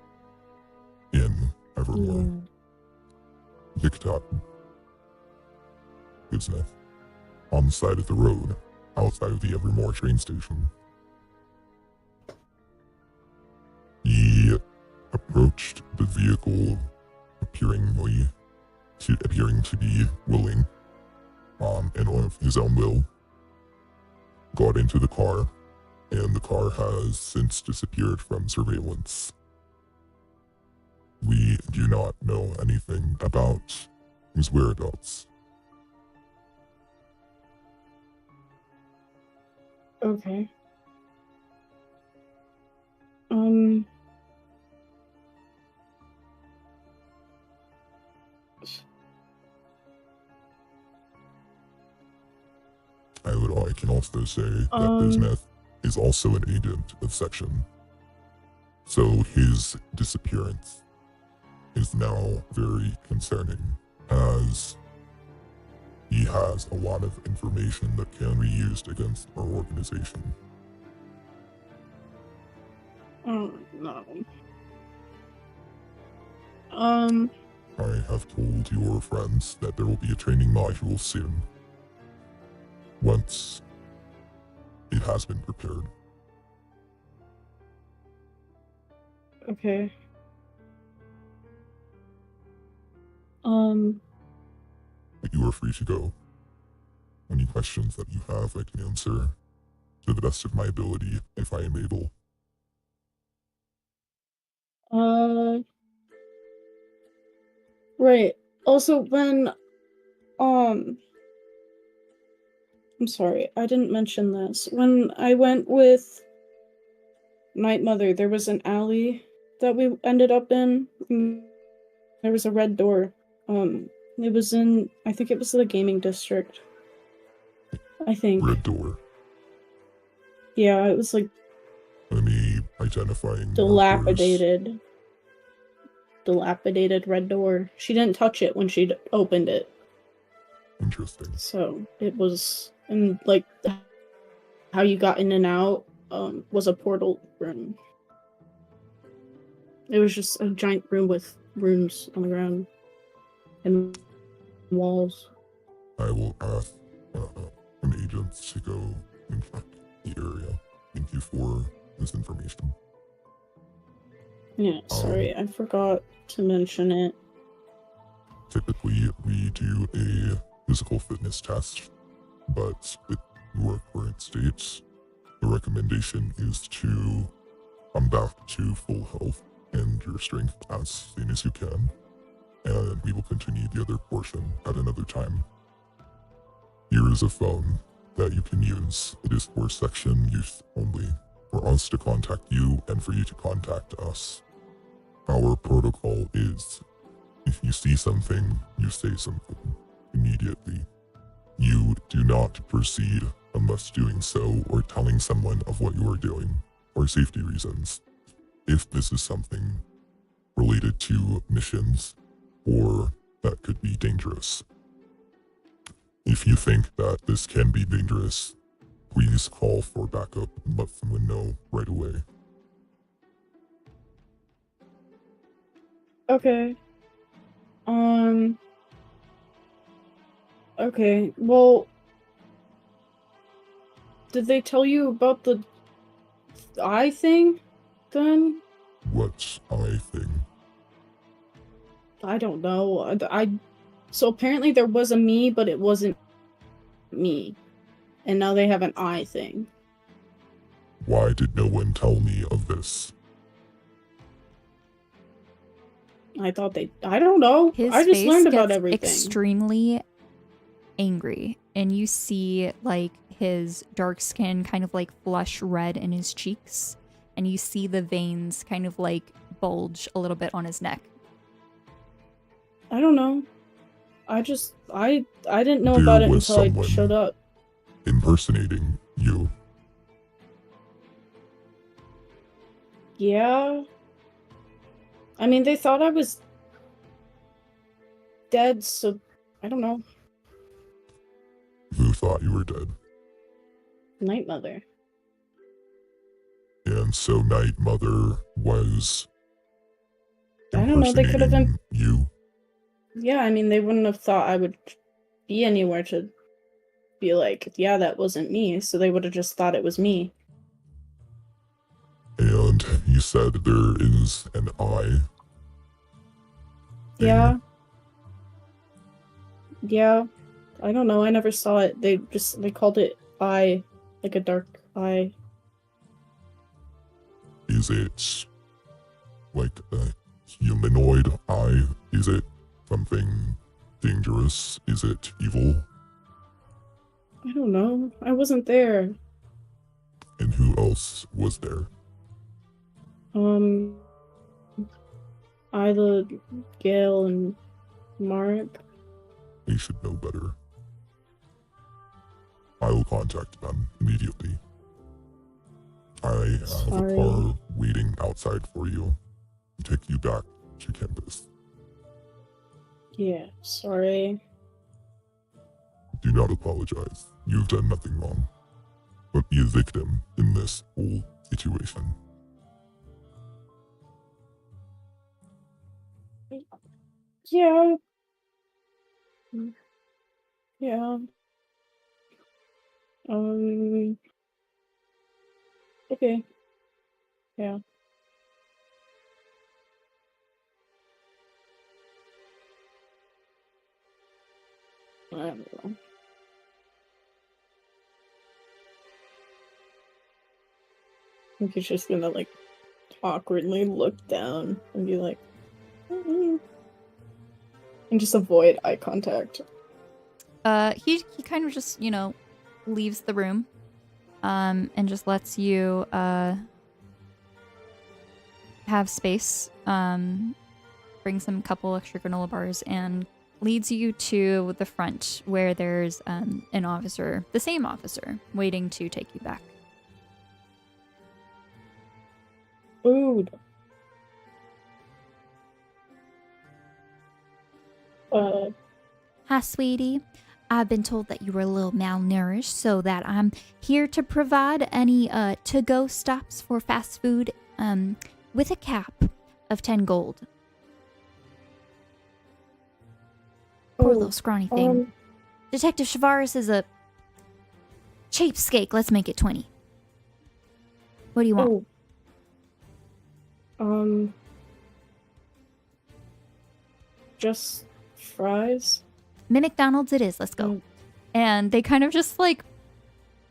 in Evermore. Picked up Bismuth on the side of the road outside of the Evermore train station. He approached the vehicle appearing to be willing, and of his own will, got into the car, and the car has since disappeared from surveillance. We do not know anything about his whereabouts. Okay. I can also say that Bismuth is also an agent of Section. So his disappearance is now very concerning, as he has a lot of information that can be used against our organization. Oh, no. I have told your friends that there will be a training module soon, once it has been prepared. Okay. But you are free to go when any questions that you have, I can answer to the best of my ability if I am able. Right. Also, when, I'm sorry, I didn't mention this. When I went with Night Mother, there was an alley that we ended up in. There was a red door. It was in, I think it was the gaming district. I think. Red door. Yeah, it was like Any identifying markers? Dilapidated red door. She didn't touch it when she opened it. Interesting. So it was, and like how you got in and out was a portal room. It was just a giant room with runes on the ground and walls. I will ask an agent to go and check the area. Thank you for this information. Yeah, sorry, I forgot to mention it. Typically, we do a physical fitness test, but with your current state, the recommendation is to come back to full health and your strength as soon as you can, and we will continue the other portion at another time. Here is a phone that you can use. It is for section youth only, for us to contact you and for you to contact us. Our protocol is, if you see something, you say something immediately. You do not proceed unless doing so or telling someone of what you are doing, for safety reasons. If this is something related to missions, or that could be dangerous. If you think that this can be dangerous, please call for backup and let someone know right away. Okay. Okay, well, did they tell you about the eye thing, then? What eye thing? I don't know. So apparently there was a me, but it wasn't me. And now they have an eye thing. Why did no one tell me of this? I don't know. His I just face learned about gets everything. extremely angry, and you see like his dark skin kind of like flush red in his cheeks, and you see the veins kind of like bulge a little bit on his neck. I don't know. I didn't know There about it was until I someone showed up. impersonating you. Yeah. I mean, they thought I was dead, so I don't know. Who thought you were dead? Night Mother. And so Night Mother was I don't know, they could have been. impersonating you. Yeah, I mean, they wouldn't have thought I would be anywhere to be like, yeah, that wasn't me, so they would have just thought it was me. And you said there is an eye. Yeah. Yeah. I don't know, I never saw it. They called it eye, like a dark eye. Is it like a humanoid eye? Is it something dangerous? Is it evil? I don't know. I wasn't there. And who else was there? Isla, Gale, and Mark. They should know better. I will contact them immediately. I have Sorry. a car waiting outside for you to take you back to campus. Yeah, sorry. Do not apologize. You've done nothing wrong. But be a victim in this whole situation. Yeah. Yeah. Okay. Yeah. I don't know. Rikki's just gonna like awkwardly look down and be like, "Mm-hmm," and just avoid eye contact. He kind of just, leaves the room, and just lets you, have space, brings him a couple extra granola bars and leads you to the front where there's, an officer, the same officer, waiting to take you back. Food. Hi, sweetie. I've been told that you were a little malnourished, so that I'm here to provide any to-go stops for fast food with a cap of 10 gold. Poor little scrawny thing. Detective Shavaris is a cheapskate. Let's make it 20. What do you want? Just fries. McDonald's it is. Let's go. And they kind of just like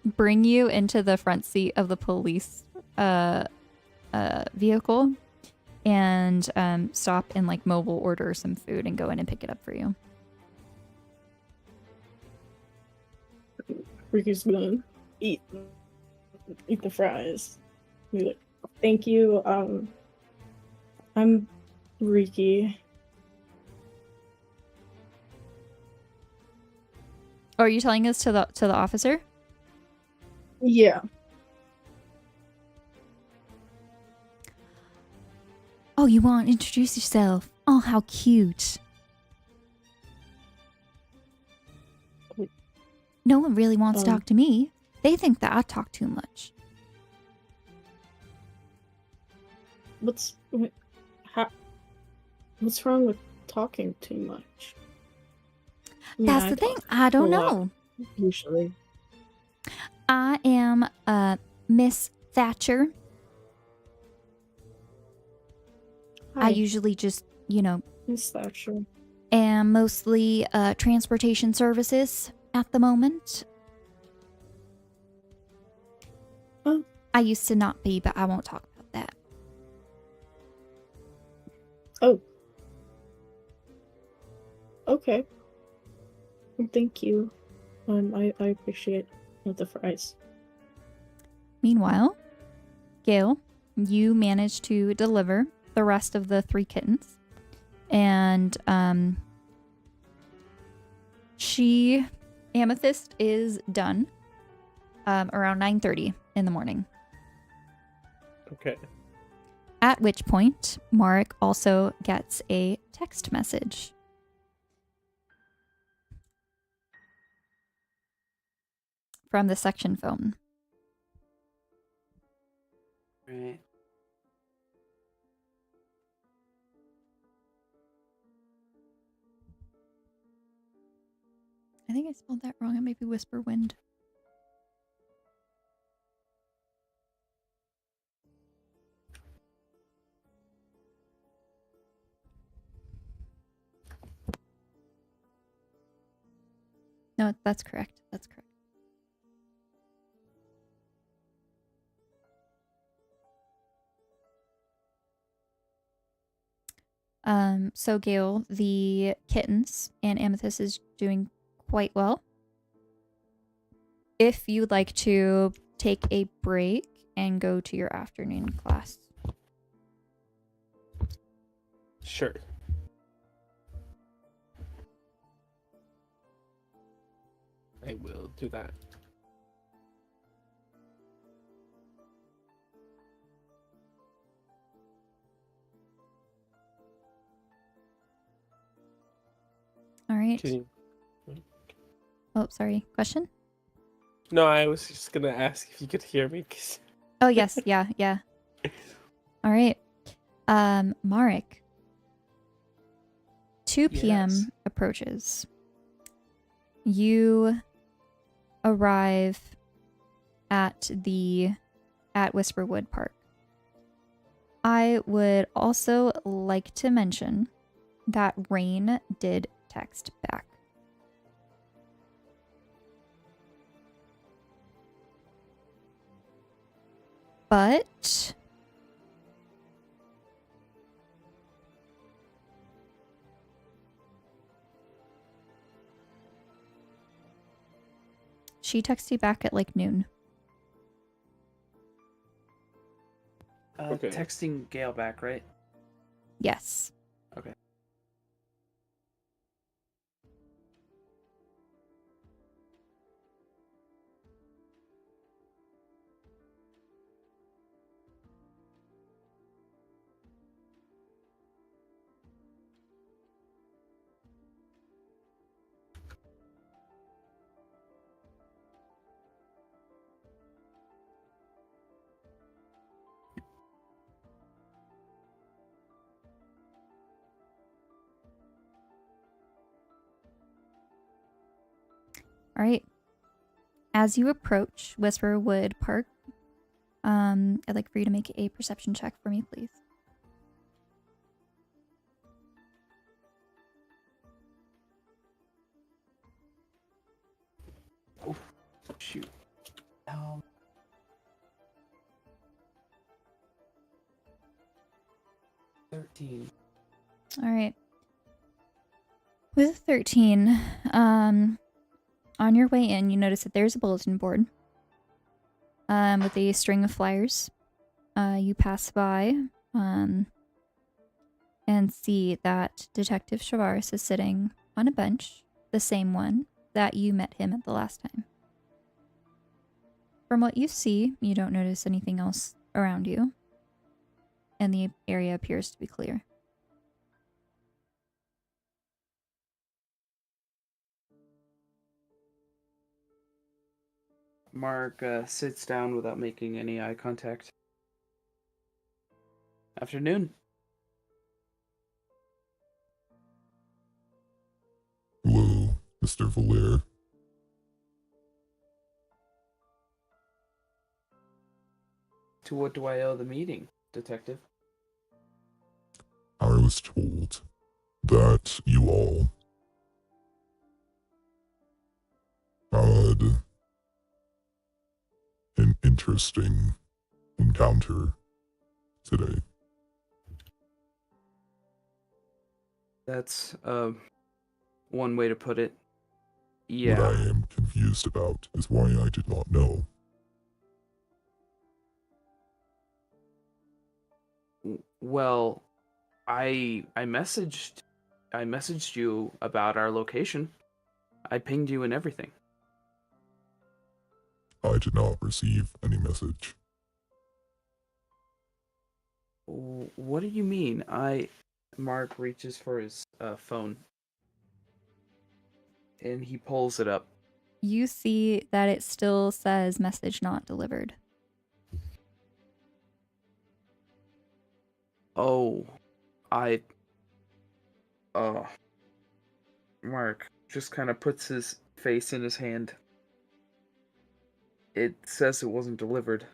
bring you into the front seat of the police vehicle and stop and like mobile order some food and go in and pick it up for you. Rikki's gonna eat the fries. Be like, thank you. I'm Rikki. Oh, are you telling us to the officer? Yeah. Oh, you want to introduce yourself? Oh, how cute. No one really wants to talk to me. They think that I talk too much. What's wrong with talking too much? I mean, That's the thing. I don't know. Usually. I am Miss Thatcher. Hi. I usually just, Miss Thatcher. am mostly transportation services at the moment. Oh. I used to not be, but I won't talk about that. Oh. Okay. Well, thank you. I appreciate the fries. Meanwhile, Gail, you managed to deliver the rest of the 3 kittens. And Amethyst is done around 9:30 in the morning. Okay. At which point, Marek also gets a text message. From the section phone. Right. I think I spelled that wrong. It might be Whisper Wind. No, that's correct. That's correct. So Gale, the kittens and Amethyst is doing quite well. If you'd like to take a break and go to your afternoon class. Sure. I will do that. All right. Can you... Oh, sorry. Question? No, I was just gonna ask if you could hear me. Oh, yes. Yeah. All right. Marek. 2 p.m. Yes. approaches. You arrive at Whisperwood Park. I would also like to mention that Rain did text back. But she texted you back at like noon. Okay. Texting Gale back, right? Yes. Okay. All right. As you approach Whisperwood Park, I'd like for you to make a perception check for me, please. Oh, shoot. 13. All right. With 13, on your way in, you notice that there's a bulletin board with a string of flyers. You pass by and see that Detective Chavaris is sitting on a bench, the same one that you met him at the last time. From what you see, you don't notice anything else around you, and the area appears to be clear. Mark sits down without making any eye contact. Afternoon. Hello, Mr. Valaire. To what do I owe the meeting, Detective? I was told that you all had an interesting encounter today. That's one way to put it. What Yeah. I am confused about is why I did not know. Well, I messaged you about our location. I pinged you and everything. I did not receive any message. What do you mean? Mark reaches for his phone and he pulls it up. You see that it still says message not delivered. Oh, Mark just kind of puts his face in his hand. It says it wasn't delivered.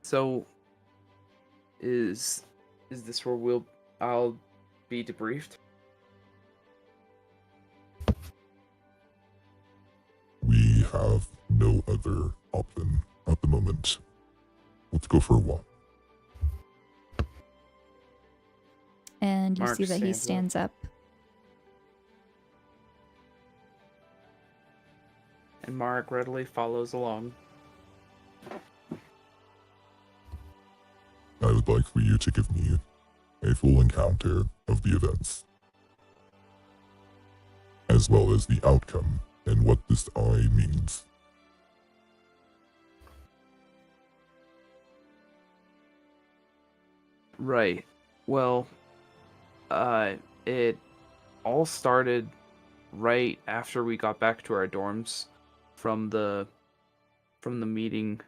So, is this where I'll be debriefed? We have no other option at the moment. Let's go for a walk. And you Mark see that he stands stands up. And Mark readily follows along. I would like for you to give me a full encounter of the events, as well as the outcome and what this eye means. Right. Well, it all started right after we got back to our dorms from the meeting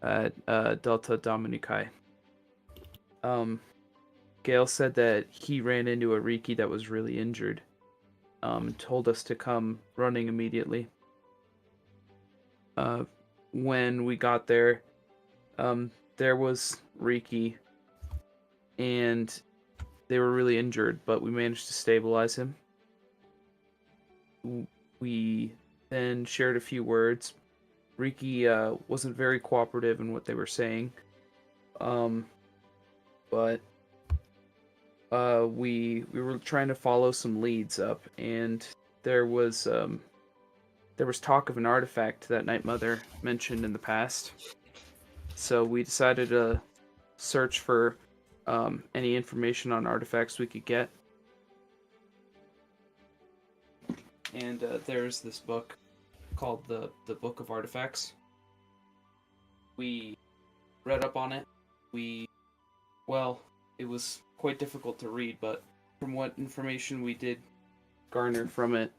at Delta Dominici. Gale said that he ran into a Rikki that was really injured. Told us to come running immediately. When we got there, there was Rikki, and they were really injured, but we managed to stabilize him. we then shared a few words. Rikki wasn't very cooperative in what they were saying. But we were trying to follow some leads up, and there was talk of an artifact that Night Mother mentioned in the past. So we decided to search for any information on artifacts we could get. And there's this book called the Book of Artifacts. We read up on it. It was quite difficult to read, but from what information we did garner from it,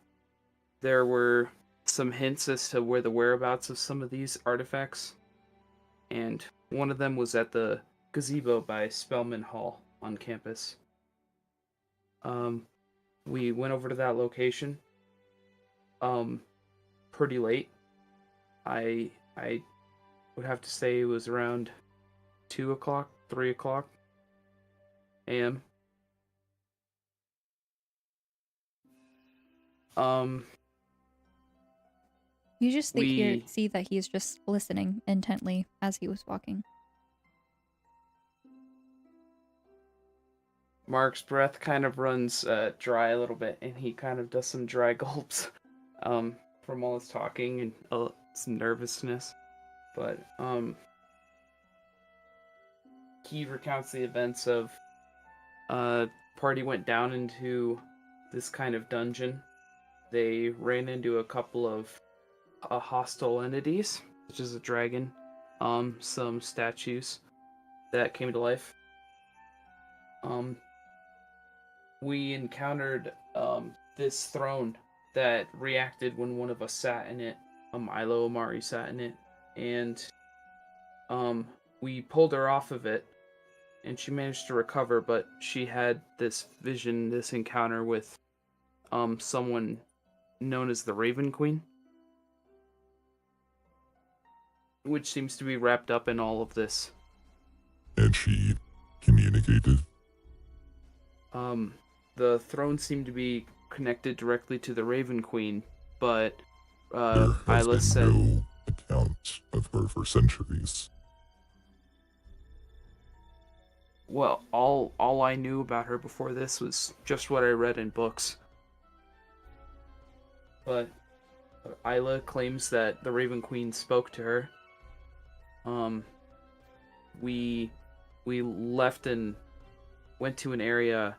there were some hints as to where the whereabouts of some of these artifacts. And one of them was at the gazebo by Spellman Hall on campus. We went over to that location pretty late. I would have to say it was around 2 o'clock, 3 o'clock a.m. You just see that he's just listening intently as he was walking. Mark's breath kind of runs dry a little bit, and he kind of does some dry gulps from all his talking and some nervousness. But he recounts the events of party went down into this kind of dungeon. They ran into a couple of hostile entities, such as a dragon, some statues that came to life. We encountered this throne that reacted when one of us sat in it. Ilo Omari sat in it, and we pulled her off of it, and she managed to recover, but she had this vision, this encounter with someone known as the Raven Queen, which seems to be wrapped up in all of this. And she communicated? The throne seemed to be connected directly to the Raven Queen, but there has Isla been said no account of her for centuries. Well, all I knew about her before this was just what I read in books. But Isla claims that the Raven Queen spoke to her. We left and went to an area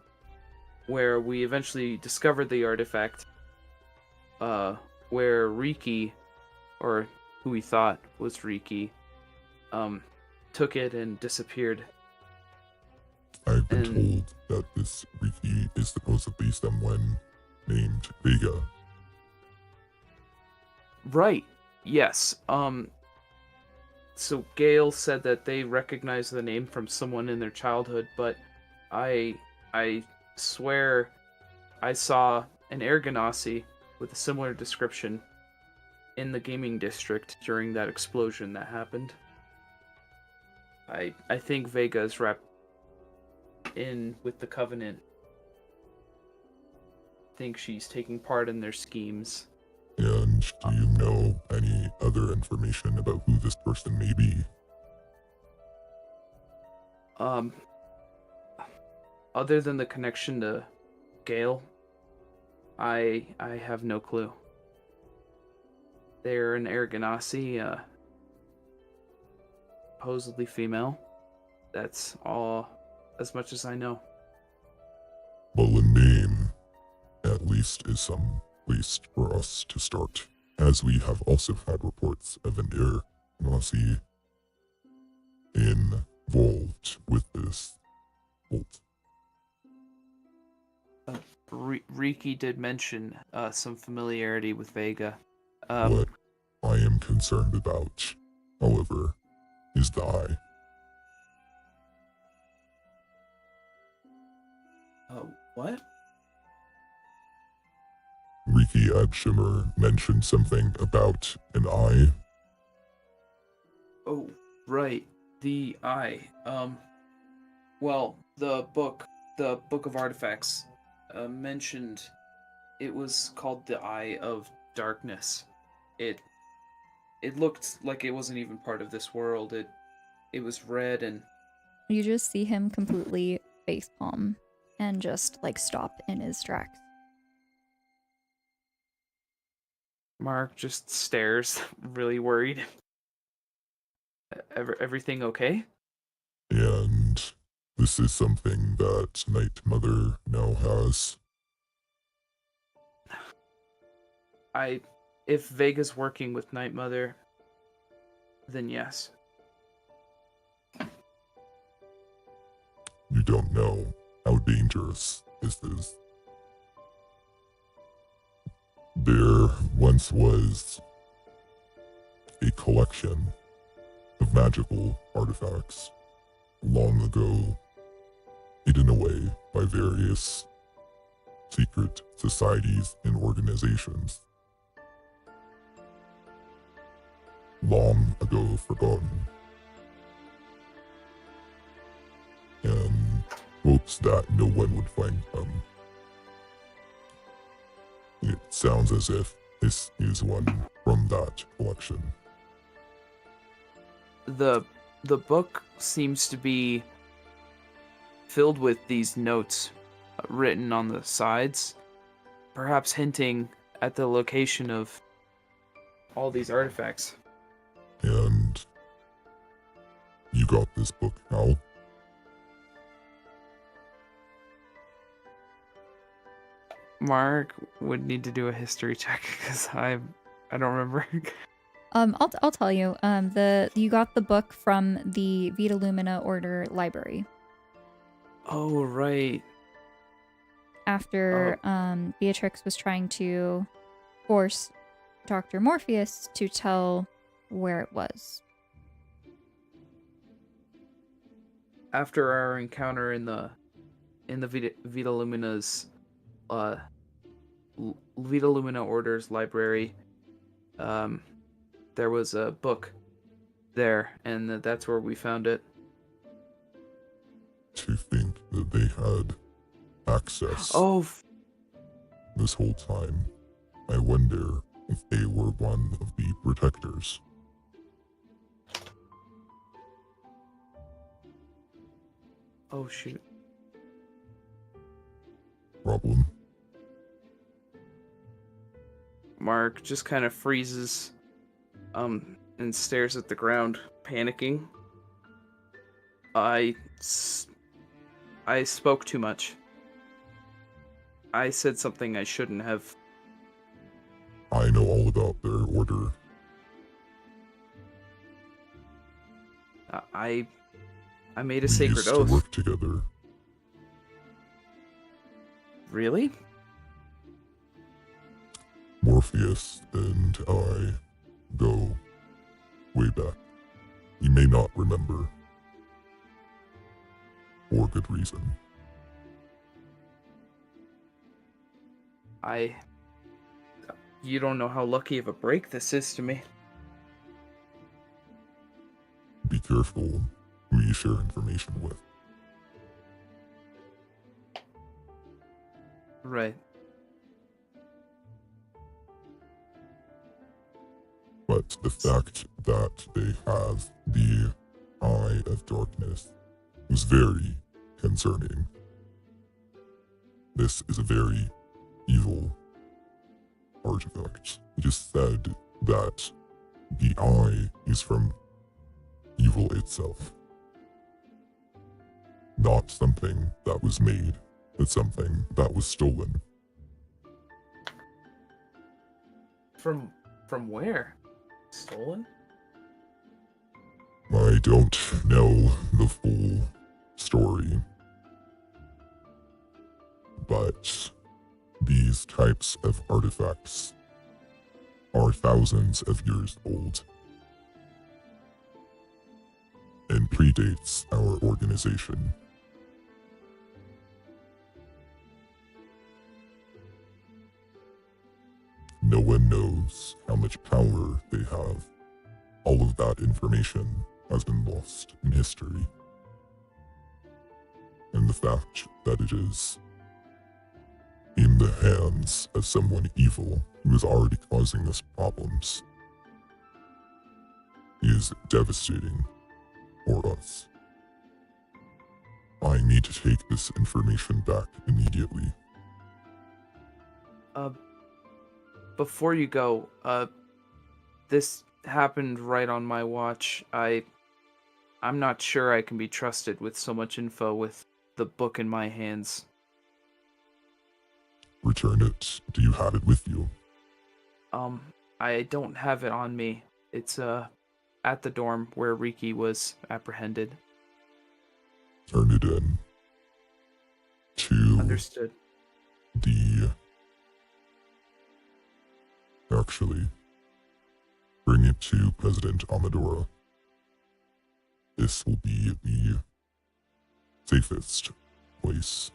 where we eventually discovered the artifact, where Rikki, or who we thought was Rikki, took it and disappeared. I've been told that this Rikki is supposedly someone named Vega. Right. Yes. So Gale said that they recognized the name from someone in their childhood, but I swear I saw an air ganassi with a similar description in the gaming district during that explosion that happened. I think Vega is wrapped in with the Covenant. I think she's taking part in their schemes. And do you know any other information about who this person may be? Other than the connection to Gale, I have no clue. They're an air ganassi, supposedly female. That's all, as much as I know. Well, a name, at least, is some place for us to start, as we have also had reports of an air ganassi involved with this cult. Rikki did mention some familiarity with Vega. What I am concerned about, however, is the eye. What? Rikki Abshimmer mentioned something about an eye. Oh, right. The eye. Well, the book of artifacts mentioned it was called the Eye of darkness. It looked like it wasn't even part of this world. It was red and You just see him completely facepalm and just like stop in his tracks. Mark just stares, really worried. Everything okay? And this is something that Night Mother now has. If Vega's working with Night Mother, then yes. You don't know how dangerous this is. There once was a collection of magical artifacts long ago, hidden away by various secret societies and organizations. Long ago forgotten. And hopes that no one would find them. It sounds as if this is one from that collection. The book seems to be filled with these notes written on the sides, perhaps hinting at the location of all these artifacts. And you got this book how? Mark would need to do a history check because I don't remember. I'll tell you. You got the book from the Vita Lumina Order library Oh, right. after Beatrix was trying to force Dr. Morpheus to tell where it was. After our encounter in the Vita Lumina's Vita Lumina Order's library, there was a book there, and that's where we found it. To think that they had access Oh, this whole time. I wonder if they were one of the protectors. oh shoot. Problem? Mark just kind of freezes, and stares at the ground, panicking. I spoke too much. I said something I shouldn't have. I know all about their order. I made a We sacred used oath. to work together. Really? Morpheus and I go way back. You may not remember. For good reason. You don't know how lucky of a break this is to me. Be careful who you share information with. Right. But the fact that they have the Eye of Darkness was very concerning. This is a very evil artifact. It is said that the eye is from evil itself. Not something that was made, but something that was stolen. From where? Stolen? I don't know the full story, but these types of artifacts are thousands of years old and predates our organization. No one knows how much power they have. All of that information has been lost in history. And the fact that it is in in the hands of someone evil who is already causing us problems is devastating for us. I need to take this information back immediately. Before you go, this happened right on my watch. I'm not sure I can be trusted with so much info with the book in my hands. Return it. Do you have it with you? I don't have it on me. It's, at the dorm where Rikki was apprehended. Turn it in. To Understood. Actually, bring it to President Amadora. This will be the safest place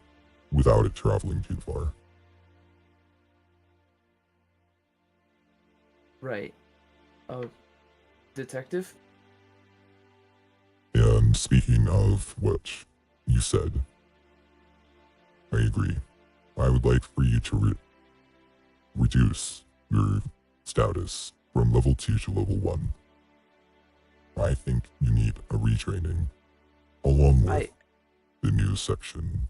without it traveling too far. Right. Detective? And speaking of what you said, I agree. I would like for you to reduce your status from level 2 to level 1. I think you need a retraining, along with the new section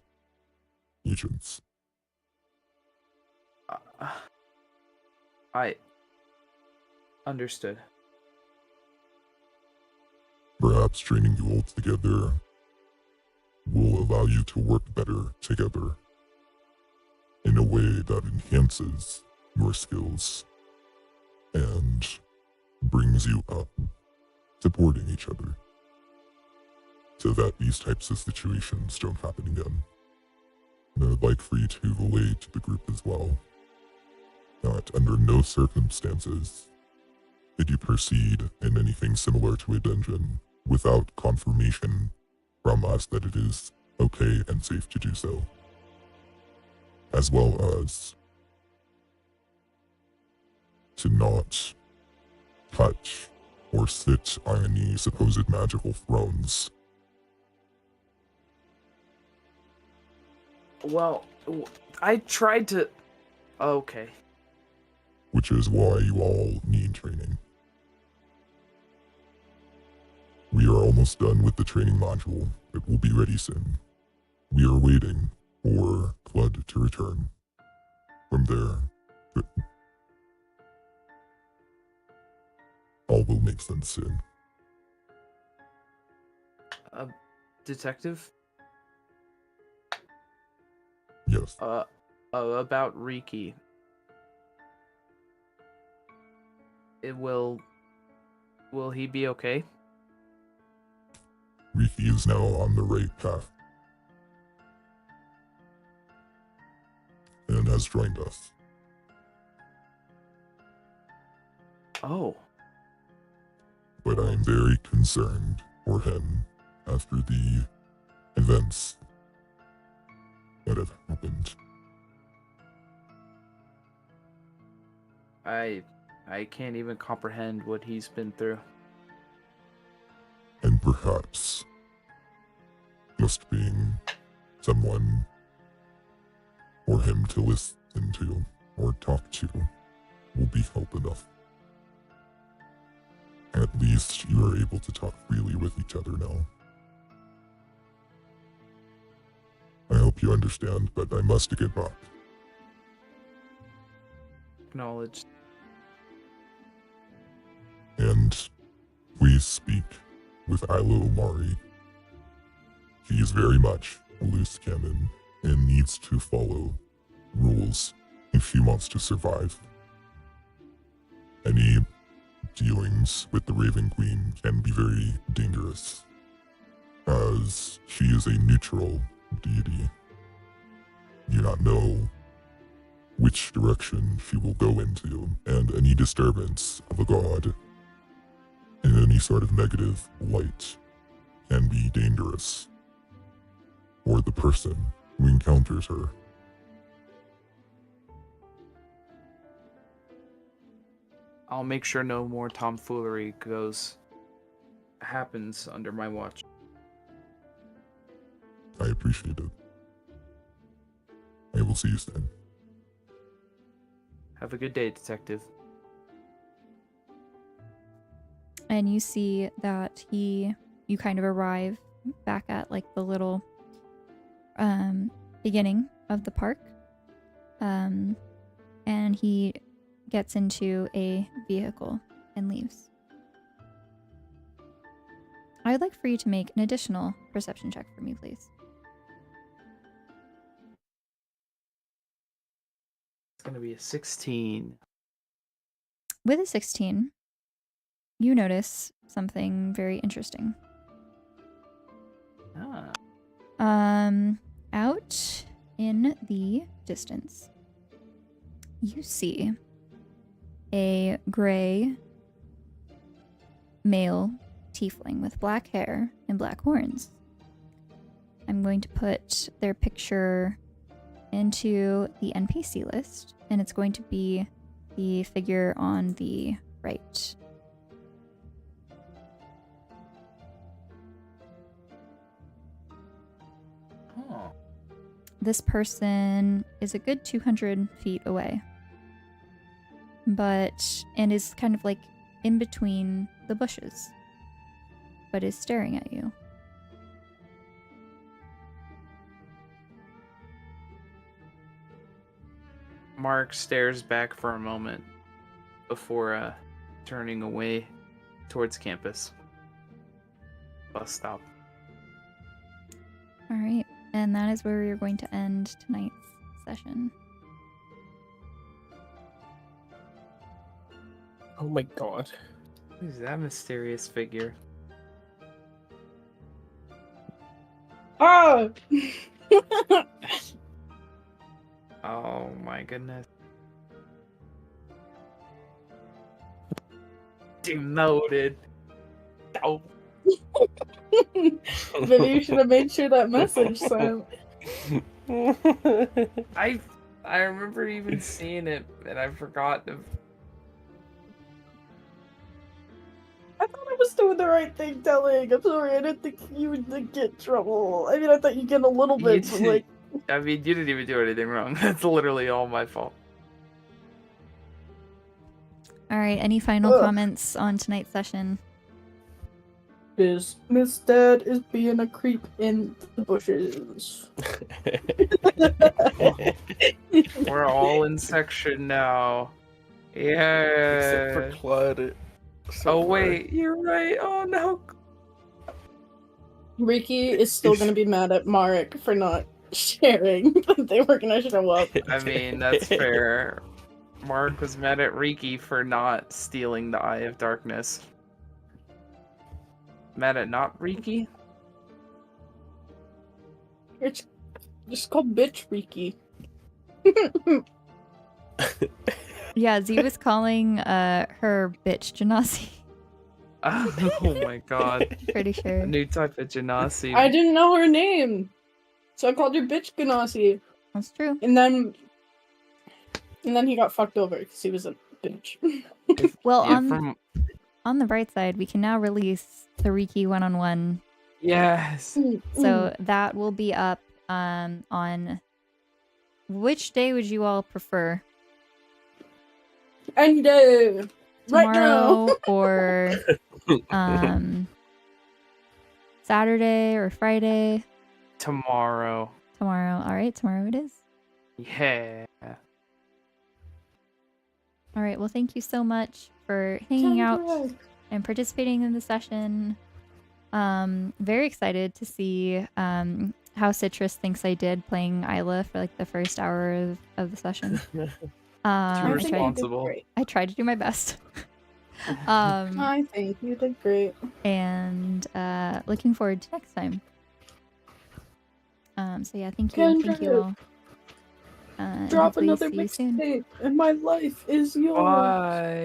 agents. I understood. Perhaps training you all together will allow you to work better together in a way that enhances your skills and brings you up, supporting each other, so that these types of situations don't happen again. And I'd like for you to relay to the group as well that under no circumstances did you proceed in anything similar to a dungeon without confirmation from us that it is okay and safe to do so, as well as to not touch or sit on any supposed magical thrones. Well, I tried to... Okay. Which is why you all need training. We are almost done with the training module. It will be ready soon. We are waiting for Flood to return. From there, all will make sense soon. Detective? Yes. About Rikki. Will he be okay? Rikki is now on the right path and has joined us. Oh. But I am very concerned for him after the events that have happened. I can't even comprehend what he's been through. And perhaps just being someone for him to listen to or talk to will be help enough. At least you are able to talk freely with each other now. I hope you understand, but I must get back. Acknowledged. And please speak with Ilo Omari. He is very much a loose cannon and needs to follow rules if he wants to survive. Any dealings with the Raven Queen can be very dangerous, as she is a neutral deity. You do not know which direction she will go into, and any disturbance of a god in any sort of negative light can be dangerous for the person who encounters her. I'll make sure no more tomfoolery happens under my watch. I appreciate it. I will see you soon. Have a good day, detective. And you see that you kind of arrive back at like the little beginning of the park. And he gets into a vehicle and leaves. I would like for you to make an additional perception check for me, please. It's gonna be a 16. With a 16, you notice something very interesting. Out in the distance, you see a gray male tiefling with black hair and black horns. I'm going to put their picture into the NPC list, and it's going to be the figure on the right. Oh. This person is a good 200 feet away, and is kind of like in between the bushes, but is staring at you. Mark stares back for a moment before turning away towards campus. Bus stop. All right, and that is where we are going to end tonight's session. Oh my god. Who's that mysterious figure? Oh! Oh my goodness. Demoted. Oh. Maybe you should have made sure that message sent. I remember even seeing it, and I forgot to. I thought I was doing the right thing telling. I'm sorry, I didn't think you would get in trouble. I mean, I thought you'd get a little You bit, but did- like... I mean, you didn't even do anything wrong. That's literally all my fault. All right, any final Ugh. comments on tonight's session? Miss Dad is being a creep in the bushes. We're all in section now. Yeah. Except for Claude. Oh wait, you're right. Oh no. Rikki is still gonna be mad at Marek for not sharing that they were gonna show up. I mean, that's fair. Mark was mad at Rikki for not stealing the Eye of Darkness. Mad at not Rikki? It's just called bitch Rikki. Yeah, Z was calling her bitch Genasi. Oh my god. Pretty A sure. new type of Genasi. I didn't know her name, so I called her bitch Ganassi. That's true. And then he got fucked over because he was a bitch. Well, Yeah, on the bright side, we can now release the Rikki one-on-one. Yes. So that will be up on which day would you all prefer? And right now. Tomorrow or Saturday or Friday? Tomorrow. Tomorrow. All right, tomorrow it is. Yeah. All right, well, thank you so much for hanging out and participating in the session. Very excited to see how Citrus thinks I did playing Isla for like the first hour of the session. Too I think you did responsible. great. I tried to do my best. I think you did great. And looking forward to next time. So yeah, thank you. Thank you all. And Drop hopefully another see you soon. mixtape, and my life is yours. Bye.